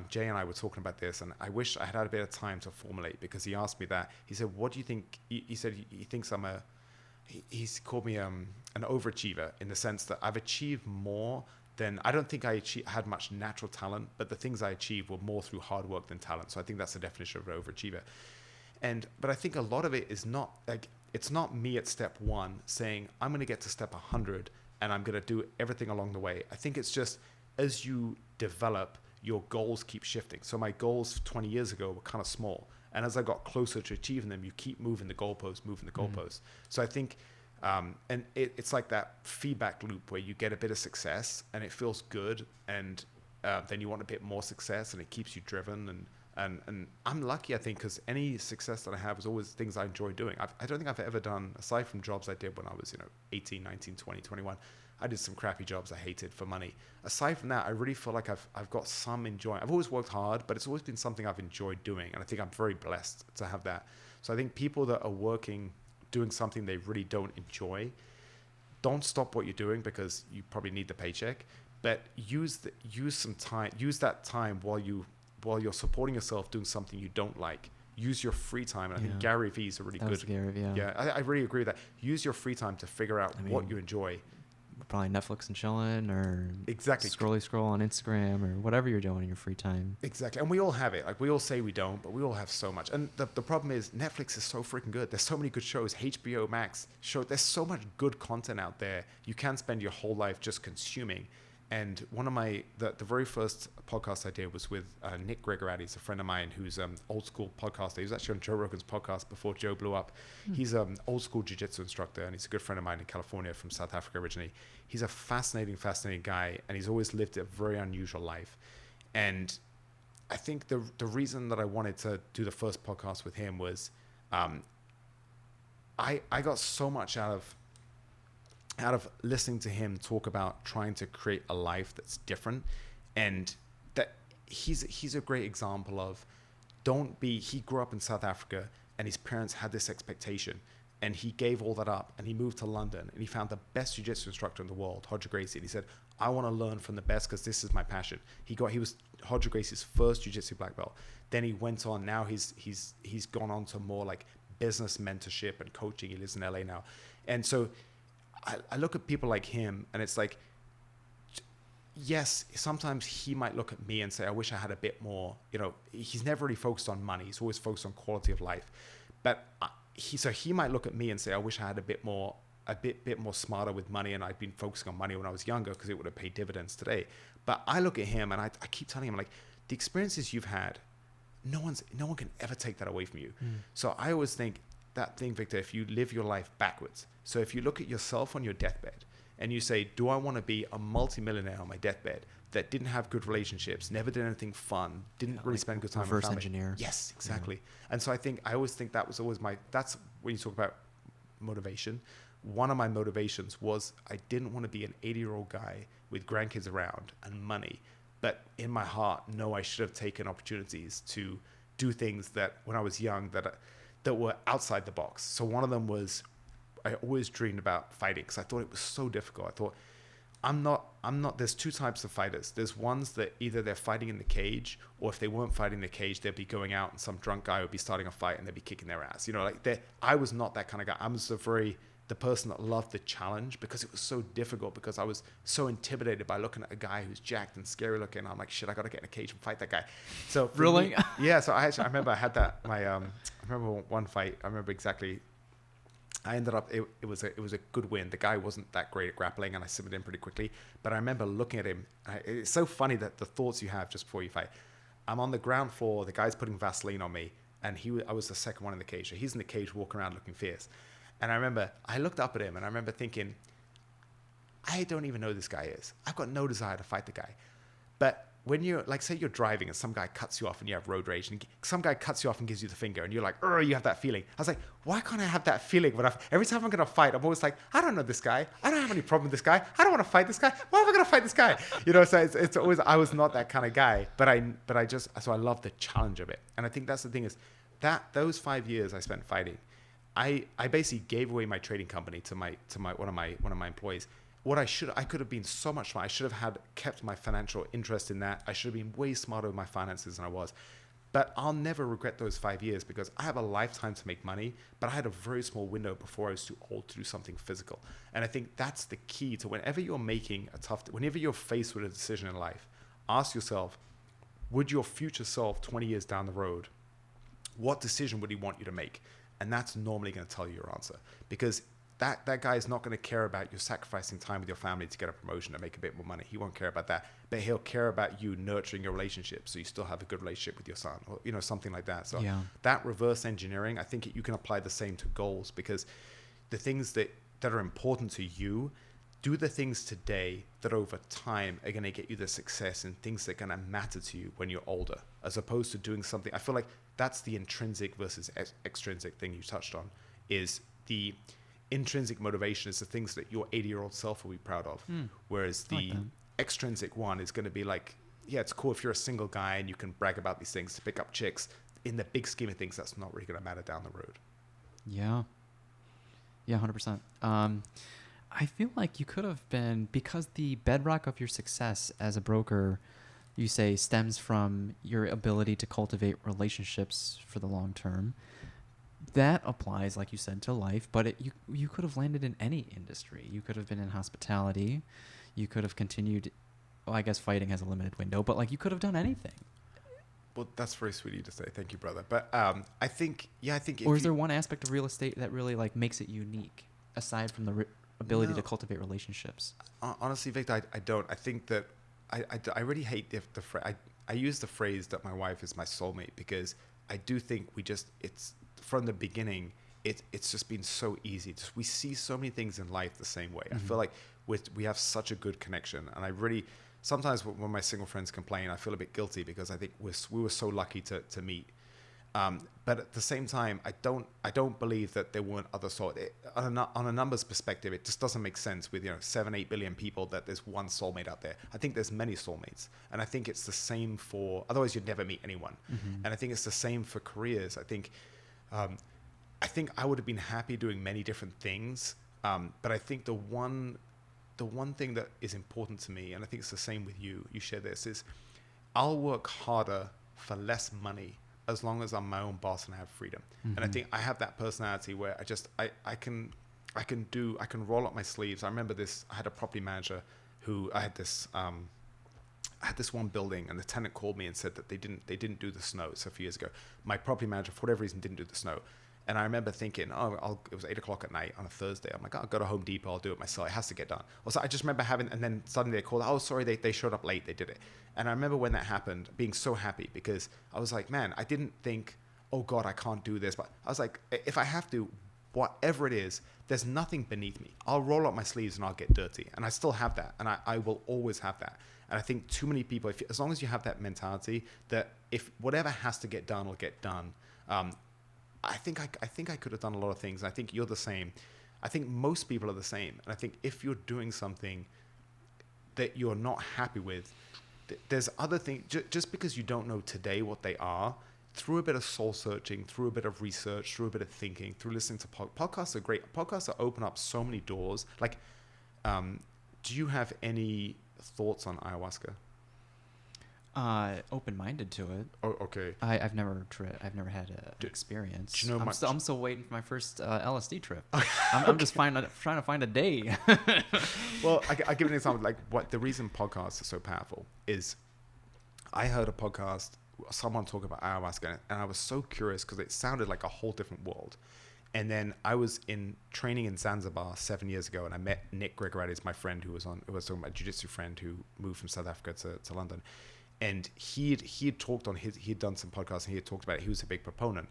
Jay and I were talking about this, and I wish I had a bit of time to formulate, because he asked me that. He said, what do you think? He said he thinks he's called me an overachiever, in the sense that I've achieved more than, I don't think I had much natural talent, but the things I achieved were more through hard work than talent. So I think that's the definition of an overachiever. But I think a lot of it is not like, it's not me at step 1 saying I'm going to get to step 100 and I'm going to do everything along the way. I think it's just, as you develop, your goals keep shifting. So my goals 20 years ago were kind of small, and as I got closer to achieving them, you keep moving the goalposts. So I think and it's like that feedback loop where you get a bit of success and it feels good, and then you want a bit more success, and it keeps you driven. And I'm lucky, I think, because any success that I have is always things I enjoy doing. I don't think I've ever done, aside from jobs I did when I was 18, 19, 20, 21, I did some crappy jobs I hated for money. Aside from that, I really feel like I've got some enjoyment. I've always worked hard, but it's always been something I've enjoyed doing, and I think I'm very blessed to have that. So I think people that are working, doing something they really don't enjoy, don't stop what you're doing because you probably need the paycheck, but use that time while you're supporting yourself doing something you don't like. Use your free time. And I think Gary Vee is a really good. Gary Vee, yeah, I really agree with that. Use your free time to figure out what you enjoy. Probably Netflix and chilling, or exactly scroll on Instagram, or whatever you're doing in your free time. Exactly. And we all have it. Like, we all say we don't, but we all have so much. And the problem is Netflix is so freaking good. There's so many good shows. HBO Max there's so much good content out there. You can spend your whole life just consuming. And one of the very first podcast I did was with Nick Gregorati. He's a friend of mine who's old school podcaster. He was actually on Joe Rogan's podcast before Joe blew up. He's an old school jiu-jitsu instructor, and he's a good friend of mine in California, from South Africa originally. He's a fascinating guy, and he's always lived a very unusual life. And I think the reason that I wanted to do the first podcast with him was I got so much out of listening to him talk about trying to create a life that's different, and that he's a great example of he grew up in South Africa, and his parents had this expectation, and he gave all that up, and he moved to London, and he found the best jiu-jitsu instructor in the world, Roger Gracie, and he said, I want to learn from the best because this is my passion. He was Roger Gracie's first jiu-jitsu black belt. Then he went on, now he's gone on to more like business mentorship and coaching. He lives in LA now. And so I look at people like him, and it's like, yes, sometimes he might look at me and say, I wish I had a bit more, he's never really focused on money. He's always focused on quality of life. But he might look at me and say, I wish I had a bit more smarter with money, and I'd been focusing on money when I was younger because it would have paid dividends today. But I look at him, and I keep telling him, like, the experiences you've had, no one can ever take that away from you. So I always think that thing, Victor, if you live your life backwards. So if you look at yourself on your deathbed and you say, do I want to be a multimillionaire on my deathbed that didn't have good relationships, never did anything fun, didn't really spend good time with family? Reverse engineer. Yes, exactly. And so I always think that was always that's when you talk about motivation. One of my motivations was I didn't want to be an 80-year-old guy with grandkids around and money. But in my heart, no, I should have taken opportunities to do things that when I was young that were outside the box. So one of them was I always dreamed about fighting because I thought it was so difficult. I thought I'm not, there's two types of fighters. There's ones that either they're fighting in the cage, or if they weren't fighting in the cage, they'd be going out and some drunk guy would be starting a fight and they'd be kicking their ass. You know, like I was not that kind of guy. I was the person that loved the challenge because it was so difficult, because I was so intimidated by looking at a guy who's jacked and scary looking. I'm like, shit, I got to get in a cage and fight that guy. So really? Yeah. So I remember I had that, I remember one fight. I remember exactly. I ended up, it was a good win. The guy wasn't that great at grappling and I submitted him pretty quickly. But I remember looking at him. It's so funny that the thoughts you have just before you fight. I'm on the ground floor. The guy's putting Vaseline on me, and I was the second one in the cage. So he's in the cage walking around looking fierce. And I remember I looked up at him and I remember thinking, I don't even know who this guy is. I've got no desire to fight the guy. But when you're like, say you're driving and some guy cuts you off and you have road rage, and some guy cuts you off and gives you the finger and you're like, you have that feeling. I was like, why can't I have that feeling? But every time I'm going to fight, I'm always like, I don't know this guy. I don't have any problem with this guy. I don't want to fight this guy. Why am I going to fight this guy? You know, so it's always, I was not that kind of guy, but I love the challenge of it. And I think that's the thing is that those 5 years I spent fighting, I basically gave away my trading company to one of my employees. I could have been so much more. I should have kept my financial interest in that. I should have been way smarter with my finances than I was. But I'll never regret those 5 years, because I have a lifetime to make money, but I had a very small window before I was too old to do something physical. And I think that's the key to whenever you're making whenever you're faced with a decision in life, ask yourself, would your future self 20 years down the road, what decision would he want you to make? And that's normally going to tell you your answer, because that guy is not going to care about you sacrificing time with your family to get a promotion to make a bit more money. He won't care about that, but he'll care about you nurturing your relationship so you still have a good relationship with your son, or something like that. So that reverse engineering, I think you can apply the same to goals, because the things that are important to you, do the things today that over time are going to get you the success and things that are going to matter to you when you're older, as opposed to doing something. I feel like that's the intrinsic versus extrinsic thing you touched on. Is the intrinsic motivation is the things that your 80-year-old self will be proud of, whereas the extrinsic one is going to be like, yeah, it's cool if you're a single guy and you can brag about these things to pick up chicks. In the big scheme of things, that's not really going to matter down the road. Yeah 100%. I feel like you could have been, because the bedrock of your success as a broker, you say, stems from your ability to cultivate relationships for the long term. That applies, like you said, to life, but you could have landed in any industry. You could have been in hospitality. You could have continued. Well, I guess fighting has a limited window, but like you could have done anything. Well, that's very sweet of you to say. Thank you, brother. But I think. Or is there one aspect of real estate that really like makes it unique, aside from the ability to cultivate relationships? Honestly, Victor, I don't. I think that I really hate the phrase. I use the phrase that my wife is my soulmate, because I do think it's from the beginning, it's just been so easy. We see so many things in life the same way. I feel like we have such a good connection, and I really, sometimes when my single friends complain, I feel a bit guilty, because I think we were so lucky to meet. But at the same time, I don't believe that there weren't other on a numbers perspective, it just doesn't make sense with 7-8 billion people that there's one soulmate out there. I think there's many soulmates, and I think it's the same for, otherwise you'd never meet anyone. And I think it's the same for careers. I think I would have been happy doing many different things, but I think the one thing that is important to me, and I think it's the same with you share this, is I'll work harder for less money as long as I'm my own boss and I have freedom. And I think I have that personality where I can roll up my sleeves. I remember this. I had a property manager who I had this one building, and the tenant called me and said that they didn't do the snow. So a few years ago, my property manager, for whatever reason, didn't do the snow. And I remember thinking, it was 8:00 at night on a Thursday. I'm like, I'll go to Home Depot. I'll do it myself. It has to get done. Also, I just remember and then suddenly they called, sorry, they showed up late. They did it. And I remember when that happened, being so happy, because I was like, man, I didn't think, oh God, I can't do this. But I was like, if I have to, whatever it is, there's nothing beneath me. I'll roll up my sleeves and I'll get dirty. And I still have that. And I will always have that. And I think too many people, as long as you have that mentality that if whatever has to get done will get done, I think I could have done a lot of things. I think you're the same. I think most people are the same. And I think if you're doing something that you're not happy with, there's other things. Just because you don't know today what they are, through a bit of soul searching, through a bit of research, through a bit of thinking, through listening to podcasts are great. Podcasts that open up so many doors. Like, do you have any thoughts on ayahuasca? Open-minded to it. Oh, okay. I've never had an experience. Do you know I'm still waiting for my first LSD trip. I'm just trying to find a day. Well, I give you an example. Like, what the reason podcasts are so powerful is, I heard a podcast, someone talk about ayahuasca, and I was so curious because it sounded like a whole different world. And then I was in training in Zanzibar 7 years ago, and I met Nick Gregoratis, my friend who was talking about jiu-jitsu friend who moved from South Africa to London. And he had talked on he'd done some podcasts, and he had talked about it. He was a big proponent.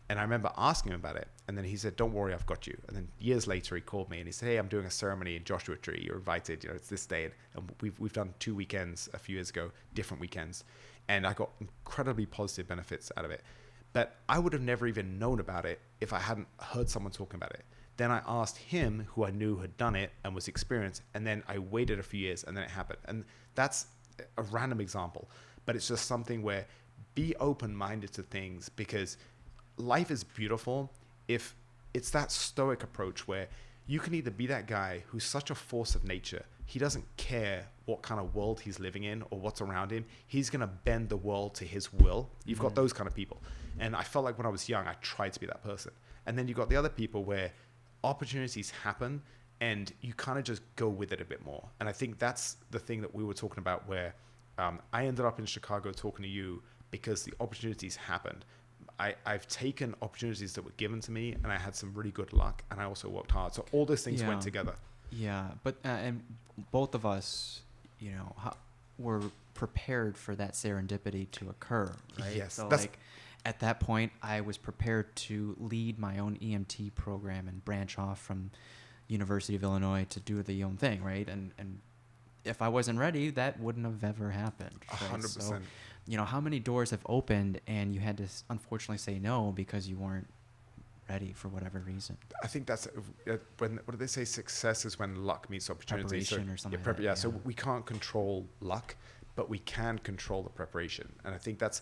And I remember asking him about it. And then he said, don't worry, I've got you. And then years later, he called me and he said, hey, I'm doing a ceremony in Joshua Tree. You're invited. It's this day. And we've done 2 weekends a few years ago, different weekends. And I got incredibly positive benefits out of it. But I would have never even known about it if I hadn't heard someone talking about it. Then I asked him, who I knew had done it and was experienced. And then I waited a few years and then it happened. And that's a random example, but it's just something where be open-minded to things, because life is beautiful if it's that stoic approach where you can either be that guy who's such a force of nature, he doesn't care what kind of world he's living in or what's around him, he's going to bend the world to his will. You've got those kind of people. And I felt like when I was young, I tried to be that person. And then you've got the other people where opportunities happen and you kind of just go with it a bit more. And I think that's the thing that we were talking about, where I ended up in Chicago talking to you because the opportunities happened. I've taken opportunities that were given to me, and I had some really good luck, and I also worked hard. So all those things went together. Yeah, but and both of us, were prepared for that serendipity to occur, right? Yes. So like at that point, I was prepared to lead my own EMT program and branch off from University of Illinois to do the own thing, right? And if I wasn't ready, that wouldn't have ever happened. Right? 100%. So, how many doors have opened and you had to unfortunately say no because you weren't ready for whatever reason. I think that's what do they say? Success is when luck meets opportunity. Preparation or something like that, yeah. So we can't control luck, but we can control the preparation. And I think that's,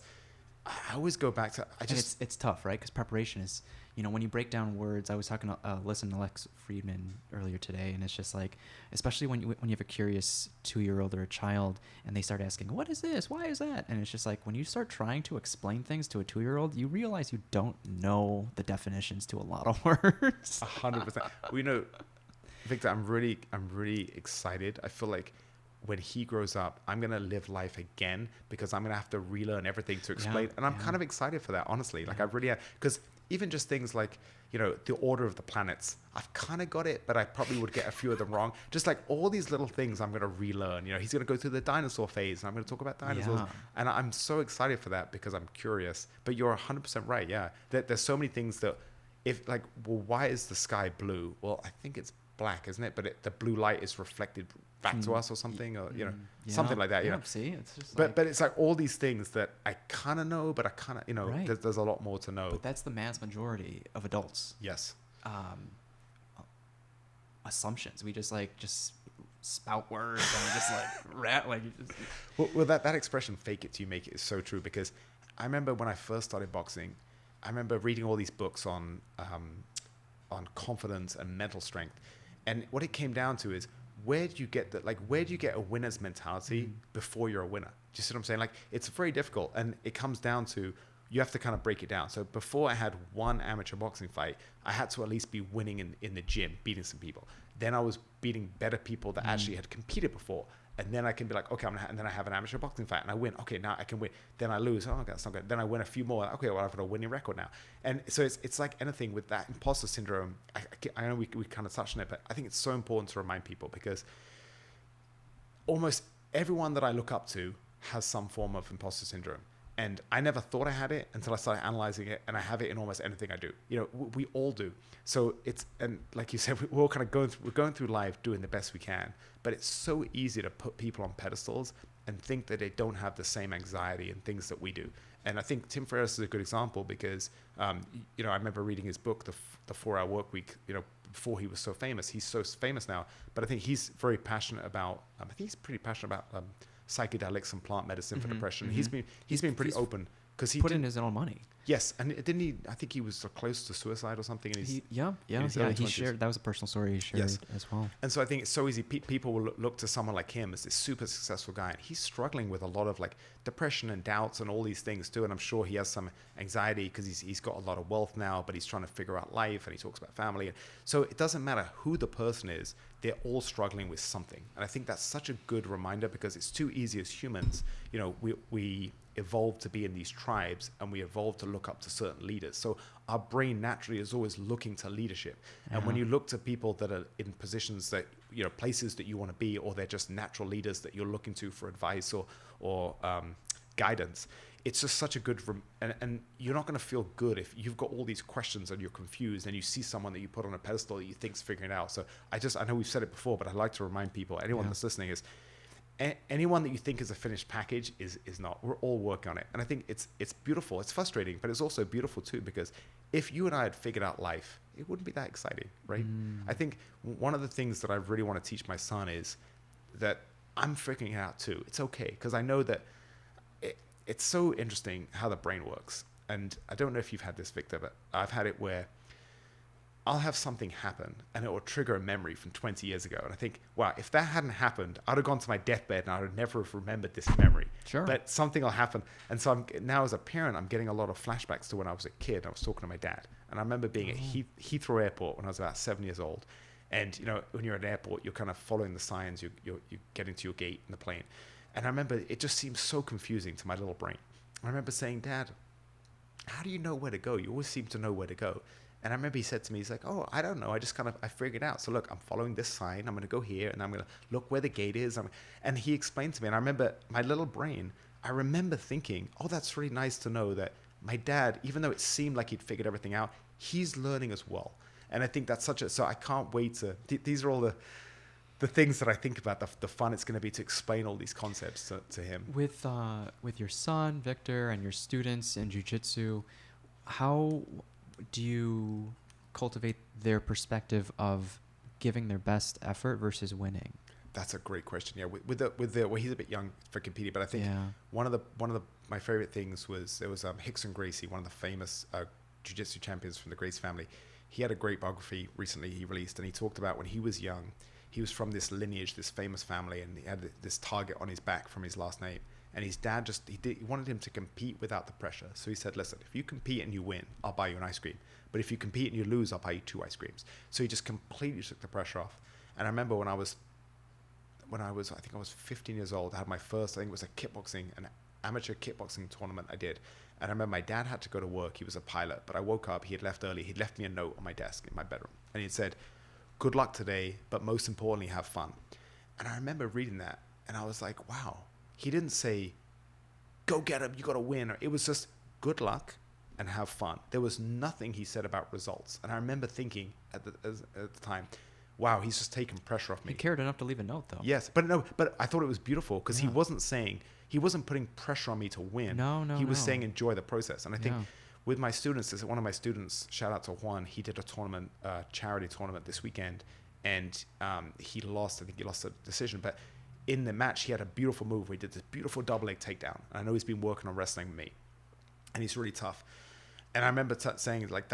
I always go back to, it's tough, right? Because preparation is, when you break down words, I was talking to, listening to Lex Friedman earlier today, and it's just like, especially when you have a curious 2-year-old or a child, and they start asking, what is this? Why is that? And it's just like, when you start trying to explain things to a 2-year-old, you realize you don't know the definitions to a lot of words. 100%. Well, Victor, I'm really excited. I feel like when he grows up, I'm going to live life again because I'm going to have to relearn everything to explain. And I'm kind of excited for that, honestly. Like I really am. Because even just things like, the order of the planets, I've kind of got it, but I probably would get a few of them wrong. Just like all these little things I'm going to relearn. He's going to go through the dinosaur phase, and I'm going to talk about dinosaurs. Yeah. And I'm so excited for that because I'm curious. But you're 100% right, yeah. There's so many things that why is the sky blue? Well, I think it's black, isn't it? But the blue light is reflected back to us or something, or something like that. See, it's just but it's like all these things that I kind of know, but I kind of right. there's a lot more to know. But that's the mass majority of adults. Yes. Assumptions. We just spout words and just rat like. Well, that expression "fake it till you make it" is so true, because I remember when I first started boxing, I remember reading all these books on confidence and mental strength, and what it came down to is, where do you get a winner's mentality before you're a winner? Do you see what I'm saying? Like, it's very difficult, and it comes down to, you have to kind of break it down. So before I had one amateur boxing fight, I had to at least be winning in the gym, beating some people. Then I was beating better people that actually had competed before. And then I can be like, okay, and then I have an amateur boxing fight and I win. Okay, now I can win. Then I lose. Oh, okay, that's not good. Then I win a few more. Okay, well, I've got a winning record now. And so it's like anything with that imposter syndrome. I know we kind of touched on it, but I think it's so important to remind people, because almost everyone that I look up to has some form of imposter syndrome. And I never thought I had it until I started analyzing it, and I have it in almost anything I do. We all do. So and like you said, we're all kind of going through life doing the best we can, but it's so easy to put people on pedestals and think that they don't have the same anxiety and things that we do. And I think Tim Ferriss is a good example because, I remember reading his book, The 4-Hour Work Week, before he was so famous. He's so famous now, but I think he's very passionate about, pretty passionate about psychedelics and plant medicine for depression. Mm-hmm. He's been pretty open because he put in his own money. Yes, and didn't he? I think he was close to suicide or something. And He he shared, that was a personal story he shared as well. And so I think it's so easy. People will look to someone like him as this super successful guy, and he's struggling with a lot of like depression and doubts and all these things too. And I'm sure he has some anxiety because he's got a lot of wealth now, but he's trying to figure out life, and he talks about family. So it doesn't matter who the person is; they're all struggling with something. And I think that's such a good reminder because it's too easy as humans. We evolved to be in these tribes, and we evolved to look up to certain leaders. So our brain naturally is always looking to leadership. And when you look to people that are in positions that, places that you want to be, or they're just natural leaders that you're looking to for advice or guidance, it's just such a good, and you're not going to feel good if you've got all these questions and you're confused and you see someone that you put on a pedestal that you think's figuring it out. So I know we've said it before, but I'd like to remind people, anyone that's listening, is anyone that you think is a finished package is not. We're all working on it. And I think it's beautiful. It's frustrating, but it's also beautiful too, because if you and I had figured out life, it wouldn't be that exciting, right? I think one of the things that I really want to teach my son is that I'm figuring it out too. It's okay, because I know that it's so interesting how the brain works. And I don't know if you've had this, Victor, but I've had it where I'll have something happen and it will trigger a memory from 20 years ago. And I think, wow, if that hadn't happened, I'd have gone to my deathbed and I would never have remembered this memory. Sure. But something will happen. And so now as a parent, I'm getting a lot of flashbacks to when I was a kid. I was talking to my dad. And I remember being at Heathrow Airport when I was about 7 years old. And, when you're at an airport, you're kind of following the signs. You're getting to your gate in the plane. And I remember it just seemed so confusing to my little brain. I remember saying, Dad, how do you know where to go? You always seem to know where to go. And I remember he said to me, he's like, oh, I don't know. I figured it out. So look, I'm following this sign. I'm going to go here and I'm going to look where the gate is. And he explained to me, and I remember my little brain, I remember thinking, oh, that's really nice to know that my dad, even though it seemed like he'd figured everything out, he's learning as well. And I think that's so I can't wait to, these are all the things that I think about, the fun it's going to be to explain all these concepts to him. With your son, Victor, and your students in jiu-jitsu, how do you cultivate their perspective of giving their best effort versus winning? That's a great question. Yeah, with the well, he's a bit young for competing, but I think one of my favorite things was there was Rickson Gracie, one of the famous jiu-jitsu champions from the Gracie family. He had a great biography recently he released, and he talked about when he was young, he was from this lineage, this famous family, and he had this target on his back from his last name. And his dad he wanted him to compete without the pressure. So he said, listen, if you compete and you win, I'll buy you an ice cream. But if you compete and you lose, I'll buy you 2 ice creams. So he just completely took the pressure off. And I remember when I was, I think I was 15 years old, I had my first, I think it was an amateur kickboxing tournament I did. And I remember my dad had to go to work. He was a pilot, but I woke up, he had left early. He'd left me a note on my desk in my bedroom. And he said, good luck today, but most importantly, have fun. And I remember reading that and I was like, wow. He didn't say, go get him, you got to win. It was just good luck and have fun. There was nothing he said about results. And I remember thinking at the time, wow, he's just taking pressure off me. He cared enough to leave a note, though. Yes, but I thought it was beautiful because he wasn't putting pressure on me to win. No, he was saying enjoy the process. And I think with my students, one of my students, shout out to Juan, he did a tournament, charity tournament this weekend, and he lost. I think he lost the decision, but in the match, he had a beautiful move where he did this beautiful double leg takedown. And I know he's been working on wrestling with me, and he's really tough. And I remember saying, like,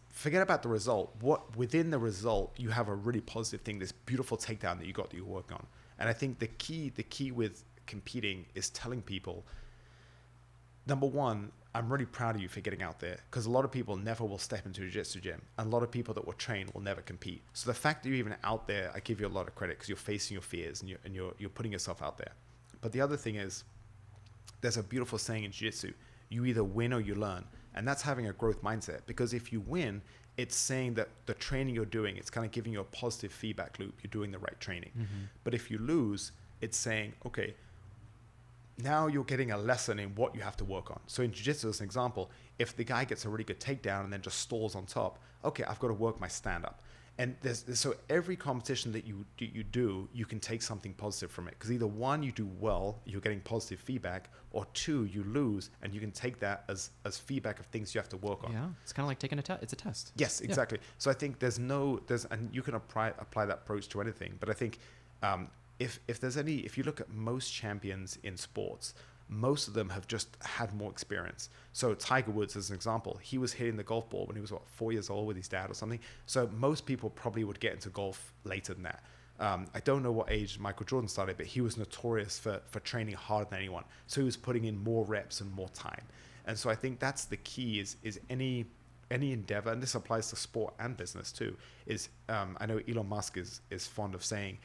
forget about the result. Within the result, you have a really positive thing, this beautiful takedown that you got that you're working on. And I think the key with competing is telling people, number one, I'm really proud of you for getting out there, because a lot of people never will step into a jiu-jitsu gym, and a lot of people that will train will never compete. So the fact that you're even out there, I give you a lot of credit, because you're facing your fears and you're putting yourself out there. But the other thing is, there's a beautiful saying in jiu-jitsu: you either win or you learn, and that's having a growth mindset. Because if you win, it's saying that the training you're doing, it's kind of giving you a positive feedback loop. You're doing the right training. Mm-hmm. But if you lose, it's saying, okay, now you're getting a lesson in what you have to work on. So in jiu-jitsu, as an example, if the guy gets a really good takedown and then just stalls on top, okay, I've got to work my stand-up. And so every competition that you do, you can take something positive from it. Because either one, you do well, you're getting positive feedback, or two, you lose, and you can take that as feedback of things you have to work on. Yeah, it's kind of like taking a test. It's a test. Yes, exactly. Yeah. So I think and you can apply that approach to anything. But I think if you look at most champions in sports, most of them have just had more experience. So Tiger Woods, as an example, he was hitting the golf ball when he was 4 years old with his dad or something. So most people probably would get into golf later than that. I don't know what age Michael Jordan started, but he was notorious for training harder than anyone. So he was putting in more reps and more time. And so I think that's the key is any endeavor, and this applies to sport and business too, is I know Elon Musk is fond of saying,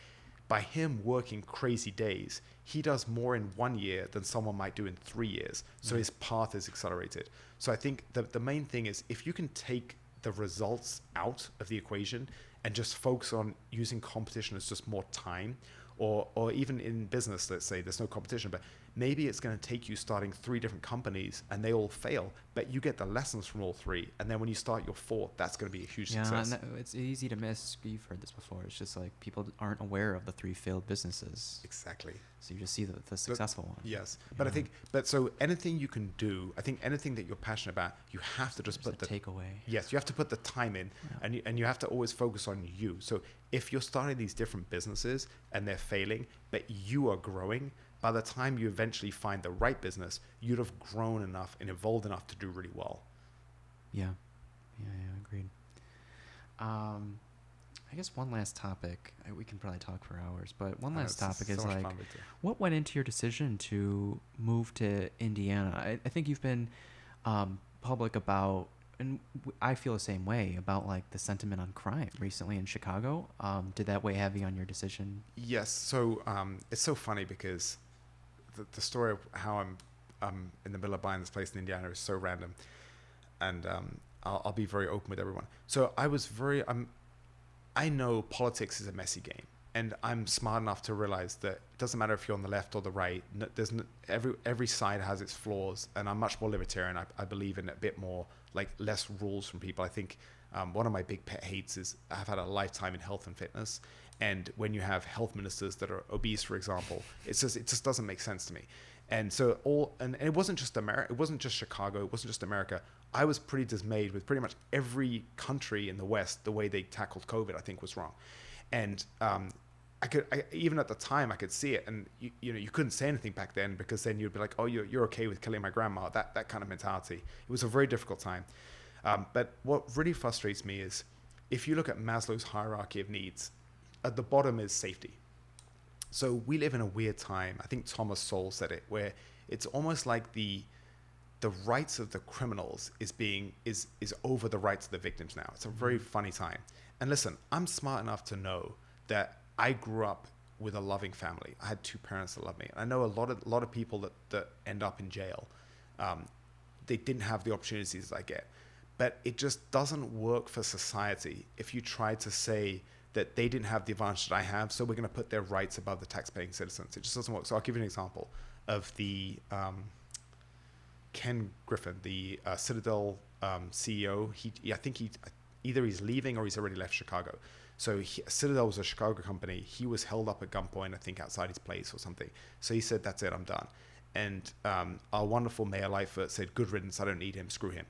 by him working crazy days, he does more in 1 year than someone might do in 3 years. So his path is accelerated. So I think the main thing is, if you can take the results out of the equation and just focus on using competition as just more time, or even in business, let's say there's no competition, but maybe it's going to take you starting 3 different companies and they all fail, but you get the lessons from all 3. And then when you start your 4th, that's going to be a huge success. Yeah, it's easy to miss. You've heard this before. It's just like people aren't aware of the 3 failed businesses. Exactly. So you just see the successful one. Yes. But yeah. So anything you can do, I think anything that you're passionate about, you have to just put the takeaway. Yes, you have to put the time in, yeah. and you have to always focus on you. So if you're starting these different businesses and they're failing, but you are growing, by the time you eventually find the right business, you'd have grown enough and evolved enough to do really well. Yeah, agreed. I guess one last topic, we can probably talk for hours, but one last topic is like, what went into your decision to move to Indiana? I think you've been public about, and I feel the same way, about like the sentiment on crime recently in Chicago. Did that weigh heavy on your decision? Yes. So it's so funny because the story of how I'm in the middle of buying this place in Indiana is so random, and I'll be very open with everyone. So I know politics is a messy game, and I'm smart enough to realize that it doesn't matter if you're on the left or the right. Every side has its flaws, and I'm much more libertarian. I believe in a bit more like less rules from people. I think one of my big pet hates is I've had a lifetime in health and fitness, and when you have health ministers that are obese, for example, it just doesn't make sense to me. And so and it wasn't just America, it wasn't just Chicago, it wasn't just America. I was pretty dismayed with pretty much every country in the West. The way they tackled COVID, I think, was wrong. And even at the time, I could see it. And you couldn't say anything back then, because then you'd be like, oh, you're okay with killing my grandma, that kind of mentality. It was a very difficult time. But what really frustrates me is, if you look at Maslow's hierarchy of needs, at the bottom is safety. So we live in a weird time. I think Thomas Sowell said it, where it's almost like the rights of the criminals is over the rights of the victims now. It's a very funny time. And listen, I'm smart enough to know that I grew up with a loving family. I had 2 parents that loved me. I know a lot of people that end up in jail. They didn't have the opportunities I get. But it just doesn't work for society if you try to say that they didn't have the advantage that I have, so we're going to put their rights above the tax-paying citizens. It just doesn't work. So I'll give you an example of the Ken Griffin, the Citadel CEO. I think either he's leaving or he's already left Chicago. So Citadel was a Chicago company. He was held up at gunpoint, I think, outside his place or something. So he said, "That's it, I'm done." And our wonderful Mayor Lightfoot said, "Good riddance, I don't need him, screw him."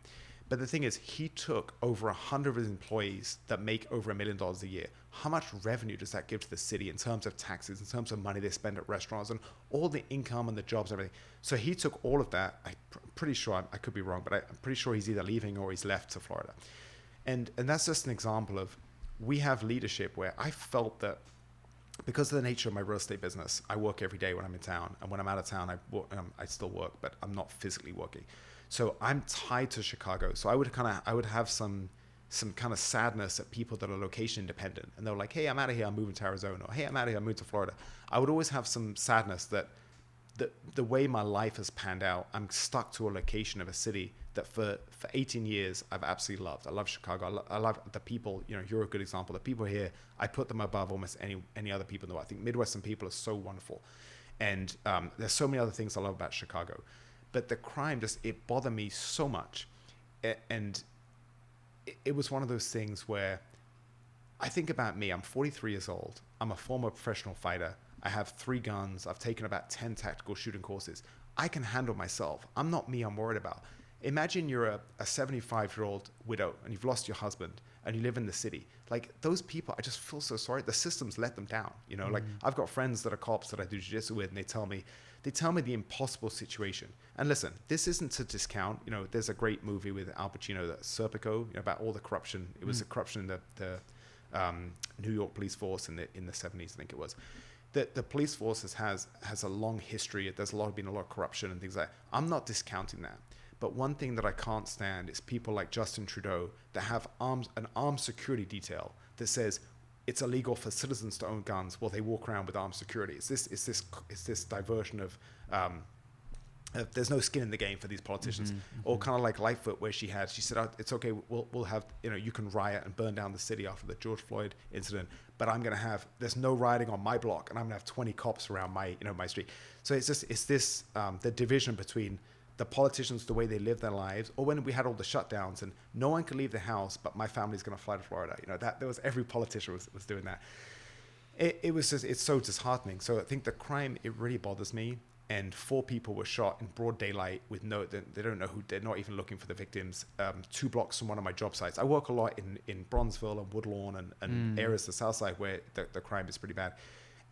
But the thing is, he took over 100 of his employees that make over $1 million a year. How much revenue does that give to the city in terms of taxes, in terms of money they spend at restaurants, and all the income and the jobs and everything? So he took all of that. I'm pretty sure, I could be wrong, but I'm pretty sure he's either leaving or he's left to Florida. And that's just an example of, we have leadership where I felt that because of the nature of my real estate business, I work every day when I'm in town. And when I'm out of town, I still work, but I'm not physically working. So I'm tied to Chicago. So I would have some kind of sadness at people that are location independent. And they're like, "Hey, I'm out of here, I'm moving to Arizona." Or, "Hey, I'm out of here, I'm moving to Florida." I would always have some sadness that the way my life has panned out, I'm stuck to a location of a city that for 18 years I've absolutely loved. I love Chicago. I love the people. You're a good example. The people here, I put them above almost any other people in the world. I think Midwestern people are so wonderful. And there's so many other things I love about Chicago. But the crime it bothered me so much. And it was one of those things where I think about me. I'm 43 years old. I'm a former professional fighter. I have 3 guns. I've taken about 10 tactical shooting courses. I can handle myself. I'm not me I'm worried about. Imagine you're a 75-year-old widow and you've lost your husband and you live in the city. Like, those people, I just feel so sorry. The systems let them down. You know, like, I've got friends that are cops that I do jiu-jitsu with, and they tell me the impossible situation. And listen, this isn't to discount. You know, there's a great movie with Al Pacino, that Serpico, you know, about all the corruption. It was the corruption in the New York police force in the 70s, I think it was. The police force has a long history. There's been a lot of corruption and things like that. I'm not discounting that. But one thing that I can't stand is people like Justin Trudeau that have an armed security detail that says it's illegal for citizens to own guns while they walk around with armed security. It's this diversion of there's no skin in the game for these politicians. Or kind of like Lightfoot, where she said, oh, it's okay, we'll have, you know, you can riot and burn down the city after the George Floyd incident, but there's no rioting on my block, and I'm gonna have 20 cops around my street. So it's this the division between the politicians, the way they live their lives, or when we had all the shutdowns and no one could leave the house, but my family's going to fly to Florida. You know, there was every politician was doing that. It was just, it's so disheartening. So I think the crime, it really bothers me. And 4 people were shot in broad daylight with they don't know who, they're not even looking for the victims. 2 blocks from one of my job sites. I work a lot in Bronzeville and Woodlawn and areas the south side where the crime is pretty bad.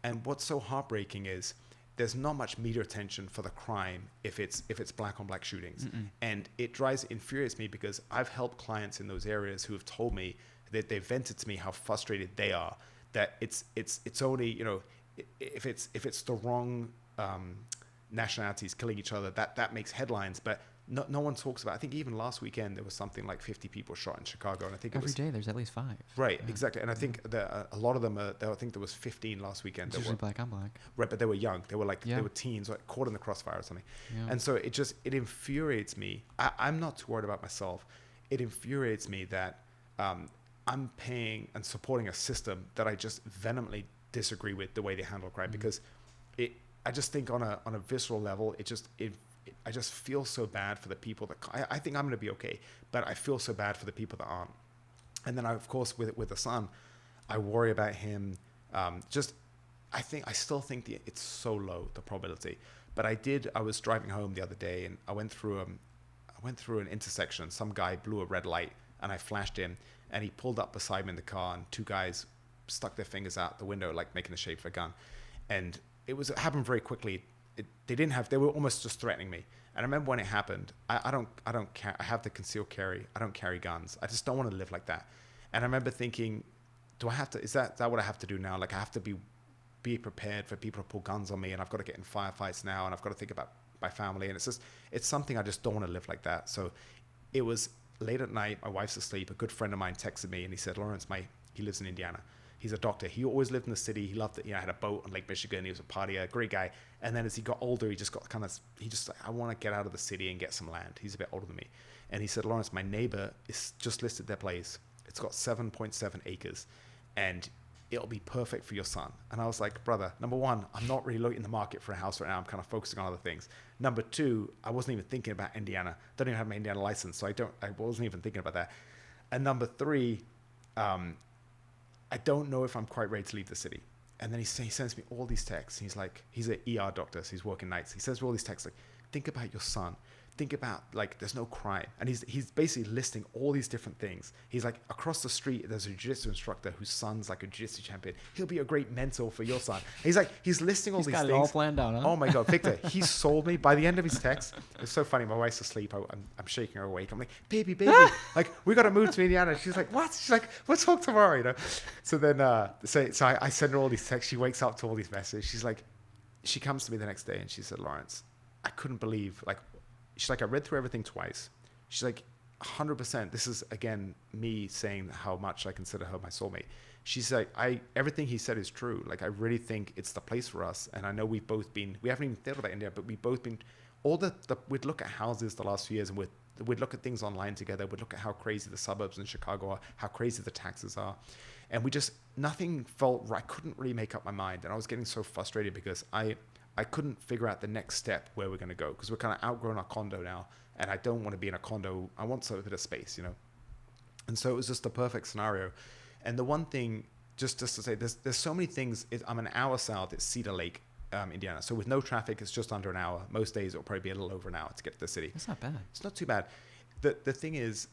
And what's so heartbreaking is there's not much media attention for the crime if it's black on black shootings. And it infuriates me, because I've helped clients in those areas who have told me that they've vented to me how frustrated they are, that it's only, you know, if it's the wrong nationalities killing each other, that makes headlines, but no one talks about. I think even last weekend there was something like 50 people shot in Chicago, and I think every day there's at least 5. Right, yeah. Exactly. And I think a lot of them I think there was 15 last weekend. It's usually black on black. Right, but they were young. They were like they were teens, like caught in the crossfire or something. Yeah. And so it infuriates me. I'm not too worried about myself. It infuriates me that I'm paying and supporting a system that I just vehemently disagree with the way they handle crime, because I just think on a visceral level, I just feel so bad for the people that I think I'm going to be okay, but I feel so bad for the people that aren't. And then of course with the son, I worry about him. I still think it's so low, the probability. But I was driving home the other day, and I went through an intersection. Some guy blew a red light, and I flashed him, and he pulled up beside me in the car, and 2 guys stuck their fingers out the window, like making a shape for a gun. And it happened very quickly. They were almost just threatening me. And I remember when it happened, I don't care. I have the concealed carry. I don't carry guns. I just don't want to live like that. And I remember thinking, is that what I have to do now? Like, I have to be prepared for people to pull guns on me, and I've got to get in firefights now, and I've got to think about my family. And it's something I just don't want to live like that. So it was late at night. My wife's asleep. A good friend of mine texted me, and he said, Lawrence, he lives in Indiana. He's a doctor. He always lived in the city. He loved it. You know, I had a boat on Lake Michigan. He was a partier, great guy. And then as he got older, he just got I want to get out of the city and get some land. He's a bit older than me. And he said, Lawrence, my neighbor is just listed their place. It's got 7.7 acres, and it'll be perfect for your son. And I was like, brother, number 1, I'm not really looking in the market for a house right now. I'm kind of focusing on other things. Number 2, I wasn't even thinking about Indiana. Don't even have my Indiana license, so I wasn't even thinking about that. And number 3, I don't know if I'm quite ready to leave the city. And then he sends me all these texts. He's like, he's an ER doctor, so he's working nights. He sends me all these texts like, think about your son. Think about, like, there's no crime. And he's basically listing all these different things. He's like, across the street, there's a jiu-jitsu instructor whose son's like a jiu-jitsu champion. He'll be a great mentor for your son. He's like, he's listing all these things. He's got it all planned out, huh? Oh my God, Victor, he sold me. By the end of his text, it's so funny. My wife's asleep. I'm shaking her awake. I'm like, baby, like, we got to move to Indiana. She's like, what? She's like, we'll talk tomorrow, you know? So then, I send her all these texts. She wakes up to all these messages. She's like, she comes to me the next day and she said, Lawrence, I couldn't believe, like, she's like, I read through everything twice. She's like, 100%. This is, again, me saying how much I consider her my soulmate. She's like, everything he said is true. Like, I really think it's the place for us. And I know we haven't even thought about India, but we've both been, we'd look at houses the last few years, and we'd look at things online together. We'd look at how crazy the suburbs in Chicago are, how crazy the taxes are. And nothing felt right. I couldn't really make up my mind. And I was getting so frustrated because I couldn't figure out the next step where we're going to go, because we're kind of outgrown our condo now, and I don't want to be in a condo. I want some bit of space, you know? And so it was just the perfect scenario. And the one thing, just to say, there's so many things. I'm an hour south. It's Cedar Lake, Indiana. So with no traffic, it's just under an hour. Most days it'll probably be a little over an hour to get to the city. That's not bad. It's not too bad. The thing is,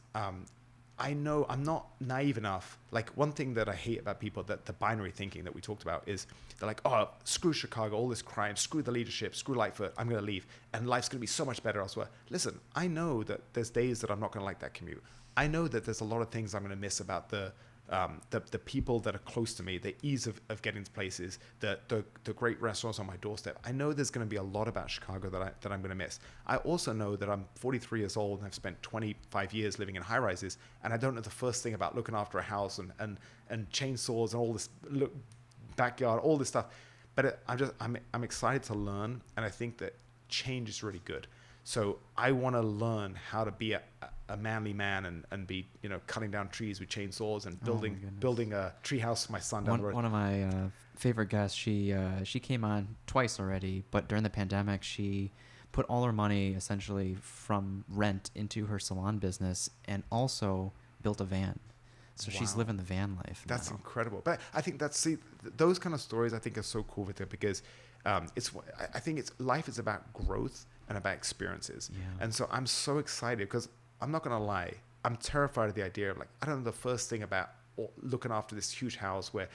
I know I'm not naive enough. Like, one thing that I hate about people, that the binary thinking that we talked about, is they're like, oh, screw Chicago, all this crime, screw the leadership, screw Lightfoot, I'm going to leave, and life's going to be so much better elsewhere. Listen, I know that there's days that I'm not going to like that commute. I know that there's a lot of things I'm going to miss about the people that are close to me, the ease of getting to places, the great restaurants on my doorstep. I know there's going to be a lot about Chicago that I'm going to miss. I also know that I'm 43 years old and I've spent 25 years living in high rises, and I don't know the first thing about looking after a house and chainsaws and all this backyard, all this stuff. But I'm excited to learn, and I think that change is really good. So I want to learn how to be a manly man and be, cutting down trees with chainsaws and building a tree house for my son down the road. One of my favorite guests, she came on twice already, but during the pandemic, she put all her money essentially from rent into her salon business and also built a van. So she's living the van life. That's now. incredible. But I think those kind of stories I think are so cool with it, because I think life is about growth and about experiences. Yeah. And so I'm so excited, because I'm not going to lie, I'm terrified of the idea of, like, I don't know the first thing about looking after this huge house where,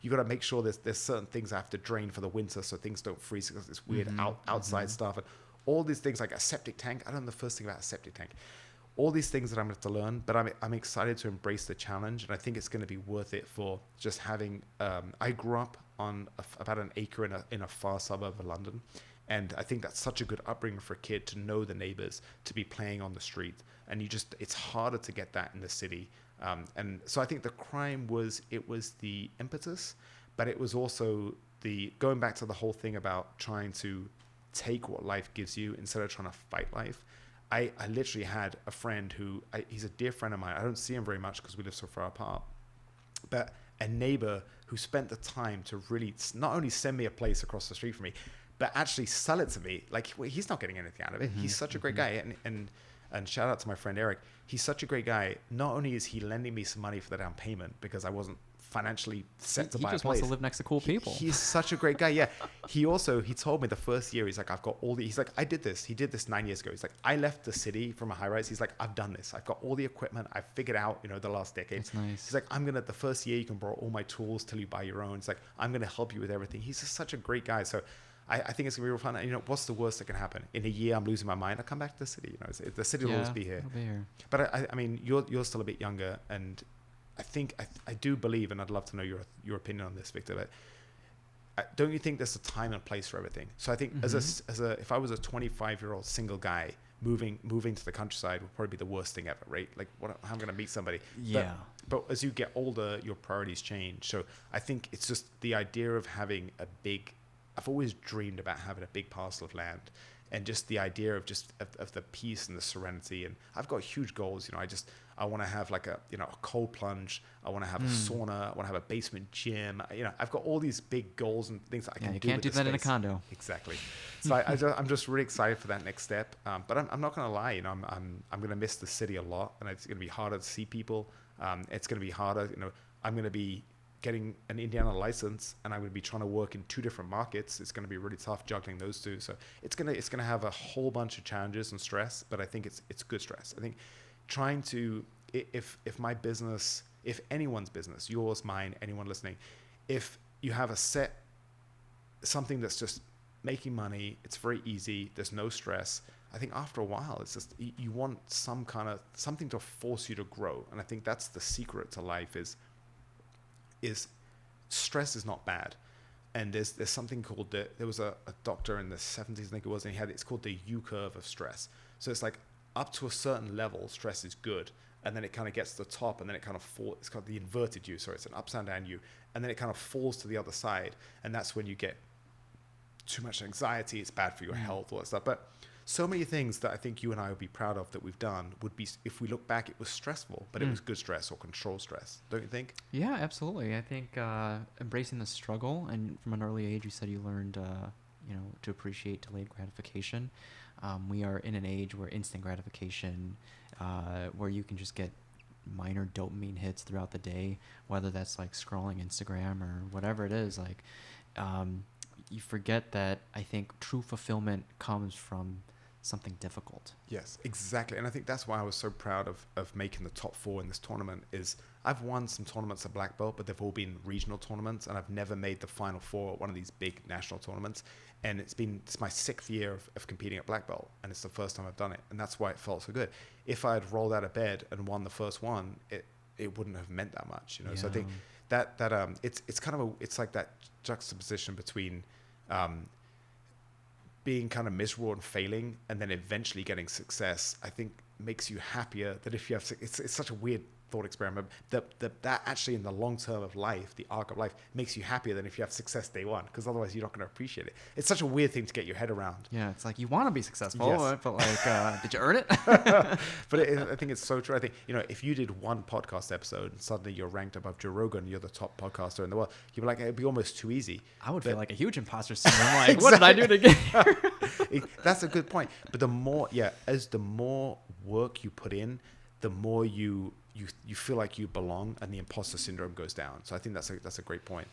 you got to make sure there's certain things I have to drain for the winter so things don't freeze, because it's weird outside stuff, and all these things, like a septic tank. I don't know the first thing about a septic tank. All these things that I'm going to have to learn, but I'm excited to embrace the challenge, and I think it's going to be worth it for just having. I grew up on about an acre in a far suburb of London, and I think that's such a good upbringing for a kid, to know the neighbors, to be playing on the street, and it's harder to get that in the city. And so I think the crime was the impetus, but it was also going back to the whole thing about trying to take what life gives you instead of trying to fight life. I literally had a friend he's a dear friend of mine. I don't see him very much because we live so far apart, but a neighbor who spent the time to really not only send me a place across the street from me, but actually sell it to me. Like, he's not getting anything out of it. He's such a great guy. And shout out to my friend Eric. He's such a great guy. Not only is he lending me some money for the down payment, because I wasn't financially set to buy a place. He just wants to live next to cool people. He's such a great guy. Yeah. He told me the first year, he's like, he's like, I did this. He did this 9 years ago. He's like, I left the city from a high rise. He's like, I've done this. I've got all the equipment. I've figured out, the last decade. That's nice. He's like, the first year you can borrow all my tools till you buy your own. It's like, I'm going to help you with everything. He's just such a great guy. So I think it's going to be real fun. And, what's the worst that can happen? In a year, I'm losing my mind. I come back to the city. The city will always be here. It'll be here. But I mean, you're still a bit younger, and I think I do believe, and I'd love to know your opinion on this, Victor. But don't you think there's a time and place for everything? So I think if I was a 25-year-old single guy moving to the countryside, would probably be the worst thing ever, right? Like, how am I going to meet somebody? Yeah. But as you get older, your priorities change. So I think it's just the idea of having I've always dreamed about having a big parcel of land, and just the idea of of the peace and the serenity. And I've got huge goals. I want to have like a cold plunge. I want to have a sauna. I want to have a basement gym. I've got all these big goals and things that I can do. You can't do that in a condo. Exactly. So I'm just really excited for that next step. But I'm not going to lie. I'm going to miss the city a lot, and it's going to be harder to see people. It's going to be harder. I'm going to be getting an Indiana license, and I'm going to be trying to work in 2 different markets. It's going to be really tough juggling those 2. So it's going to have a whole bunch of challenges and stress, but I think it's good stress. I think trying to, if my business, if anyone's business, yours, mine, anyone listening, if you have something that's just making money, it's very easy, there's no stress, I think after a while, it's just, you want something to force you to grow. And I think that's the secret to life is stress is not bad. And there's something called there was a doctor in the 70s, I think it was, and it's called the U curve of stress. So it's like up to a certain level, stress is good. And then it kind of gets to the top, and then it kind of falls. It's called the inverted U. So it's an upside down U. And then it kind of falls to the other side. And that's when you get too much anxiety. It's bad for your health, all that stuff. But so many things that I think you and I would be proud of that we've done would be, if we look back, it was stressful, but it was good stress or controlled stress. Don't you think? Yeah, absolutely. I think embracing the struggle, and from an early age, you said you learned, to appreciate delayed gratification. We are in an age where instant gratification, where you can just get minor dopamine hits throughout the day, whether that's like scrolling Instagram or whatever it is, like you forget that I think true fulfillment comes from something difficult. Yes, exactly. And I think that's why I was so proud of making the top 4 in this tournament. Is I've won some tournaments at black belt, but they've all been regional tournaments, and I've never made the final 4 at one of these big national tournaments. And it's my 6th year of competing at black belt, and it's the first time I've done it, and that's why it felt so good. If I had rolled out of bed and won the first one, it wouldn't have meant that much, you know. Yeah. So I think that it's kind of it's like that juxtaposition between being kind of miserable and failing, and then eventually getting success, I think makes you happier than if you have. It's such a weird thought experiment that actually in the long term of life, the arc of life, makes you happier than if you have success day one, because otherwise you're not going to appreciate it. It's such a weird thing to get your head around. Yeah, it's like you want to be successful, yes. But like, did you earn it? But I think it's so true. I think, you know, if you did one podcast episode and suddenly you're ranked above Joe Rogan, you're the top podcaster in the world, you'd be like, it'd be almost too easy. I would feel like a huge imposter syndrome. Like, exactly. What did I do to get here? That's a good point. But the more work you put in, the more you feel like you belong, and the imposter syndrome goes down. So I think that's a great point.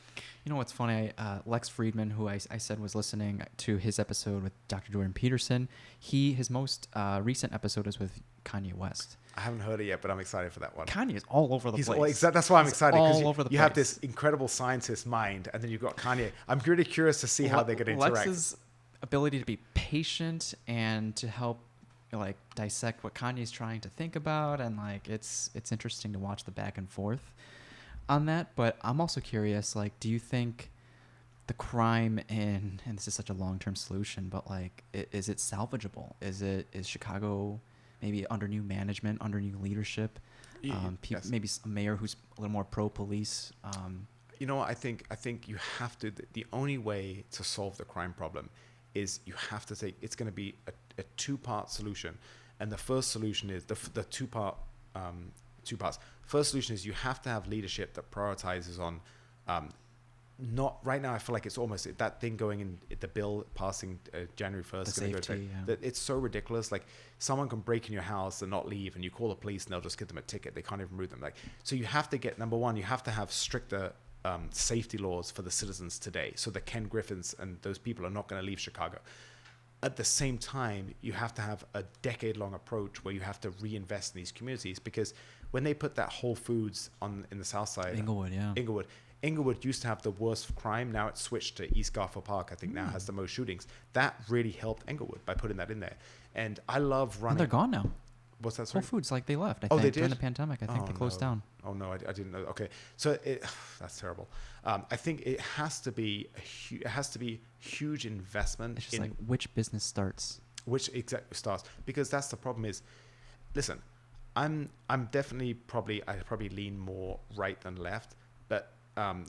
You know what's funny? Lex Friedman, who I said was listening to his episode with Dr. Jordan Peterson, his most recent episode is with Kanye West. I haven't heard it yet, but I'm excited for that one. Kanye is all over the place. That's why I'm excited, because you have place. This incredible scientist mind, and then you've got Kanye. I'm really curious to see how they're going to interact. Lex's ability to be patient and to help like dissect what Kanye's trying to think about, and like it's interesting to watch the back and forth on that. But I'm also curious, like, do you think the crime and this is such a long-term solution, but like, is it salvageable? Is Chicago maybe under new management, under new leadership, yes. Maybe a mayor who's a little more pro-police? You know what, I think you have to, the only way to solve the crime problem is you have to take, it's going to be a 2-part solution. And the first solution is the two parts. First solution is you have to have leadership that prioritizes on, not right now. I feel like it's almost that thing going in the bill passing January 1st. Safety, that it's so ridiculous. Like, someone can break in your house and not leave, and you call the police and they'll just give them a ticket. They can't even remove them. Like, so you have to get, number one, you have to have stricter safety laws for the citizens today, so that Ken Griffins and those people are not going to leave Chicago. At the same time, you have to have a decade-long approach where you have to reinvest in these communities, because when they put that Whole Foods in the South Side, Inglewood used to have the worst crime. Now it's switched to East Garfield Park. I think now has the most shootings. That really helped Inglewood by putting that in there. And I love running. And they're gone now. What's that? Whole Foods, like, they left. I think they did? During the pandemic. I think they closed down. Oh no, I didn't know. Okay, so that's terrible. I think it has to be huge investment. It's just like which business starts. Which exactly starts, because that's the problem. Is, listen, I'm definitely I probably lean more right than left, but I'm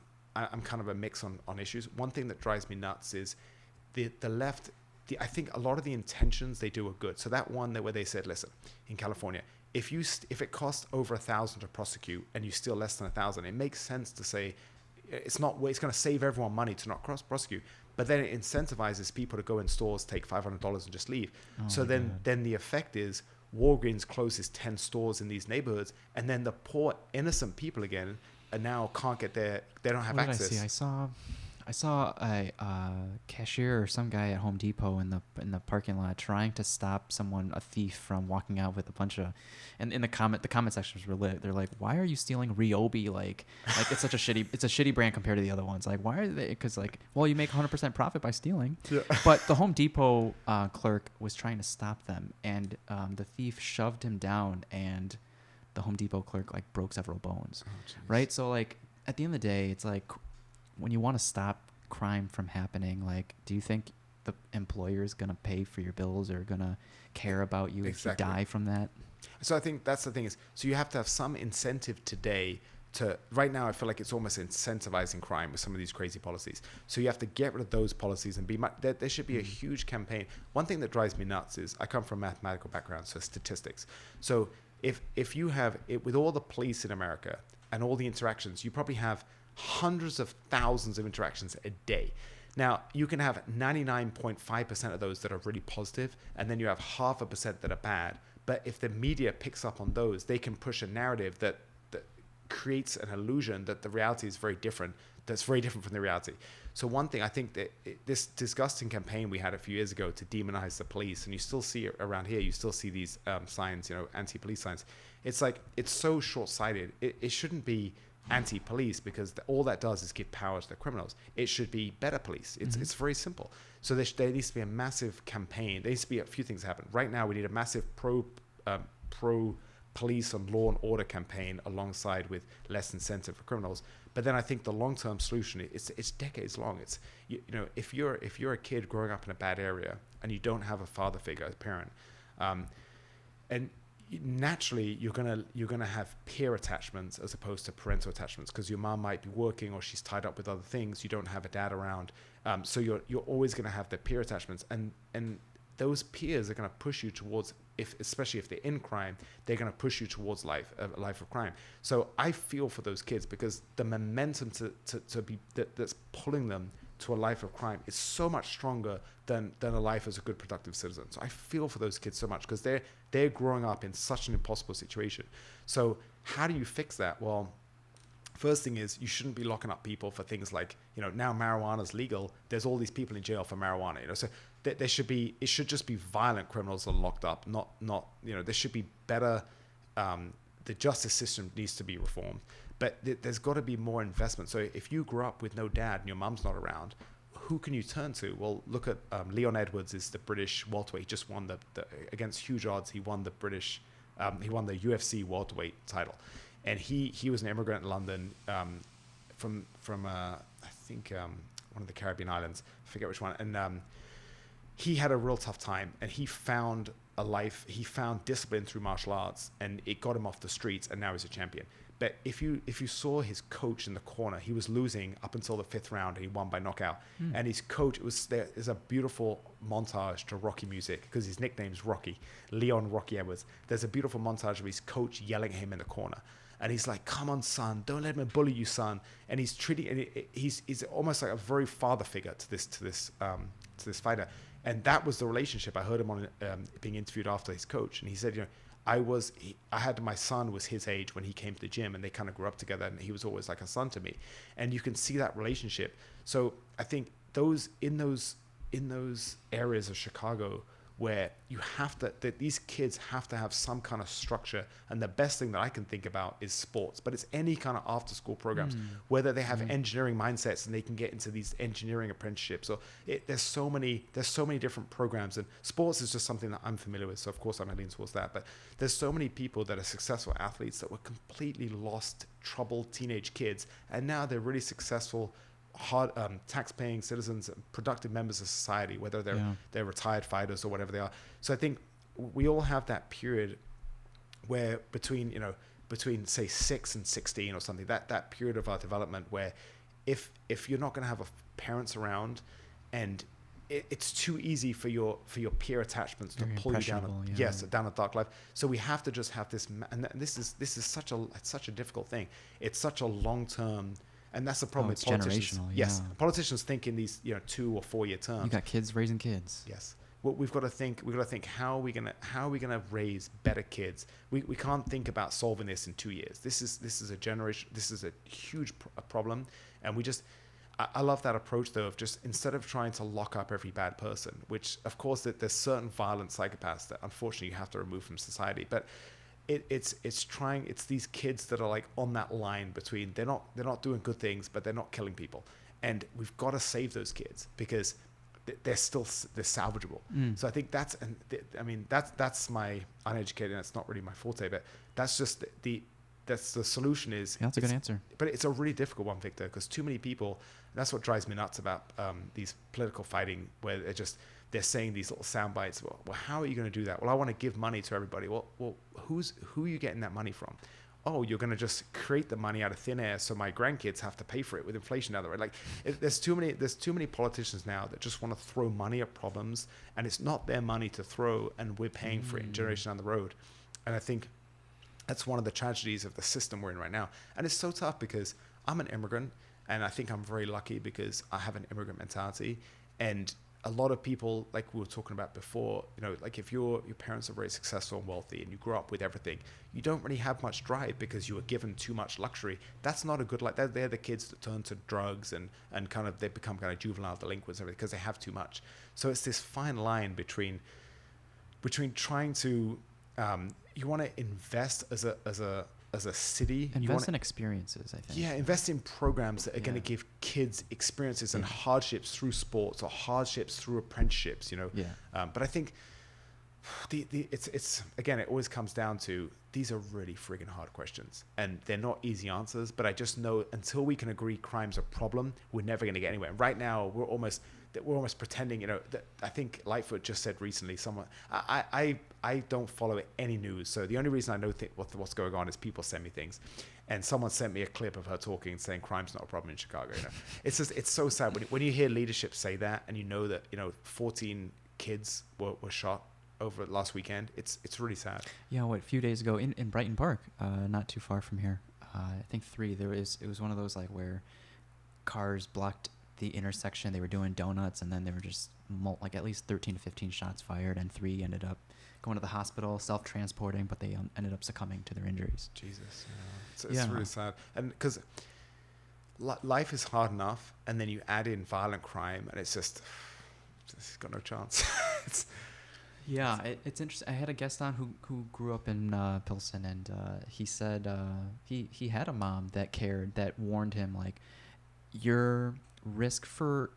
kind of a mix on issues. One thing that drives me nuts is the left. I think a lot of the intentions they do are good. So that one where they said, listen, in California, if it costs over $1,000 to prosecute and you steal less than $1,000, it makes sense to say it's going to save everyone money to not prosecute. But then it incentivizes people to go in stores, take $500 and just leave. So then the effect is Walgreens closes 10 stores in these neighborhoods, and then the poor innocent people again now can't get they don't have access. Did I see? I saw a cashier or some guy at Home Depot in the parking lot trying to stop a thief from walking out with a bunch of, and in the comment sections were lit. They're like, why are you stealing Ryobi? Like it's such a shitty brand compared to the other ones. Like, why are they? Because like, well, you make 100% profit by stealing. Yeah. But the Home Depot clerk was trying to stop them, and the thief shoved him down, and the Home Depot clerk like broke several bones. Right. So like, at the end of the day, it's like, when you want to stop crime from happening, like, do you think the employer is going to pay for your bills or going to care about you if you die from that? So I think that's the thing is, so you have to have some incentive today right now I feel like it's almost incentivizing crime with some of these crazy policies. So you have to get rid of those policies and there should be a huge campaign. One thing that drives me nuts is I come from a mathematical background, so statistics. So if you have it with all the police in America and all the interactions, you probably have hundreds of thousands of interactions a day. Now, you can have 99.5% of those that are really positive, and then you have 0.5% that are bad. But if the media picks up on those, they can push a narrative that creates an illusion that the reality is very different. That's very different from the reality. So one thing, I think that this disgusting campaign we had a few years ago to demonize the police, and you still see it around here, you still see these signs, anti-police signs. It's like, it's so short-sighted. It shouldn't be anti-police, because all that does is give power to the criminals. It should be better police. It's very simple. So there needs to be a massive campaign. There needs to be a few things happen. Right now, we need a massive pro police and law and order campaign alongside with less incentive for criminals. But then I think the long-term solution, it's decades long. It's, if you're a kid growing up in a bad area and you don't have a father figure, a parent, and naturally you're gonna have peer attachments as opposed to parental attachments, because your mom might be working or she's tied up with other things. You don't have a dad around, so you're always gonna have the peer attachments, and those peers are gonna push you towards, especially if they're in crime, they're gonna push you towards a life of crime. So I feel for those kids, because the momentum that's pulling them to a life of crime is so much stronger than a life as a good productive citizen. So I feel for those kids so much, because they're growing up in such an impossible situation. So how do you fix that? Well, first thing is, you shouldn't be locking up people for things like, now marijuana's legal. There's all these people in jail for marijuana, so it should just be violent criminals that are locked up, not there should be better, the justice system needs to be reformed, but there's got to be more investment. So if you grew up with no dad and your mom's not around, who can you turn to? Well, look at Leon Edwards is the British welterweight. He just won the against huge odds. He won the UFC welterweight title. And he was an immigrant in London from I think one of the Caribbean islands. I forget which one. And he had a real tough time, and he found a life. He found discipline through martial arts, and it got him off the streets. And now he's a champion. But if you saw his coach in the corner, he was losing up until the 5th round, and he won by knockout. And his coach, there's a beautiful montage to Rocky music, because his nickname's Rocky, Leon Rocky Edwards. There's a beautiful montage of his coach yelling at him in the corner. And he's like, "Come on, son, don't let him bully you, son." And he's he's almost like a very father figure to this fighter. And that was the relationship. I heard him on being interviewed after his coach, and he said, my son was his age when he came to the gym, and they kind of grew up together, and he was always like a son to me. And you can see that relationship. So I think in those areas of Chicago where these kids have to have some kind of structure, and the best thing that I can think about is sports, but it's any kind of after school programs, whether they have engineering mindsets and they can get into these engineering apprenticeships, or there's so many different programs, and sports is just something that I'm familiar with, so of course I'm leaning towards that. But there's so many people that are successful athletes that were completely lost, troubled teenage kids, and now they're really successful, hard tax-paying citizens, productive members of society, whether they're retired fighters or whatever they are. So I think we all have that period where between say 6 and 16 or something, that period of our development where if you're not going to have parents around, and it's too easy for your peer attachments to pull you down down a dark life. So we have to just have this, and this is such a difficult thing. It's such a long-term. And that's the problem with politicians. Generational, yes, politicians think in these 2 or 4 year terms. You got kids raising kids. Yes, what we've got to think. How are we gonna raise better kids? We can't think about solving this in 2 years. This is a generation. This is a huge problem, and I love that approach though, of just, instead of trying to lock up every bad person, which of course there's certain violent psychopaths that unfortunately you have to remove from society, but it's these kids that are like on that line between they're not doing good things, but they're not killing people, and we've got to save those kids, because they're salvageable. So I think that's my uneducated, that's not really my forte, but that's just the solution is. Yeah, that's a good answer. But it's a really difficult one, Victor, because too many people, that's what drives me nuts about these political fighting, where they're saying these little sound bites. Well, how are you going to do that? Well, I want to give money to everybody. Well, who are you getting that money from? Oh, you're going to just create the money out of thin air, so my grandkids have to pay for it with inflation down the road. Like, there's too many politicians now that just want to throw money at problems, and it's not their money to throw, and we're paying for it in generation down the road. And I think that's one of the tragedies of the system we're in right now. And it's so tough, because I'm an immigrant, and I think I'm very lucky because I have an immigrant mentality, and a lot of people, like we were talking about before, like if your parents are very successful and wealthy and you grew up with everything, you don't really have much drive because you were given too much luxury. That's not a good life. They're the kids that turn to drugs and kind of they become kind of juvenile delinquents and everything because they have too much. So it's this fine line between trying to you want to invest as a city. Invest in experiences, I think. Yeah, invest in programs that are going to give kids experiences and hardships through sports or hardships through apprenticeships, Yeah. But I think it's again, it always comes down to these are really friggin' hard questions and they're not easy answers. But I just know until we can agree crime's a problem, we're never going to get anywhere. Right now, we're almost pretending, that I think Lightfoot just said recently, I don't follow any news. So the only reason I know what's going on is people send me things. And someone sent me a clip of her talking, saying crime's not a problem in Chicago. It's just, it's so sad when you hear leadership say that, and that 14 kids were shot over last weekend. It's really sad. Yeah, a few days ago in Brighton Park, not too far from here, I think 3. It was one of those like where cars blocked the intersection. They were doing donuts, and then they were just like at least 13 to 15 shots fired, and 3 ended up going to the hospital, self-transporting, but they ended up succumbing to their injuries. Jesus, it's really sad, and because life is hard enough, and then you add in violent crime, and it's got no chance. It's interesting. I had a guest on who grew up in Pilsen, and he said he had a mom that cared, that warned him, like, your risk for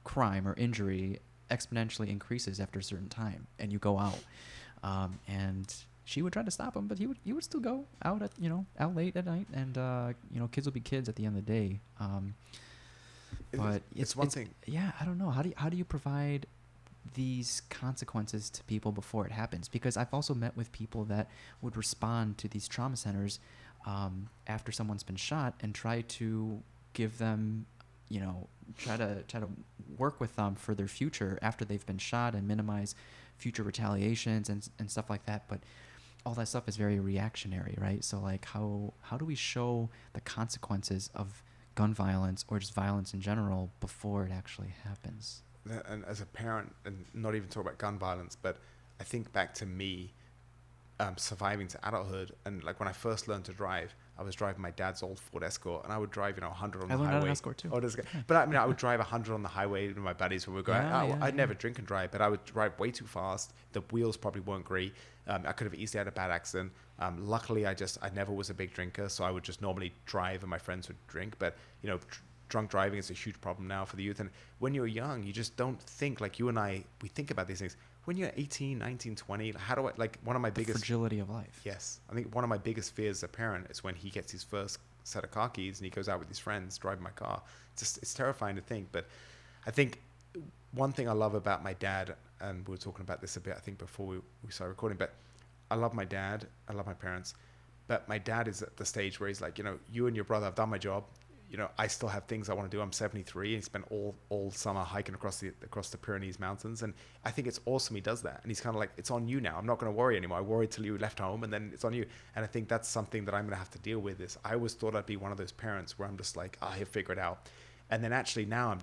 crime or injury exponentially increases after a certain time, and you go out. And she would try to stop him, but he would still go out out late at night, and kids will be kids at the end of the day. But it's one thing. Yeah, I don't know. How do you provide these consequences to people before it happens? Because I've also met with people that would respond to these trauma centers after someone's been shot and try to give them, try to work with them for their future after they've been shot and minimize future retaliations and stuff like that. But all that stuff is very reactionary, right? So like how do we show the consequences of gun violence or just violence in general before it actually happens? And as a parent, and not even talk about gun violence, but I think back to me surviving to adulthood, and like when I first learned to drive, I was driving my dad's old Ford Escort, and I would drive 100 on the highway. I learned an Escort too. But I mean, I would drive 100 on the highway with my buddies when we were going. I'd never drink and drive, but I would drive way too fast. The wheels probably weren't great. I could have easily had a bad accident. Luckily, I never was a big drinker, so I would just normally drive, and my friends would drink. But drunk driving is a huge problem now for the youth. And when you're young, you just don't think like you and I. We think about these things. When you're 18, 19, 20, how do I, like, one of my biggest... fragility of life. Yes. I think one of my biggest fears as a parent is when he gets his first set of car keys and he goes out with his friends driving my car. It's terrifying to think. But I think one thing I love about my dad, and we were talking about this a bit, I think, before we started recording, but I love my dad. I love my parents. But my dad is at the stage where he's like, you and your brother have done my job. I still have things I want to do. I'm 73 and he spent all summer hiking across the Pyrenees mountains. And I think it's awesome he does that. And he's kind of like, it's on you now. I'm not going to worry anymore. I worried till you left home, and then it's on you. And I think that's something that I'm going to have to deal with. Is I always thought I'd be one of those parents where I'm just like, he'll figure it out. And then actually now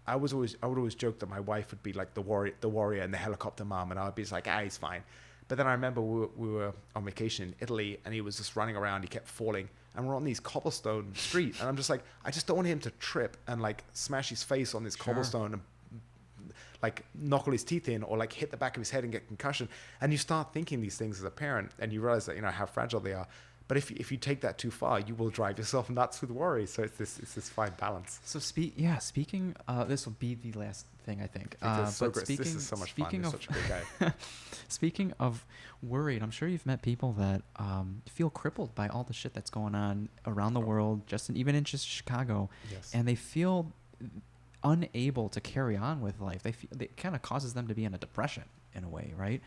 I would always joke that my wife would be like the warrior and the helicopter mom, and I would be just like, he's fine. But then I remember we were on vacation in Italy, and he was just running around. He kept falling, and we're on these cobblestone street, and I'm just like, I just don't want him to trip and like smash his face on this cobblestone and like knock all his teeth in, or like hit the back of his head and get concussion. And you start thinking these things as a parent, and you realize that how fragile they are. But if you take that too far, you will drive yourself nuts with worry. So it's this fine balance. So speaking, this will be the last thing I think. This is so much fun. You're such a great guy. Speaking of worried, I'm sure you've met people that feel crippled by all the shit that's going on around the world, even in just Chicago, yes. And they feel unable to carry on with life. It kind of causes them to be in a depression in a way, right?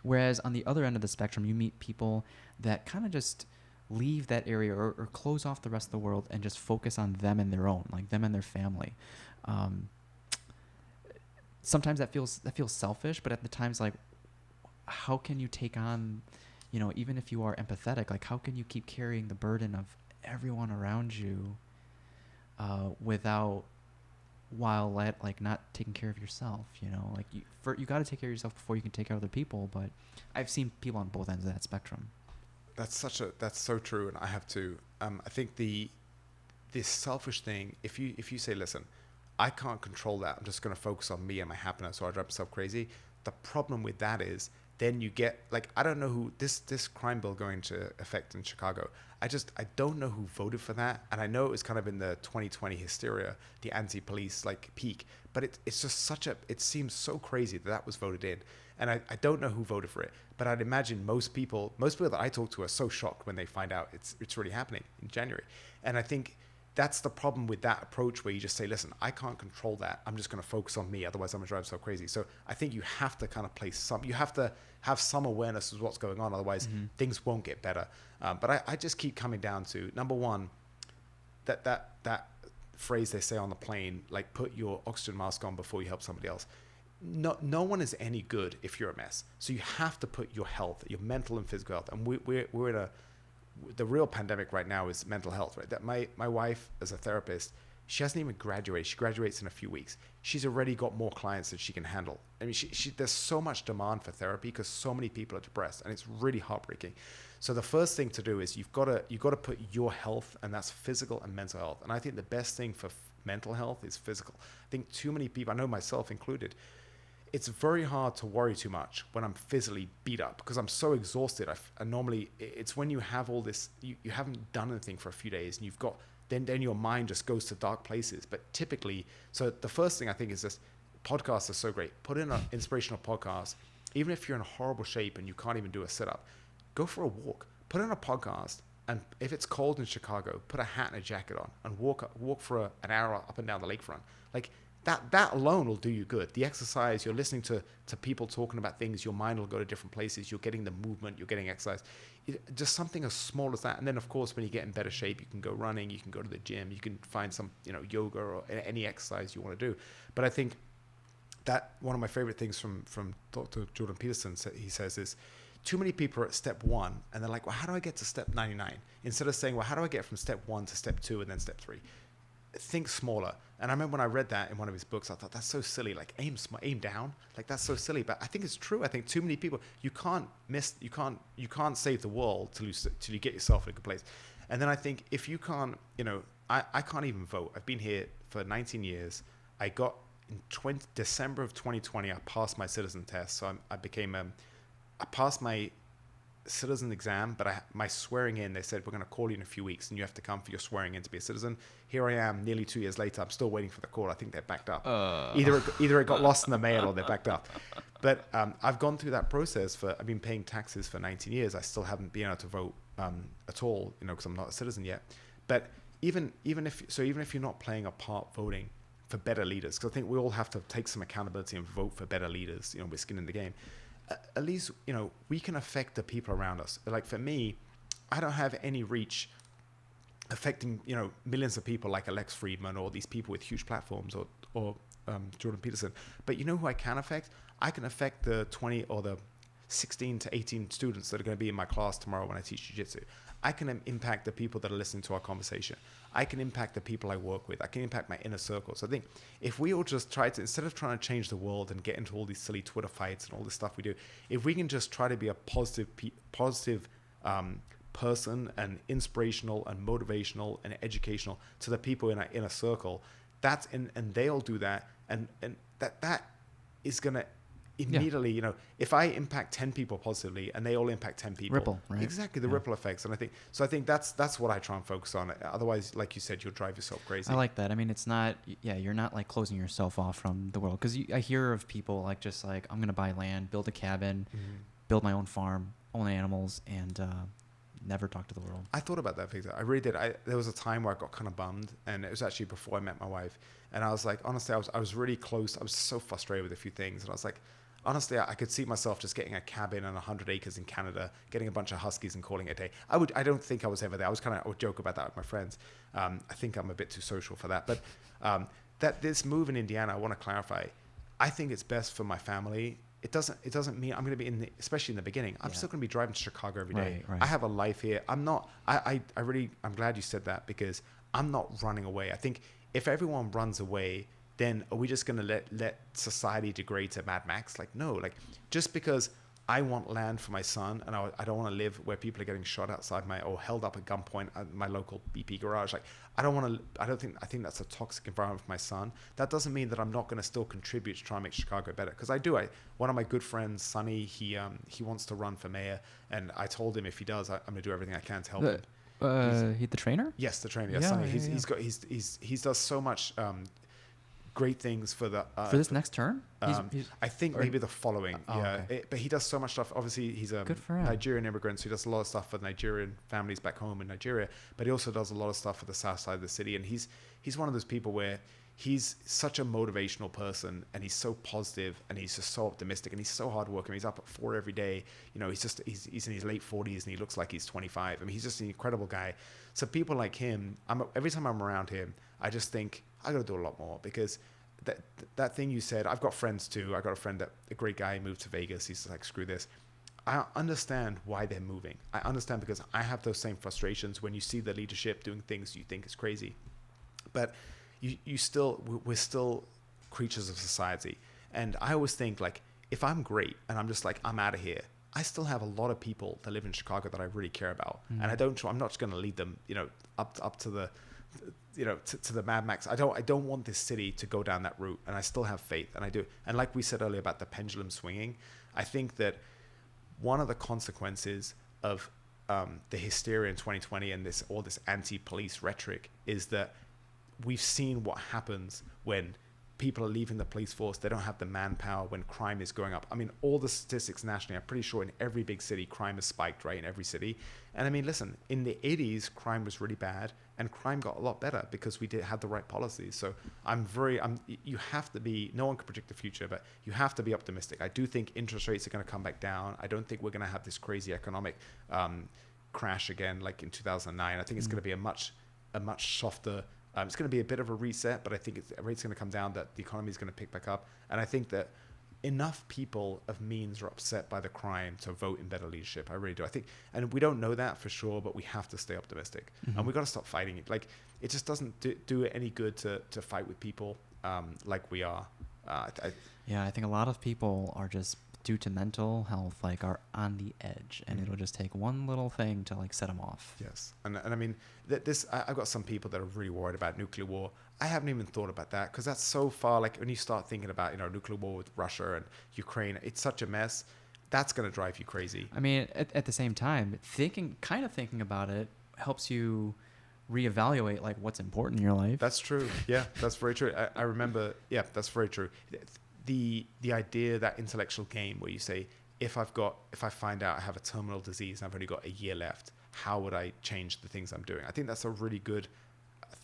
Whereas on the other end of the spectrum, you meet people that kind of just leave that area or close off the rest of the world and just focus on them and their own, like them and their family. Sometimes that feels selfish, but at the times, like, how can you take on, even if you are empathetic, like how can you keep carrying the burden of everyone around you without while like not taking care of yourself, you know, like you got to take care of yourself before you can take care of other people. But I've seen people on both ends of that spectrum. That's so true. And I have to, I think this selfish thing, if you say, listen, I can't control that, I'm just going to focus on me and my happiness, or I drive myself crazy. The problem with that is then you get, like, I don't know who this crime bill going to effect in Chicago. I don't know who voted for that. And I know it was kind of in the 2020 hysteria, the anti-police like peak, but it's just it seems so crazy that was voted in. And I don't know who voted for it, but I'd imagine most people that I talk to are so shocked when they find out it's really happening in January. And I think that's the problem with that approach, where you just say, listen, I can't control that. I'm just going to focus on me. Otherwise I'm going to drive myself crazy. So I think you have to kind of you have to have some awareness of what's going on. Otherwise things won't get better. But I just keep coming down to, number one, that phrase they say on the plane, like, put your oxygen mask on before you help somebody else. No one is any good if you're a mess. So you have to put your health, your mental and physical health. And we're in the real pandemic right now is mental health, right? That my wife, as a therapist, she hasn't even graduated. She graduates in a few weeks. She's already got more clients than she can handle. I mean, there's so much demand for therapy because so many people are depressed, and it's really heartbreaking. So the first thing to do is you've got to put your health, and that's physical and mental health. And I think the best thing for mental health is physical. I think too many people, I know myself included, it's very hard to worry too much when I'm physically beat up because I'm so exhausted. And normally it's when you have all this, you haven't done anything for a few days, and you've got, then your mind just goes to dark places. But typically, so the first thing I think is this: podcasts are so great. Put in an inspirational podcast. Even if you're in horrible shape and you can't even do a sit-up, go for a walk. Put in a podcast, and if it's cold in Chicago, put a hat and a jacket on and walk for an hour up and down the lakefront. Like, that alone will do you good. The exercise, you're listening to people talking about things, your mind will go to different places, you're getting the movement, you're getting exercise. Just something as small as that. And then, of course, when you get in better shape, you can go running, you can go to the gym, you can find some, yoga or any exercise you want to do. But I think that one of my favorite things from Dr. Jordan Peterson, he says is, too many people are at step 1 and they're like, well, how do I get to step 99? Instead of saying, well, how do I get from step 1 to step 2 and then step 3? Think smaller. And I remember when I read that in one of his books, I thought, that's so silly. Like, aim down. Like, that's so silly. But I think it's true. I think too many people, you can't save the world till you get yourself in a good place. And then I think if you can't, I can't even vote. I've been here for 19 years. I got in December of 2020, I passed my citizen test. So I passed my citizen exam, but my swearing in, they said, we're going to call you in a few weeks and you have to come for your swearing in to be a citizen. Here I am nearly 2 years later. I'm still waiting for the call. I think they're backed up. Either it got lost in the mail or they're backed up. But I've gone through that process I've been paying taxes for 19 years. I still haven't been able to vote at all, because I'm not a citizen yet. But even if you're not playing a part voting for better leaders, because I think we all have to take some accountability and vote for better leaders, with skin in the game. At least, we can affect the people around us. Like, for me, I don't have any reach affecting, millions of people like Alex Friedman or these people with huge platforms or Jordan Peterson. But you know who I can affect? I can affect the 20 or the 16 to 18 students that are going to be in my class tomorrow when I teach Jiu-Jitsu. I can impact the people that are listening to our conversation. I can impact the people I work with. I can impact my inner circle. So I think if we all just try to, instead of trying to change the world and get into all these silly Twitter fights and all this stuff we do, if we can just try to be a positive person and inspirational and motivational and educational to the people in our inner circle, and they all do that, and that is going to immediately, if I impact 10 people positively and they all impact 10 people, ripple, right? Exactly, the ripple effects. And I think that's what I try and focus on. Otherwise, like you said, you'll drive yourself crazy. I like that. I mean, it's not, you're not like closing yourself off from the world. Because I hear of people like just like, I'm going to buy land, build a cabin, build my own farm, own animals, and never talk to the world. I thought about that, Victor. I really did. There was a time where I got kind of bummed, and it was actually before I met my wife. And I was like, honestly, I was really close. I was so frustrated with a few things, and I was like, honestly, I could see myself just getting a cabin and 100 acres in Canada, getting a bunch of huskies and calling it a day. I don't think I was ever there. I would joke about that with my friends. I think I'm a bit too social for that. But that this move in Indiana, I want to clarify. I think it's best for my family. It doesn't mean I'm going to be especially in the beginning. I'm still going to be driving to Chicago every day. Right. I have a life here. I'm glad you said that, because I'm not running away. I think if everyone runs away, then are we just going to let society degrade to Mad Max? Like, no, like just because I want land for my son and I don't want to live where people are getting shot outside or held up at gunpoint at my local BP garage. Like, I think that's a toxic environment for my son. That doesn't mean that I'm not going to still contribute to try and make Chicago better. Cause I do. One of my good friends, Sonny, he wants to run for mayor, and I told him if he does, I'm going to do everything I can to help him. He's the trainer? Yes, the trainer. Yes, Sonny. He does so much, great things for the for this next term. I think maybe the following. Okay. But he does so much stuff. Obviously, he's a Nigerian immigrant, so he does a lot of stuff for Nigerian families back home in Nigeria. But he also does a lot of stuff for the south side of the city. And he's one of those people where he's such a motivational person, and he's so positive, and he's just so optimistic, and he's so hardworking. He's up at 4 every day. You know, he's in his late 40s, and he looks like he's 25. I mean, he's just an incredible guy. So people like him, every time I'm around him, I just think I got to do a lot more, because that thing you said, I've got friends too. I got a great guy moved to Vegas. He's like, screw this. I understand why they're moving. I understand, because I have those same frustrations when you see the leadership doing things you think is crazy. But we're still creatures of society. And I always think, like, if I'm great and I'm just like, I'm out of here, I still have a lot of people that live in Chicago that I really care about. And I'm not just going to lead them, up to the, to the Mad Max. I don't want this city to go down that route, and I still have faith, and I do. And like we said earlier about the pendulum swinging, I think that one of the consequences of the hysteria in 2020 and all this anti-police rhetoric is that we've seen what happens when people are leaving the police force. They don't have the manpower when crime is going up. I mean, all the statistics nationally, I'm pretty sure in every big city, crime has spiked, right? In every city. And I mean, listen, in the 80s, crime was really bad, and crime got a lot better because we had the right policies. So you have to be, no one can predict the future, but you have to be optimistic. I do think interest rates are going to come back down. I don't think we're going to have this crazy economic crash again, like in 2009. I think it's going to be a much softer. It's going to be a bit of a reset, but I think rates going to come down, that the economy is going to pick back up. And I think that enough people of means are upset by the crime to vote in better leadership. I really do. I think, and we don't know that for sure, but we have to stay optimistic. And we got to stop fighting it. Like, it just doesn't do it any good to fight with people like we are. I think a lot of people are just, due to mental health, like, are on the edge, and it'll just take one little thing to, like, set them off. Yes. And I mean, I've got some people that are really worried about nuclear war. I haven't even thought about that, because that's so far. Like, when you start thinking about, nuclear war with Russia and Ukraine, it's such a mess. That's going to drive you crazy. I mean, at the same time, thinking about it helps you reevaluate, like, what's important in your life. That's true. Yeah, that's very true. I remember. Yeah, that's very true. The idea, that intellectual game where you say, if I find out I have a terminal disease and I've only got a year left, how would I change the things I'm doing? I think that's a really good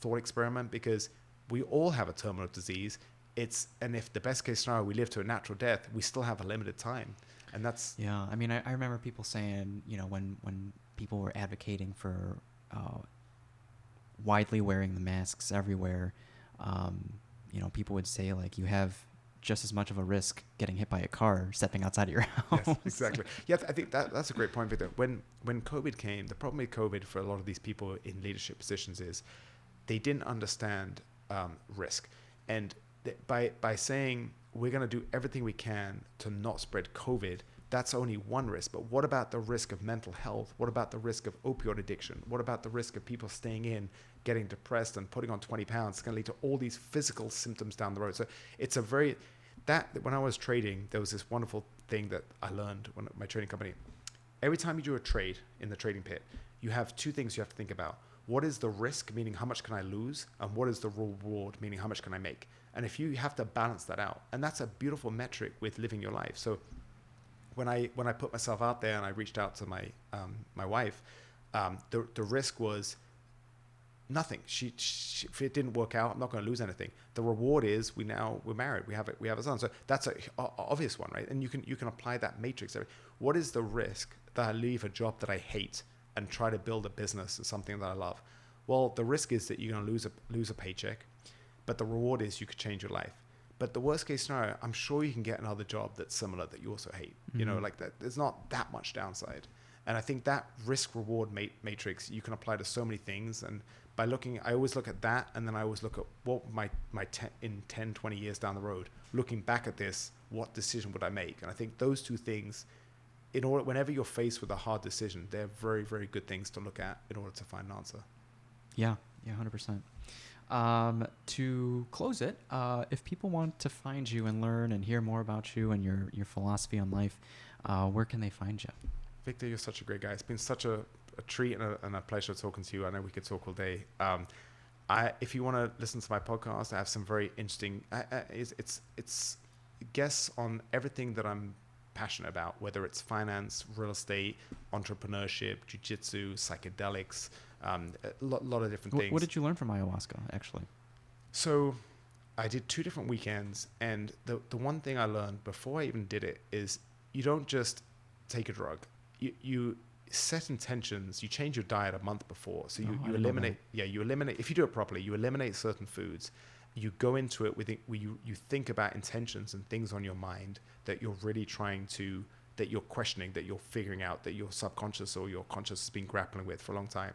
thought experiment, because we all have a terminal disease. And if the best case scenario, we live to a natural death, we still have a limited time. And that's... Yeah. I mean, I remember people saying, when people were advocating for widely wearing the masks everywhere, people would say, like, you have just as much of a risk getting hit by a car stepping outside of your house. Yes, exactly. Yeah, I think that's a great point, Victor. When COVID came, the problem with COVID for a lot of these people in leadership positions is they didn't understand risk. And by saying we're going to do everything we can to not spread COVID, that's only one risk. But what about the risk of mental health? What about the risk of opioid addiction? What about the risk of people staying in, getting depressed, and putting on 20 pounds? It's going to lead to all these physical symptoms down the road. So it's when I was trading, there was this wonderful thing that I learned when my trading company. Every time you do a trade in the trading pit, you have two things you have to think about. What is the risk, meaning how much can I lose? And what is the reward, meaning how much can I make? And if you have to balance that out, and that's a beautiful metric with living your life. So when I put myself out there and I reached out to my wife, the risk was nothing. She if it didn't work out, I'm not going to lose anything. The reward is we're married. We have a son. So that's a obvious one, right? And you can apply that matrix. What is the risk that I leave a job that I hate and try to build a business or something that I love? Well, the risk is that you're going to lose a paycheck, but the reward is you could change your life. But the worst case scenario, I'm sure you can get another job that's similar that you also hate. Like that. There's not that much downside. And I think that risk reward matrix you can apply to so many things. And by looking, I always look at that, and then I always look at what in 10, 20 years down the road, looking back at this, what decision would I make? And I think those two things, whenever you're faced with a hard decision, they're very, very good things to look at in order to find an answer. Yeah, 100%. To close it, if people want to find you and learn and hear more about you and your philosophy on life, where can they find you? Victor, you're such a great guy. It's been such a treat and a pleasure talking to you. I know we could talk all day. If you want to listen to my podcast, I have some very interesting, it's guests on everything that I'm passionate about, whether it's finance, real estate, entrepreneurship, jiu-jitsu, psychedelics, a lot of different things. What did you learn from ayahuasca, actually? So I did 2 different weekends, and the one thing I learned before I even did it is you don't just take a drug. You set intentions. You change your diet a month before. So you eliminate, if you do it properly, you eliminate certain foods. You go into it with you think about intentions and things on your mind that you're really that you're questioning, that you're figuring out, that your subconscious or your conscious has been grappling with for a long time.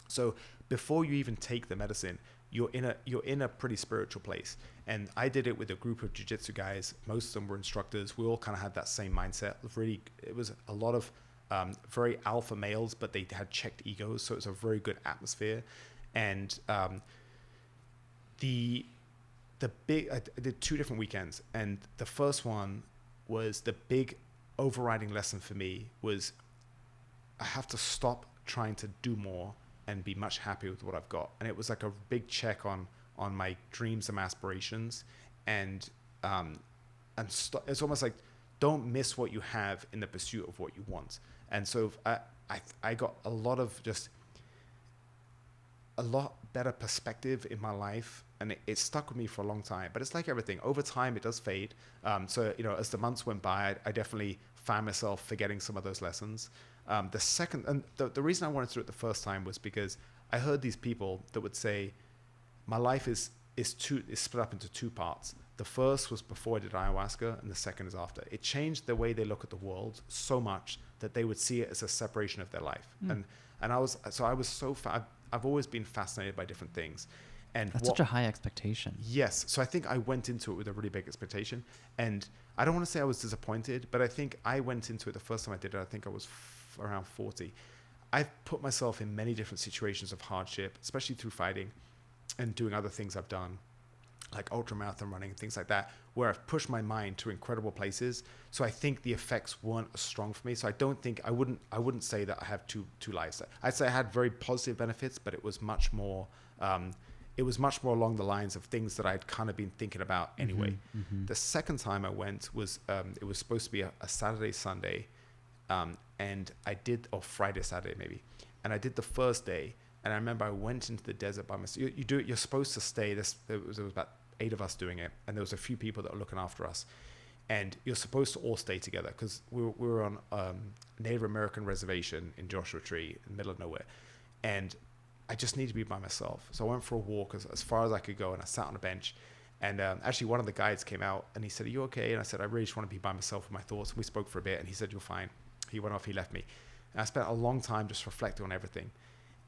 So before you even take the medicine, you're in a pretty spiritual place. And I did it with a group of jiu-jitsu guys. Most of them were instructors. We all kind of had that same mindset. It was a lot of very alpha males, but they had checked egos. So it was a very good atmosphere. And I did 2 different weekends. And the first one was the big overriding lesson for me was I have to stop trying to do more and be much happier with what I've got. And it was like a big check on my dreams and aspirations. And it's almost like, don't miss what you have in the pursuit of what you want. And so I got a lot better perspective in my life, and it stuck with me for a long time. But it's like everything, over time it does fade. So as the months went by, I definitely found myself forgetting some of those lessons. The reason I wanted to do it the first time was because I heard these people that would say, my life is split up into 2 parts. The first was before I did ayahuasca, and the second is after. It changed the way they look at the world so much that they would see it as a separation of their life. I've always been fascinated by different things. And that's such a high expectation. Yes. So I think I went into it with a really big expectation, and I don't want to say I was disappointed, but I think I went into it the first time I did it. I think I was around 40. I've put myself in many different situations of hardship, especially through fighting and doing other things I've done, like ultramarathon running and things like that, where I've pushed my mind to incredible places. So I think the effects weren't as strong for me. So I wouldn't say that I have two lives. I'd say I had very positive benefits, but it was much more along the lines of things that I'd kind of been thinking about anyway. Mm-hmm. The second time I went was, it was supposed to be a Saturday, Sunday, and I did, or Friday, Saturday maybe. And I did the first day, and I remember I went into the desert by myself. You do it, you're supposed to stay. There was about 8 of us doing it, and there was a few people that were looking after us. And you're supposed to all stay together because we were on Native American reservation in Joshua Tree in the middle of nowhere. And I just needed to be by myself. So I went for a walk as far as I could go, and I sat on a bench. And actually one of the guides came out and he said, "Are you okay?" And I said, "I really just want to be by myself with my thoughts." And we spoke for a bit, and he said, "You're fine." He went off, he left me. And I spent a long time just reflecting on everything.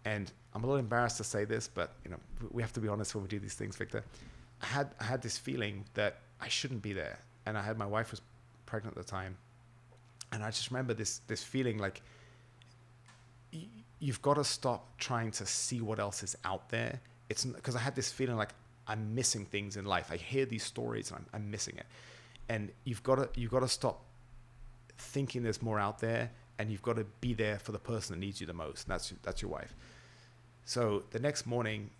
And I'm a little embarrassed to say this, but we have to be honest when we do these things, Victor. I had this feeling that I shouldn't be there. And my wife was pregnant at the time. And I just remember this feeling like you've got to stop trying to see what else is out there. It's because I had this feeling like I'm missing things in life. I hear these stories and I'm missing it. And you've got to stop thinking there's more out there, and you've got to be there for the person that needs you the most. And that's your wife. So the next morning,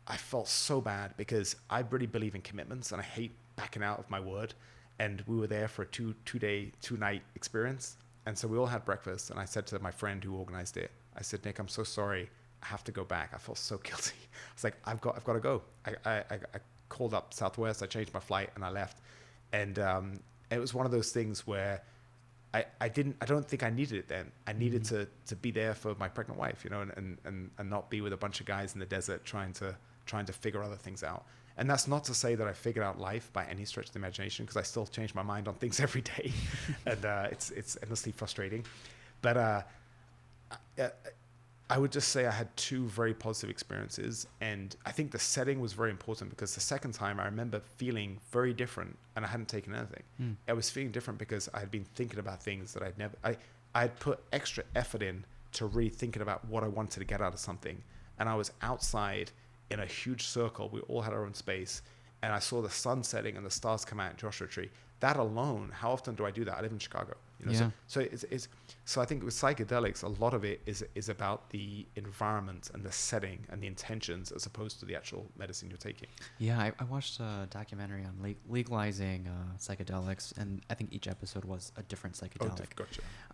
I felt so bad because I really believe in commitments and I hate backing out of my word. And we were there for a 2-night experience. And so we all had breakfast, and I said to my friend who organized it, I said, "Nick, I'm so sorry. I have to go back." I felt so guilty. I was like, I've got to go. I called up Southwest, I changed my flight, and I left. And it was one of those things where I don't think I needed it then. I needed to be there for my pregnant wife, and not be with a bunch of guys in the desert trying to figure other things out. And that's not to say that I figured out life by any stretch of the imagination, because I still change my mind on things every day. And it's endlessly frustrating. But I would just say I had two very positive experiences, and I think the setting was very important because the second time I remember feeling very different, and I hadn't taken anything. I was feeling different because I had been thinking about things that I had put extra effort in to really thinking about what I wanted to get out of something. And I was outside in a huge circle. We all had our own space, and I saw the sun setting and the stars come out in Joshua Tree. That alone, how often do I do that? I live in Chicago. So I think with psychedelics, a lot of it is about the environment and the setting and the intentions as opposed to the actual medicine you're taking. Yeah, I watched a documentary on legalizing psychedelics, and I think each episode was a different psychedelic. Oh,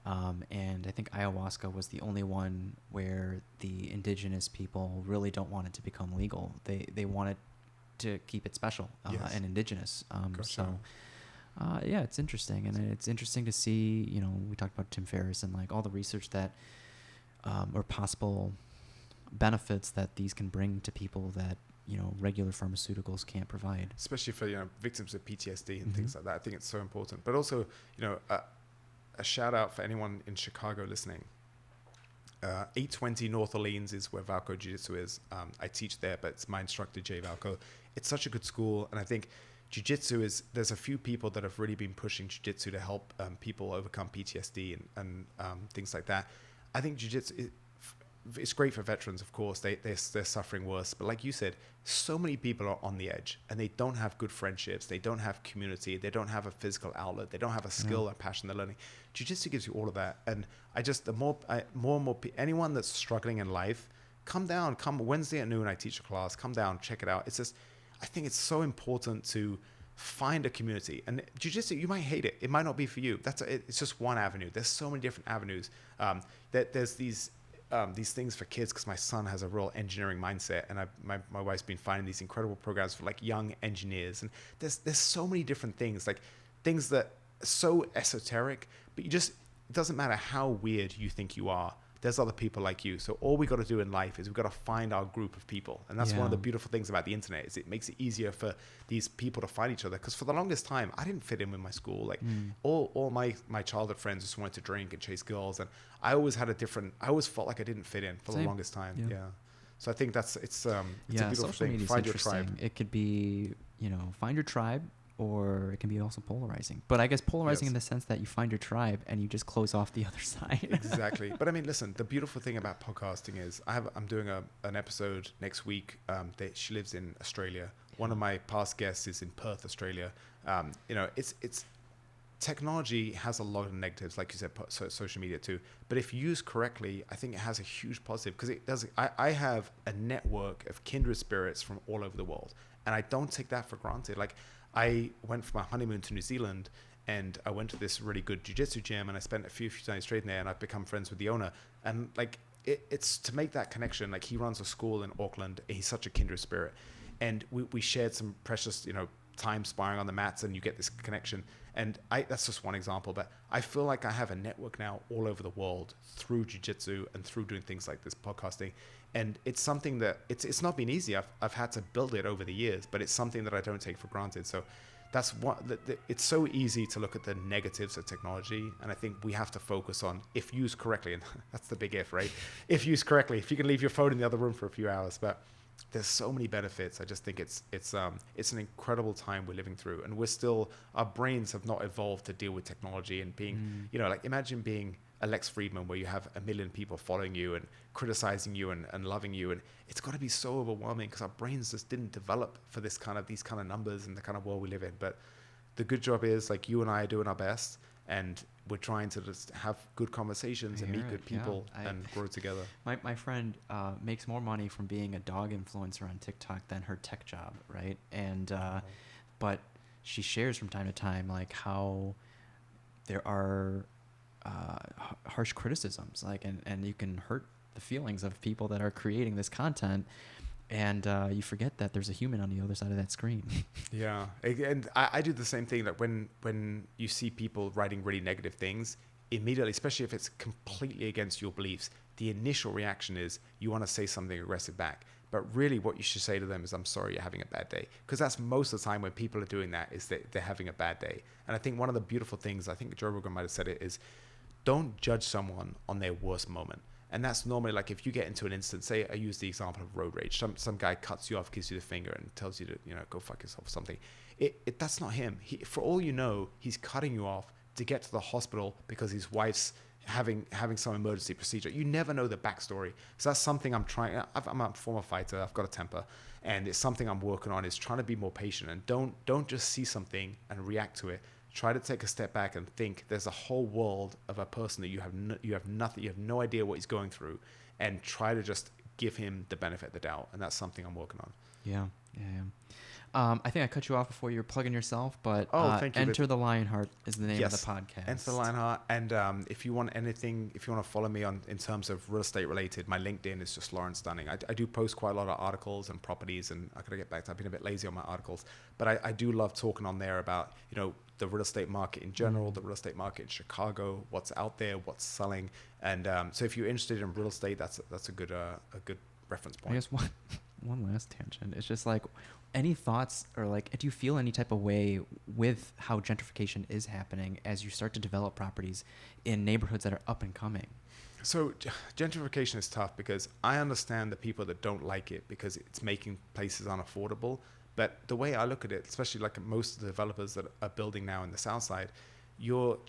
gotcha. And I think ayahuasca was the only one where the indigenous people really don't want it to become legal. They want it to keep it special and indigenous. Gotcha. Yeah, it's interesting, and it's interesting to see. We talked about Tim Ferriss and like all the research that, or possible benefits that these can bring to people that regular pharmaceuticals can't provide. Especially for victims of PTSD and things like that. I think it's so important. But also, a shout out for anyone in Chicago listening. 820 North Orleans is where Valko Jiu-Jitsu is. I teach there, but it's my instructor Jay Valko. It's such a good school, and I think Jiu-Jitsu there's a few people that have really been pushing Jiu-Jitsu to help people overcome PTSD and things like that. I think Jiu-Jitsu, it's great for veterans, of course. They're suffering worse. But like you said, so many people are on the edge and they don't have good friendships. They don't have community. They don't have a physical outlet. They don't have a skill or passion they're learning. Jiu-Jitsu gives you all of that. And more and more, anyone that's struggling in life, come down. Come Wednesday at noon, I teach a class. Come down, check it out. It's just, I think it's so important to find a community. And Jiu-Jitsu, you might hate it. It might not be for you. It's just one avenue. There's so many different avenues. There's these things for kids, because my son has a real engineering mindset, and my wife's been finding these incredible programs for like young engineers. And there's so many different things, like things that are so esoteric, but it doesn't matter how weird you think you are. There's other people like you. So all we got to do in life is we've got to find our group of people. And that's one of the beautiful things about the internet, is it makes it easier for these people to find each other. Because for the longest time, I didn't fit in with my school. Like all my childhood friends just wanted to drink and chase girls. And I always felt like I didn't fit in for the longest time. Yeah. So I think it's a beautiful thing. Find your tribe. It could be, find your tribe, or it can be also polarizing. But I guess polarizing in the sense that you find your tribe and you just close off the other side. Exactly. But I mean, listen, the beautiful thing about podcasting is I'm doing an episode next week. She lives in Australia. One of my past guests is in Perth, Australia. It's technology has a lot of negatives, like you said, social media too. But if used correctly, I think it has a huge positive, because it does. I have a network of kindred spirits from all over the world, and I don't take that for granted. Like, I went for my honeymoon to New Zealand, and I went to this really good jiu-jitsu gym, and I spent a few nights training there, and I've become friends with the owner. And like, it's to make that connection. Like, he runs a school in Auckland. He's such a kindred spirit, and we shared some precious, time sparring on the mats, and you get this connection. And that's just one example, but I feel like I have a network now all over the world through jiu-jitsu and through doing things like this podcasting. And it's something that it's not been easy. I've had to build it over the years, but it's something that I don't take for granted. So that's it's so easy to look at the negatives of technology. And I think we have to focus on, if used correctly, and that's the big if, right? If used correctly, if you can leave your phone in the other room for a few hours, but there's so many benefits. I just think it's an incredible time we're living through, and our brains have not evolved to deal with technology and being, like, imagine being a Lex Friedman where you have a million people following you and criticizing you and loving you, and it's got to be so overwhelming because our brains just didn't develop for these kind of numbers and the kind of world we live in. But the good job is, like, you and I are doing our best, and we're trying to just have good conversations and meet good people and grow together. My friend makes more money from being a dog influencer on TikTok than her tech job, right? And but she shares from time to time like how there are harsh criticisms, like, and you can hurt the feelings of people that are creating this content, and you forget that there's a human on the other side of that screen. Yeah, and I do the same thing. That when you see people writing really negative things, immediately, especially if it's completely against your beliefs, the initial reaction is you want to say something aggressive back. But really what you should say to them is, I'm sorry you're having a bad day. Because that's most of the time when people are doing that, is that they're having a bad day. And I think one of the beautiful things, I think Joe Rogan might have said it, is don't judge someone on their worst moment. And that's normally like if you get into an instance, say I use the example of road rage. Some guy cuts you off, gives you the finger and tells you to, go fuck yourself or something. That's not him. For all you know, he's cutting you off to get to the hospital because his wife's having some emergency procedure. You never know the backstory. So that's something I'm trying. I'm a former fighter. I've got a temper, and it's something I'm working on. Is trying to be more patient and don't just see something and react to it. Try to take a step back and think. There's a whole world of a person that you have nothing. You have no idea what he's going through, and try to just give him the benefit of the doubt. And that's something I'm working on. Yeah. I think I cut you off before you were plugging yourself, but thank you. Enter the Lionheart is the name of the podcast. Enter the Lionheart. And if you want anything, if you want to follow me in terms of real estate related, my LinkedIn is just Lawrence Dunning. I do post quite a lot of articles and properties, and I got to get back to I've been a bit lazy on my articles, but I do love talking on there about, the real estate market in general, the real estate market in Chicago, what's out there, what's selling. And so if you're interested in real estate, that's a good reference point. I guess one last tangent. It's just like, any thoughts or like, do you feel any type of way with how gentrification is happening as you start to develop properties in neighborhoods that are up and coming? So gentrification is tough because I understand the people that don't like it because it's making places unaffordable. But the way I look at it, especially like most of the developers that are building now in the South Side, you're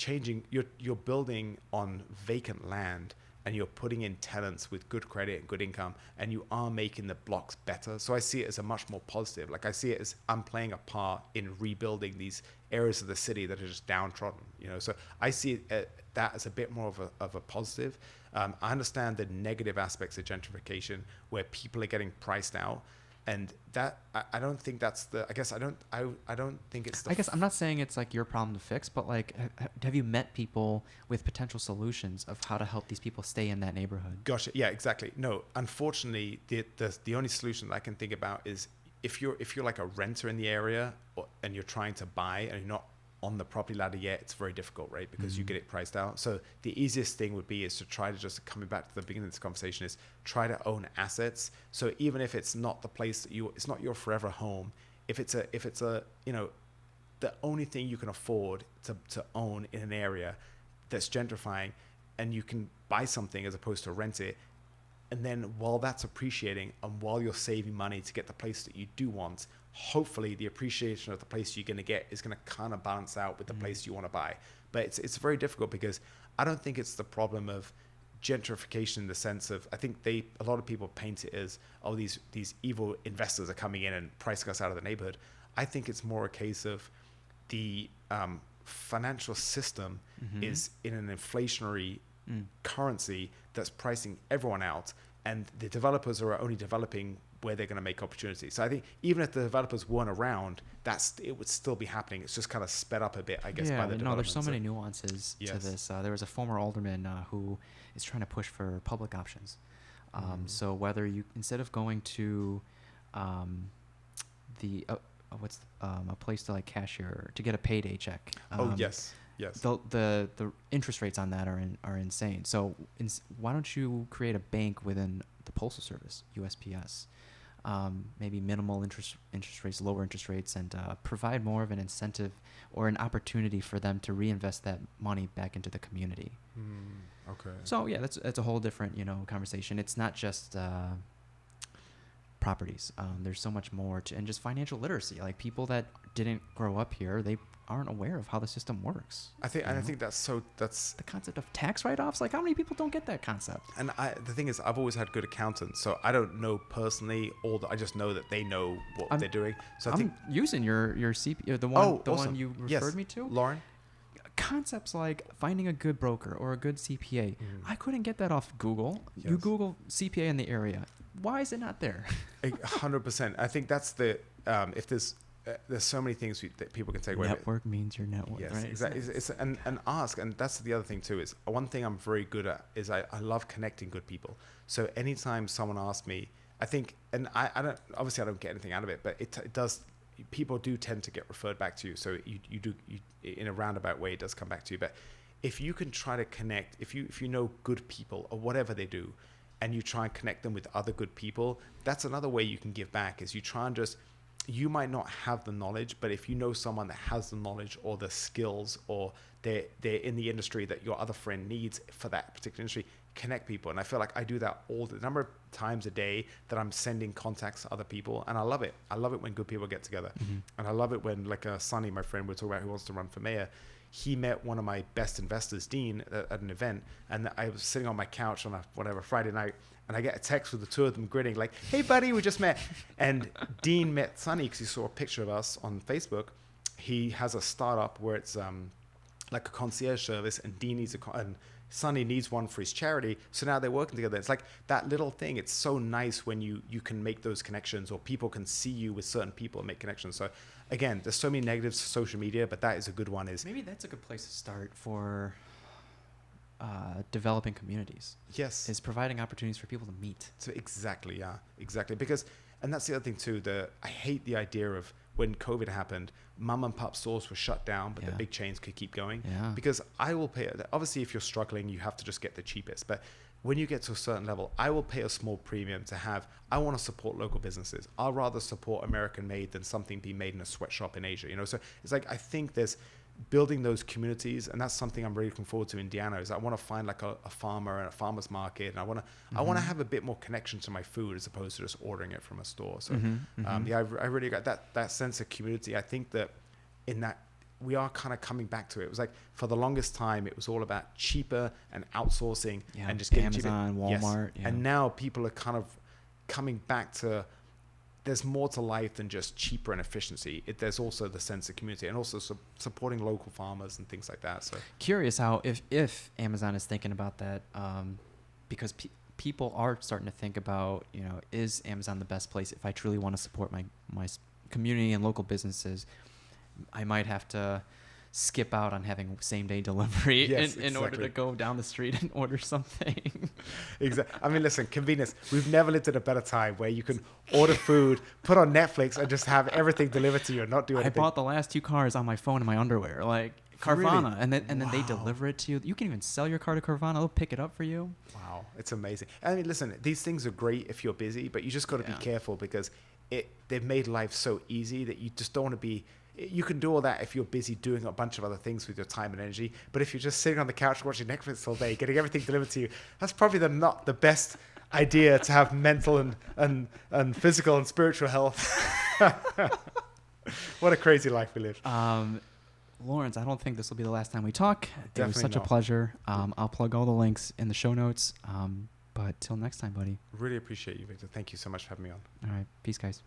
building on vacant land, and you're putting in tenants with good credit and good income, and you are making the blocks better. So I see it as a much more positive. Like I see it as I'm playing a part in rebuilding these areas of the city that are just downtrodden. So I see that as a bit more of a positive. I understand the negative aspects of gentrification where people are getting priced out. And that I don't think that's the. I guess I don't think it's the. I guess I'm not saying it's like your problem to fix, but like, have you met people with potential solutions of how to help these people stay in that neighborhood? Gosh, yeah, exactly. No, unfortunately, the only solution that I can think about is if you're like a renter in the area and you're trying to buy and you're not on the property ladder yet, it's very difficult, right? Because you get it priced out. So the easiest thing would be is to try to just, coming back to the beginning of this conversation, is try to own assets. So even if it's not the place that it's not your forever home, if it's a the only thing you can afford to own in an area that's gentrifying, and you can buy something as opposed to rent it, and then while that's appreciating and while you're saving money to get the place that you do want, hopefully the appreciation of the place you're going to get is going to kind of balance out with the place you want to buy. But it's very difficult because I don't think it's the problem of gentrification in the sense of, I think a lot of people paint it as, oh, these evil investors are coming in and pricing us out of the neighborhood. I think it's more a case of the financial system is in an inflationary currency that's pricing everyone out, and the developers are only developing where they're going to make opportunities. So I think even if the developers weren't around, it would still be happening. It's just kind of sped up a bit, I guess, by the development. No, there's so many nuances to this. There was a former alderman who is trying to push for public options. So whether you, instead of going to a place to like cashier to get a payday check. Yes. The interest rates on that are insane. So why don't you create a bank within the Postal Service, USPS? Maybe minimal interest rates, lower interest rates, and provide more of an incentive or an opportunity for them to reinvest that money back into the community. Okay. So yeah, that's a whole different conversation. It's not just properties. There's so much more to, and just financial literacy. Like people that didn't grow up here, they aren't aware of how the system works. I think that's the concept of tax write-offs. Like how many people don't get that concept? And the thing is, I've always had good accountants, so I don't know personally I just know that they know what they're doing. So I'm using your CP, the one you referred me to, Lauren. Concepts like finding a good broker or a good CPA. I couldn't get that off Google. You Google CPA in the area. Why is it not there? 100%. I think that's if there's so many things that people can take away. Network means your network, yes, right? Exactly. And ask, and that's the other thing too, is one thing I'm very good at is I love connecting good people. So anytime someone asks me, I think, and I don't get anything out of it, but it does, people do tend to get referred back to you. So you do in a roundabout way, it does come back to you. But if you can try to connect, if you know good people or whatever they do, and you try and connect them with other good people, that's another way you can give back, is you try and just you might not have the knowledge, but if you know someone that has the knowledge or the skills, or they're in the industry that your other friend needs for that particular industry, connect people. And I feel like I do that all the number of times a day that I'm sending contacts to other people, and I love it. I love it when good people get together. And I love it when, like, Sonny, my friend, we're talking about, who wants to run for mayor. He met one of my best investors, Dean, at an event, and I was sitting on my couch on a Friday night, and I get a text with the two of them grinning like, "Hey buddy, we just met." And Dean met Sonny because he saw a picture of us on Facebook. He has a startup where it's like a concierge service, and Dean needs and Sonny needs one for his charity. So now they're working together. It's like that little thing. It's so nice when you can make those connections, or people can see you with certain people and make connections. So again, there's so many negatives to social media, but that is a good one. Maybe that's a good place to start for developing communities. Yes. Is providing opportunities for people to meet. So exactly. Because, and that's the other thing too, I hate the idea of when COVID happened, mom and pop stores were shut down, but the big chains could keep going. Yeah. Because I will pay, obviously if you're struggling, you have to just get the cheapest. But when you get to a certain level, I will pay a small premium I want to support local businesses. I'll rather support American made than something being made in a sweatshop in Asia, So it's like, I think there's building those communities, and that's something I'm really looking forward to in Indiana. Is I want to find like a farmer and a farmer's market, and I want to have a bit more connection to my food as opposed to just ordering it from a store. So I really got that sense of community. I think that in that we are kind of coming back to it. It was like, for the longest time, it was all about cheaper and outsourcing and just getting Amazon, cheaper. Walmart. Yes. And now people are kind of coming back to, there's more to life than just cheaper and efficiency. There's also the sense of community, and also supporting local farmers and things like that. So curious how, if Amazon is thinking about that, because people are starting to think about, is Amazon the best place if I truly want to support my community and local businesses? I might have to skip out on having same day delivery in order to go down the street and order something. Exactly. I mean, listen, convenience. We've never lived in a better time where you can order food, put on Netflix, and just have everything delivered to you and not do anything. I bought the last 2 cars on my phone in my underwear, like Carvana, really? and then they deliver it to you. You can even sell your car to Carvana. They'll pick it up for you. Wow, it's amazing. I mean, listen, these things are great if you're busy, but you just got to be careful, because they've made life so easy that you just don't want to be. You can do all that if you're busy doing a bunch of other things with your time and energy. But if you're just sitting on the couch watching Netflix all day, getting everything delivered to you, that's probably not the best idea to have mental and physical and spiritual health. What a crazy life we live. Lawrence, I don't think this will be the last time we talk. Definitely it was such a pleasure. I'll plug all the links in the show notes. But till next time, buddy. Really appreciate you, Victor. Thank you so much for having me on. All right. Peace, guys.